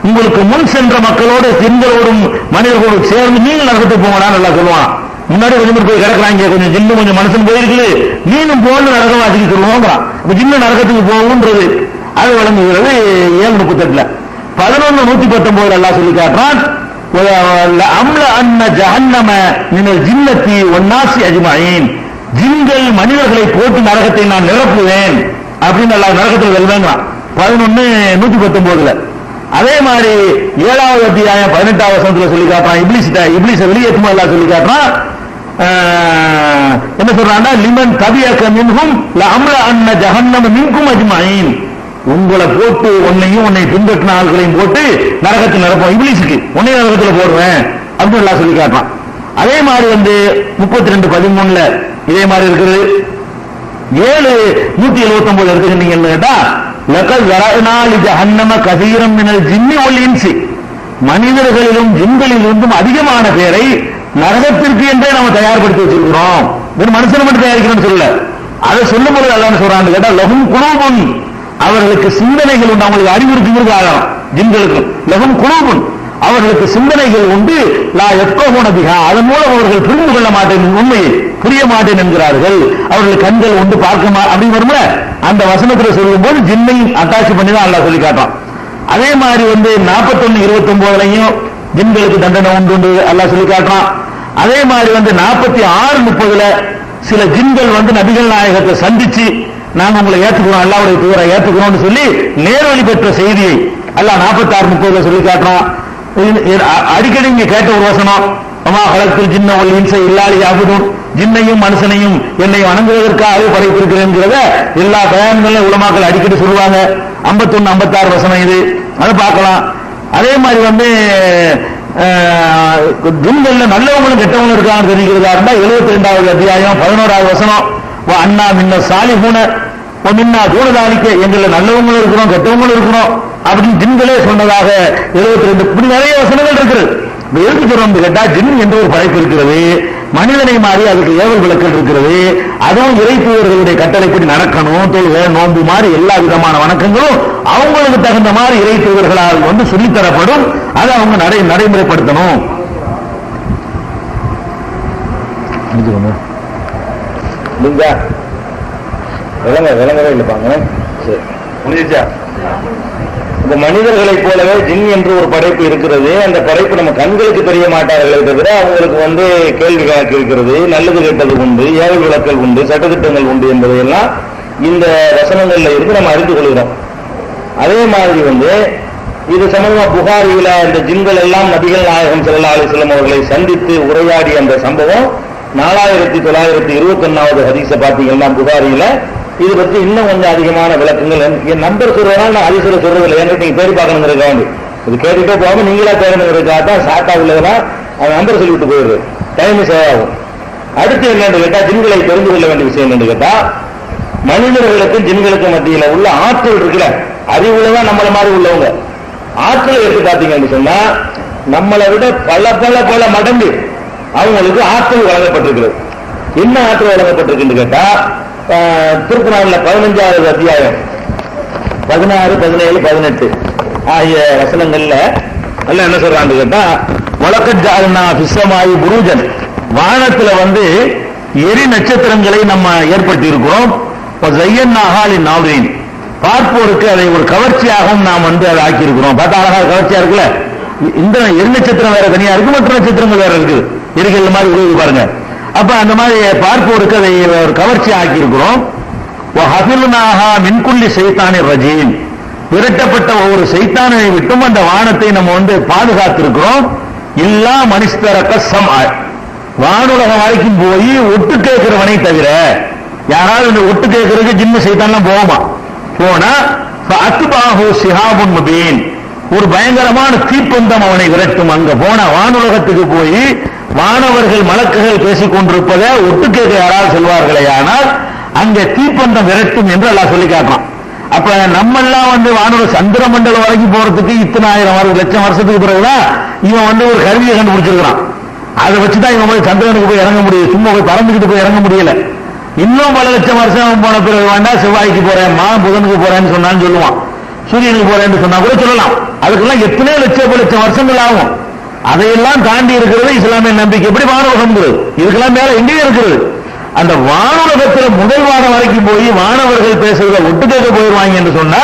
உங்களுக்கு முன் சென்ற மக்களோடு ஜின்களோடும் மனிதர்களோடு சேர்ந்து நீங்கள் நரகத்துக்கு போங்கடான்னு நல்லா சொல்லுவான். முன்னாடி கொஞ்சம் போய் கிடக்குறாங்க, கொஞ்சம் ஜின்னு கொஞ்சம் மனுஷன் போயிருக்குது, நீனும் போன்னு நரகவாசிக்கு சொல்லுவோங்கிறான். அப்ப ஜின்னு நரகத்துக்கு போகும்ன்றது அது வழங்குகிறது 7:38. 11:119 எல்லாம் சொல்லி காட்டுறான். அம்ல அன்ன ஜஹன்னம மினல் ஜின்னத்தி வன்னாசி அஜ்மஈன், ஜின்கள் மனிதர்களை போட்டு நரகத்தை நான் நிரப்புவேன் அப்படின்னு எல்லாம் நரகத்தில் வெல்வேங்கிறான் 11:119. அதே மாதிரி 7வது அத்தியாயம் 18வது வசனத்துல சொல்லி காட்டுறான். இப்லீஸை வெளியேற்றுமா எல்லாம் சொல்லி காட்டுறான். என்ன சொல்றான்னா, லிமன் தபியக மின்ஹும் லஅம்ல அன்ன ஜஹன்னம மின்கும் அஜ்மஈன், உங்களை போட்டு உன்னை பின்பற்றின ஆட்களையும் போட்டு நரகத்தில் நிரப்போம், இப்லீஸுக்கு உன்னையும் நரகத்தில் போடுவேன் அப்படின்னு எல்லாம் சொல்லி காட்டுறான். அதே மாதிரி 32:13 இதே மாதிரி இருக்குது. 7:179 எடுத்துக்கிட்டீங்கன்னு கேட்டா, லகத் ஸரஅனா லி ஜஹன்னம கஸீரம் மினல் ஜின்னி வல் இன்சி, மனிதர்களிலும் ஜின்களிலிருந்தும் அதிகமான பேரை நரகத்திற்கு என்றே நம்ம தயார்படுத்தி வச்சிருக்கிறோம். மனுஷனை மட்டும் தயாரிக்கணும்னு சொல்லல, அதை சொல்லும் போது அல்லாஹ் சொல்றான்னு கேட்டா, லஹும் குலூபுன், அவர்களுக்கு சிந்தனைகள் உண்டு, அவங்களுக்கு அறிவுறுத்துகிறது ஆகலாம். ஜின்களுக்கு லஹும் குலூபுன், அவர்களுக்கு சிந்தனைகள் உண்டு, லா யஃப்கஹூன பிஹா, அதன் மூலம் அவர்கள் புரிந்து கொள்ள மாட்டேன், உண்மையை புரிய மாட்டேன் என்கிறார்கள். அவர்கள் கண்கள் உண்டு பார்க்க அப்படின்னு வரும்ல, அந்த வசனத்துல சொல்லும் போது ஜின்னையும் அட்டாச் பண்ணி தான் அல்லாஹ் சொல்லி காட்டுறான். அதே மாதிரி 41:29 ஜின்களுக்கு தண்டனை உண்டு அல்லாஹ் சொல்லி காட்டுறான். அதே மாதிரி 46:30 சில ஜின்கள் நபிகள் நாயகத்தை சந்திச்சு, நாங்க உங்களை ஏற்றுக்கிறோம், அல்லாஹ்வுடைய தூதரை ஏற்றுக்கிறோம்னு சொல்லி நேர்வழி பெற்ற செய்தியை அல்லாஹ் 46:30 சொல்லி காட்டுறான். அடிக்கடி இங்க கேட்ட ஒரு வசனம், அம்மா கலத்தில் ஜின்ன வல் இன்ஸ இல்லா லியஅபுதுன், ஜின்னையும் மனுஷனையும் என்னை வணங்குவதற்காக படைத்திருக்கிறேங்கிறத எல்லா பயான்களும் உலமாக்கள் அடிக்கடி சொல்லுவாங்க. 51, 56 வசனம் இது, அதை பார்க்கலாம். அதே மாதிரி ஜின்கள்ல நல்லவங்களும் கெட்டவங்களும் இருக்கான்னு தெரிவிக்கிறதா இருந்தா 72வது அத்தியாயம் 11வது வசனம், அண்ணா மின்ன சாலிஹூன மின்னா தூணதானிக்க, எங்களை நல்லவங்களும் இருக்கிறோம் கெட்டவங்களும் இருக்கிறோம் அப்படின்னு ஜின்களே சொன்னதாக 72. இப்படி நிறைய வசனங்கள் இருக்கிறது. எதுக்கு சொல்றோம் கேட்டா, ஜின் என்ற ஒரு படைப்பு இருக்கிறது, மனிதனை மாறி அதுக்கு ஏவல் விளக்கல் இருக்கிறது. அதுவும் இறை தூதர்களுடைய கட்டளைப்படி நடக்கணும், தொழுகை நோன்பு மாதிரி எல்லா விதமான வணக்கங்களும் அவங்களுக்கு தகுந்த மாதிரி இறை தூதர்களால் சொல்லித்தரப்படும். அதை அவங்க நடைமுறைப்படுத்தணும். விளங்கவே இல்லைப்பாங்க. புரியுதா? இந்த மனிதர்களைப் போலவே ஜின் என்று ஒரு படைப்பு இருக்கிறது. அந்த படைப்பு நம்ம கண்களுக்கு தெரிய மாட்டார்களே தவிர அவங்களுக்கு கேள்வி கணக்கு இருக்கிறது, நல்லது கெட்டது உண்டு, ஏவல் விளக்கல் உண்டு, சட்டத்திட்டங்கள் உண்டு என்பதையெல்லாம் இந்த வசனங்கள்ல இருந்து நம்ம அறிந்து கொள்கிறோம். அதே மாதிரி இது சம்பந்தமா புகாரியில இந்த ஜின்கள் எல்லாம் நபிகள் நாயகம் ஸல்லல்லாஹு அலைஹி வஸல்லம் அவர்களை சந்தித்து உரையாடிய அந்த சம்பவம் 4921வது ஹதீஸ பாத்தீங்கன்னா புகாரியில இது பற்றி இன்னும் கொஞ்சம் அதிகமான விளக்கங்கள். என் நம்பர் சொல்றதுனால நான் அதிசயம் சொல்றதில்லை, என்கிட்ட நீங்க தேடி பார்க்கணுங்கிறதுக்காக இது கேட்டுட்டே போகாம நீங்களா தேடணுங்கிறதுக்காக தான் ஷார்ட்டா உள்ளதெல்லாம் அது நம்பர் சொல்லிவிட்டு போயிடுது, டைம் சேவ் ஆகும். அடுத்து என்னன்னு கேட்டா, ஜின்களை தெரிந்து கொள்ள வேண்டிய விஷயம் என்னன்னு கேட்டா, மனிதர்களுக்கும் ஜின்களுக்கும் மத்தியில உள்ள ஆற்றல் இருக்குல்ல, அறிவுலதான் நம்மள மாதிரி உள்ளவங்க. ஆற்றல் எடுத்து பாத்தீங்கன்னு சொன்னா நம்மளை விட பல பல பல மடங்கு அவங்களுக்கு ஆற்றல் வழங்கப்பட்டிருக்கிறது. என்ன ஆற்றல் வழங்கப்பட்டிருக்குன்னு கேட்டா, திருக்குறள்ல 15வது அத்தியாயம் 16, 17, 18 ஆகிய வசனங்கள்ல அல்ல என்ன சொல்றான்னு கேட்டா, வலக்கஜ்ஜஅல்னா ஃபிஸ்ஸமாஇ புரூஜன், வானத்துல எரி நட்சத்திரங்களை நம்ம ஏற்படுத்தி இருக்கிறோம். ஸய்யன்னாஹா லின்னாஸிரீன், பார்ப்போருக்கு அதை ஒரு கவர்ச்சியாகவும் நாம் அதை ஆக்கி இருக்கிறோம். பார்த்தா அழகா கவர்ச்சியா இருக்குல்ல. இந்த எரி நட்சத்திரம் வேற தனியா இருக்கு, மற்ற நட்சத்திரங்கள் வேற இருக்கு, எரிகள் மாதிரி உதவி பாருங்க. அப்ப அந்த மாதிரி பார்ப்போருக்கு அதை ஒரு கவர்ச்சி ஆக்கி இருக்கிறோம். வஹஃபில்னாஹா மின் குல்லி ஷைத்தானிர் ரஜீம், விரட்டப்பட்ட ஒவ்வொரு சைத்தானை விட்டும் அந்த வானத்தை நம்ம பாதுகாத்திருக்கிறோம். இல்லா மனிஸ்தரக சம்அ, வானுலகம் வரைக்கும் போய் ஒட்டு கேட்கிறவனை தவிர, யாராவது இந்த ஒட்டு கேட்கறதுக்கு ஜின்னு சைத்தான்லாம் போகுமா, போனா ஃபஅத்பாஹு ஷிஹாபுன் முபீன், ஒரு பயங்கரமான தீப்பந்தம் அவனை விரட்டும். அங்க போன வானுலகத்துக்கு போய் வானவர்கள் மலக்குகள் பேசிக் கொண்டிருப்பதை ஒட்டு கேட்க யாராவது சொல்வார்களே, ஆனால் அங்க தீப்பந்தம் விரட்டும் என்று அல்லாஹ் சொல்லி காட்டலாம். அப்ப நம்ம எல்லாம் வானோட சந்திர மண்டலம் வரைக்கும் போறதுக்கு இத்தனை ஆயிரம் லட்சம் வருஷத்துக்கு பிறகுதான் இவன் ஒரு கருவியை கண்டுபிடிச்சிருக்கான். அதை வச்சுதான் இவன் போய் சந்திரனுக்கு போய் இறங்க முடியும், சும்மா போய் பறந்துக்கிட்டு போய் இறங்க முடியல. இன்னும் பல லட்சம் வருஷம் போன பிறகு வேண்டாம் செவ்வாய்க்கு போறேன், புதனுக்கு போறேன்னு சொன்னான்னு சொல்லுவான், சூரியனுக்கு போறேன்னு சொன்னா கூட சொல்லலாம். அதுக்கெல்லாம் எத்தனையோ லட்சம் வருஷங்கள் ஆகும். அதையெல்லாம் தாண்டி இருக்கிறது இஸ்லாமிய நம்பிக்கை. எப்படி வானுலகம், இதுக்கெல்லாம் மேல எங்கேயும் இருக்கிறது. அந்த வானுலகத்தில் முதல் வானம் வரைக்கும் போய் வானவர்கள் பேசுறத ஒட்டு கேட்க போயிடுவாங்க என்று சொன்னா,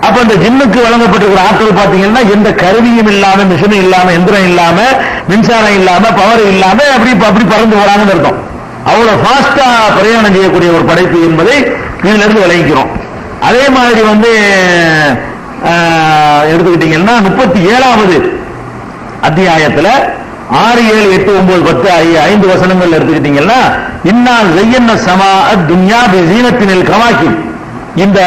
அப்ப அந்த ஜின்னுக்கு வழங்கப்பட்டிருக்கிற ஆட்கள் பாத்தீங்கன்னா எந்த கருவியும் இல்லாம, மிஷினும் இல்லாம, எந்திரம் இல்லாம, மின்சாரம் இல்லாம, பவர் இல்லாம அப்படி பறந்து போறாங்கன்னு அர்த்தம். அவ்வளவு ஃபாஸ்டா பிரயாணம் செய்யக்கூடிய ஒரு படைப்பு என்பதை இதுல இருந்து விளங்கிக்கிறோம். அதே மாதிரி எடுத்துக்கிட்டீங்கன்னா 37வது அத்தியாயத்துல 6, 7, 8, 9, 10 5 வசனங்கள் எடுத்துக்கிட்டீங்கன்னா, இன்னால் ஸய்யன்னா ஸமாஅ துன்யா பிஸீனத்தினில் கவாகிப், இந்த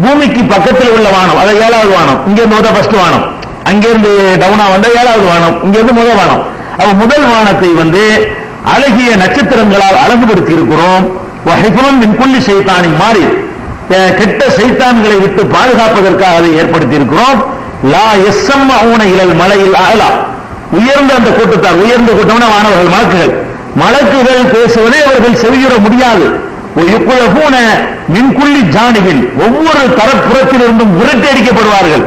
பூமிக்கு பக்கத்தில் உள்ள வானம், அதாவது 7வது வானம், இங்க இருந்து ஃபர்ஸ்ட் வானம், அங்கிருந்து டவுனா வந்தா 7வது வானம், இங்க இருந்து முதல் வானம். அப்ப முதல் வானத்தை அழகிய நட்சத்திரங்களால் அழகுபடுத்தி இருக்கிறோம். வஹிஃபுன் மின் குல்லி ஷைத்தானின் மாறி, கெட்ட சைத்தான்களை விட்டு பாதுகாப்பதற்காக அதை ஏற்படுத்தி இருக்கிறோம். லா யஸ்ஸமஊன இலல் மலையில் அலா, உயர்ந்த அந்த கூட்டத்தார், உயர்ந்த கூட்டம்னா வானவர்கள், மலக்குகள் பேசுவதை அவர்கள் செவியுற முடியாது. மின் குல்லி ஜானிபின், ஒவ்வொரு தரப்புறத்திலிருந்தும் விரட்டி அடிக்கப்படுவார்கள்,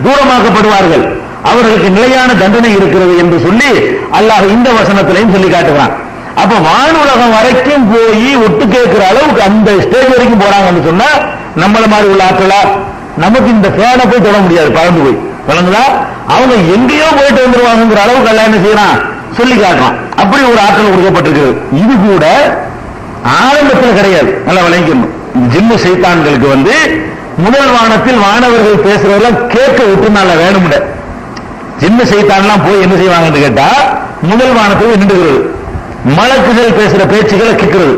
தூரமாக்கப்படுவார்கள், அவர்களுக்கு நிலையான தண்டனை இருக்கிறது என்று சொல்லி அல்லாஹ் இந்த வசனத்திலையும் சொல்லி காட்டுகிறான். அப்ப வானுலகம் வரைக்கும் போய் ஒட்டு கேட்கிற அளவுக்கு அந்த ஸ்டேஜ் வரைக்கும் போறாங்கன்னு சொன்னா, நம்மள மாதிரி உள்ள ஆட்களா, நமக்கு இந்த ஃபேனை போய் தொட முடியாது, பறந்து போய் வழங்குதா, அவங்க எங்கேயோ போயிட்டு வந்துருவாங்கிற அளவுக்கு எல்லாம் என்ன செய்யறான் சொல்லி காட்டுறான். அப்படி ஒரு ஆற்றல் கொடுக்கப்பட்டிருக்கிறது. இது கூட ஆரம்பத்தில் கிடையாது, நல்லா விளங்கிக்கணும். ஜின்னு சைத்தான்களுக்கு முதல் வானத்தில் வானவர்கள் பேசுறதெல்லாம் கேட்க விட்டு நல்ல வேணும்ட. ஜின்னு சைத்தான்லாம் போய் என்ன செய்வாங்கன்னு கேட்டா, முதல் வானத்தில் நின்றுகிறது, மலக்குகள் பேசுற பேச்சுகளை கேட்கிறது,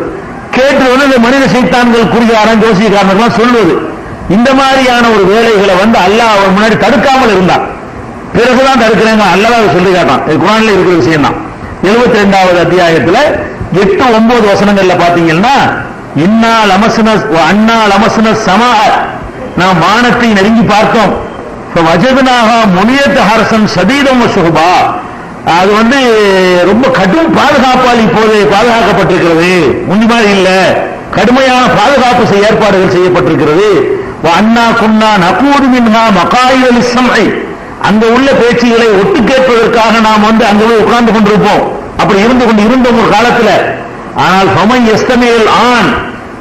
கேட்டு இந்த மனித சைத்தான்கள் குறிகாரன் ஜோசியக்காரன் சொல்லுவது, இந்த மாதிரியான ஒரு வேலைகளை அல்லாஹ் அவர் முன்னாடி தடுக்காமல் இருந்தான். பிறகுதான் தடுக்கிறாங்க, அல்லாஹ் சொல்லி காட்டான். இது குர்ஆன்ல இருக்கிற விஷயம் தான். 72வது அத்தியாயத்துல 8, 9 வசனங்கள்ல பாத்தீங்கன்னா, இன்னால் அமஸ்ன சமா, நாம் வானத்தை நெருங்கி பார்த்தோம், வஜத்னாஹா முனியத் ஹர்சன் ஷதீதம் வஷுஹபா, அது ரொம்ப கடும் பாதுகாப்பால் இப்போது பாதுகாக்கப்பட்டிருக்கிறது, முந்தி மாதிரி இல்ல, கடுமையான பாதுகாப்பு ஏற்பாடுகள் செய்யப்பட்டிருக்கிறது. அண்ணா குன்னா நகூது மின்ஹா மகாயித லிஸ்ஸம்இ, அங்க உள்ள பேச்சுகளை ஒட்டு கேட்பதற்காக நாம் அங்க போய் உட்கார்ந்து கொண்டிருப்போம், அப்படி இருந்த ஒரு காலத்துல. ஆனால் ஃபமன் யஸ்தமில் ஆன்,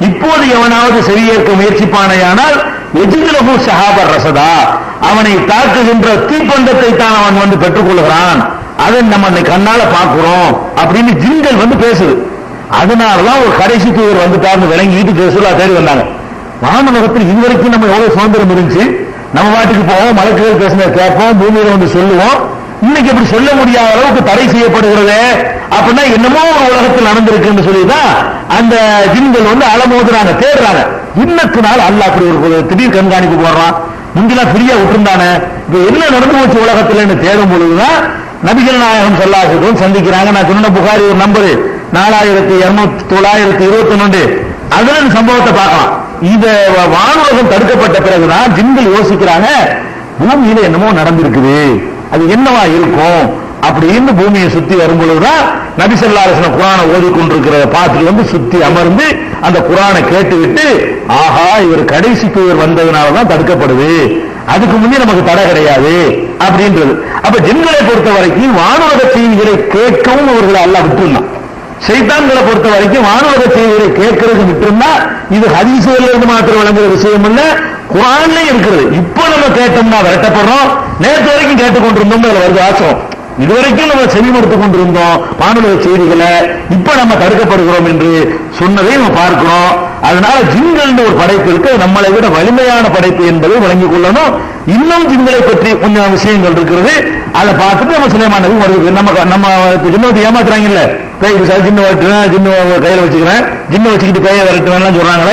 இப்போது எவனாவது செவியேற்க முயற்சிப்பானையானால் எஜிதுலஹு ஷஹாபர் ரஸதா, அவனை தாக்குகின்ற தீப்பந்தத்தை தான் அவன் பெற்றுக் கொள்கிறான், அதை நம்ம கண்ணால பார்க்கிறோம் அப்படின்னு ஜின்கள் பேசுது. அதனாலதான் ஒரு கடைசி தூதர் வந்துட்டார்னு விளங்கிட்டு ரசூலுல்லாஹ் தேடி வந்தாங்க. வானுலகத்தில் இதுவரைக்கும் நம்ம எவ்வளவு சுதந்திரம் இருந்துச்சு, நம்ம பாட்டுக்கு போவோம், மலக்குகள் பேசின கேட்போம், பூமியில சொல்லுவோம். இன்னைக்கு அப்படி சொல்ல முடியாத அளவுக்கு தடை செய்யப்படுகிறது. அப்படின்னா என்னமோ ஒரு உலகத்தில் நடந்திருக்குன்னு சொல்லிதான் அந்த ஜின்கள் அலமோதுறாங்க, தேடுறாங்க. இன்னத்தினால் அல்லாஹ் அப்படி ஒரு திடீர் கண்காணிப்பு போடுறான். முந்திலாம் ஃப்ரீயா விட்டுருந்தானே. இப்ப என்ன நடந்து போச்சு உலகத்துல தேடும் பொழுதுதான் நபிகள் நாயகம் ஸல்லல்லாஹு அலைஹி வஸல்லம் சந்திக்கிறாங்க. நான் சொன்ன புகாரி ஒரு நம்பரு 4221. அதுல இந்த சம்பவத்தை பார்க்கலாம். இத வானுலகம் தடுக்கப்பட்ட பிறகுதான் ஜின்கள் யோசிக்கிறாங்க, பூமியில என்னமோ நடந்திருக்குது, அது என்னவா இருக்கும் அப்படின்னு பூமியை சுத்தி வரும் பொழுதுதான் நபி ஸல்லல்லாஹு அலைஹி வஸல்லம் குர்ஆனை ஓதிக்கொண்டிருக்கிறத பார்த்துட்டு சுத்தி அமர்ந்து அந்த குர்ஆனை கேட்டுவிட்டு, ஆஹா இவர் கடைசி தூதர் வந்ததுனாலதான் தடுக்கப்படுது, அதுக்கு முன்னே நமக்கு தடை கிடையாது அப்படின்றது. அப்ப ஜின்களை பொறுத்த வரைக்கும் வானுலக செய்திகளை கேட்கவும் அவர்களை அல்லாஹ் விட்டுருந்தான். ஷைத்தான்களை பொறுத்த வரைக்கும் வானுலக செய்திகளை கேட்கறது விட்டுருந்தா இது ஹதீஸ்ல இருந்து மாத்திரம் வழங்குற விஷயம் இல்ல, குர்ஆன்ல இருக்கிறது. இப்போ நம்ம கேட்டோம்னா விரட்டப்படுறோம். நேற்று வரைக்கும் கேட்டுக்கொண்டிருந்தோம், அதுல வருது ஆச்சரம். இதுவரைக்கும் நம்ம செவிமடுத்துக் கொண்டிருந்தோம் வானுலக செய்திகளை, இப்ப நம்ம தடுக்கப்படுகிறோம் என்று சொன்னதை நம்ம பார்க்கிறோம். அதனால ஜின்கள் ஒரு படைப்பு இருக்கு, நம்மளை விட வலிமையான படைப்பு என்பதை வழங்கிக் கொள்ளணும். இன்னும் ஜின்களை பற்றி கொஞ்சம் விஷயங்கள் இருக்கிறது, அதை பார்த்துட்டு நம்ம சுலைமான் நபி வருது. நம்ம ஜின்னத்தை ஏமாத்துறாங்கல்ல, ஜின்னு வரட்டுவேன், ஜின்னு கையில வச்சுக்கிறேன், ஜின்னு வச்சுக்கிட்டு கையை வரட்டுவேன் சொல்றாங்களே,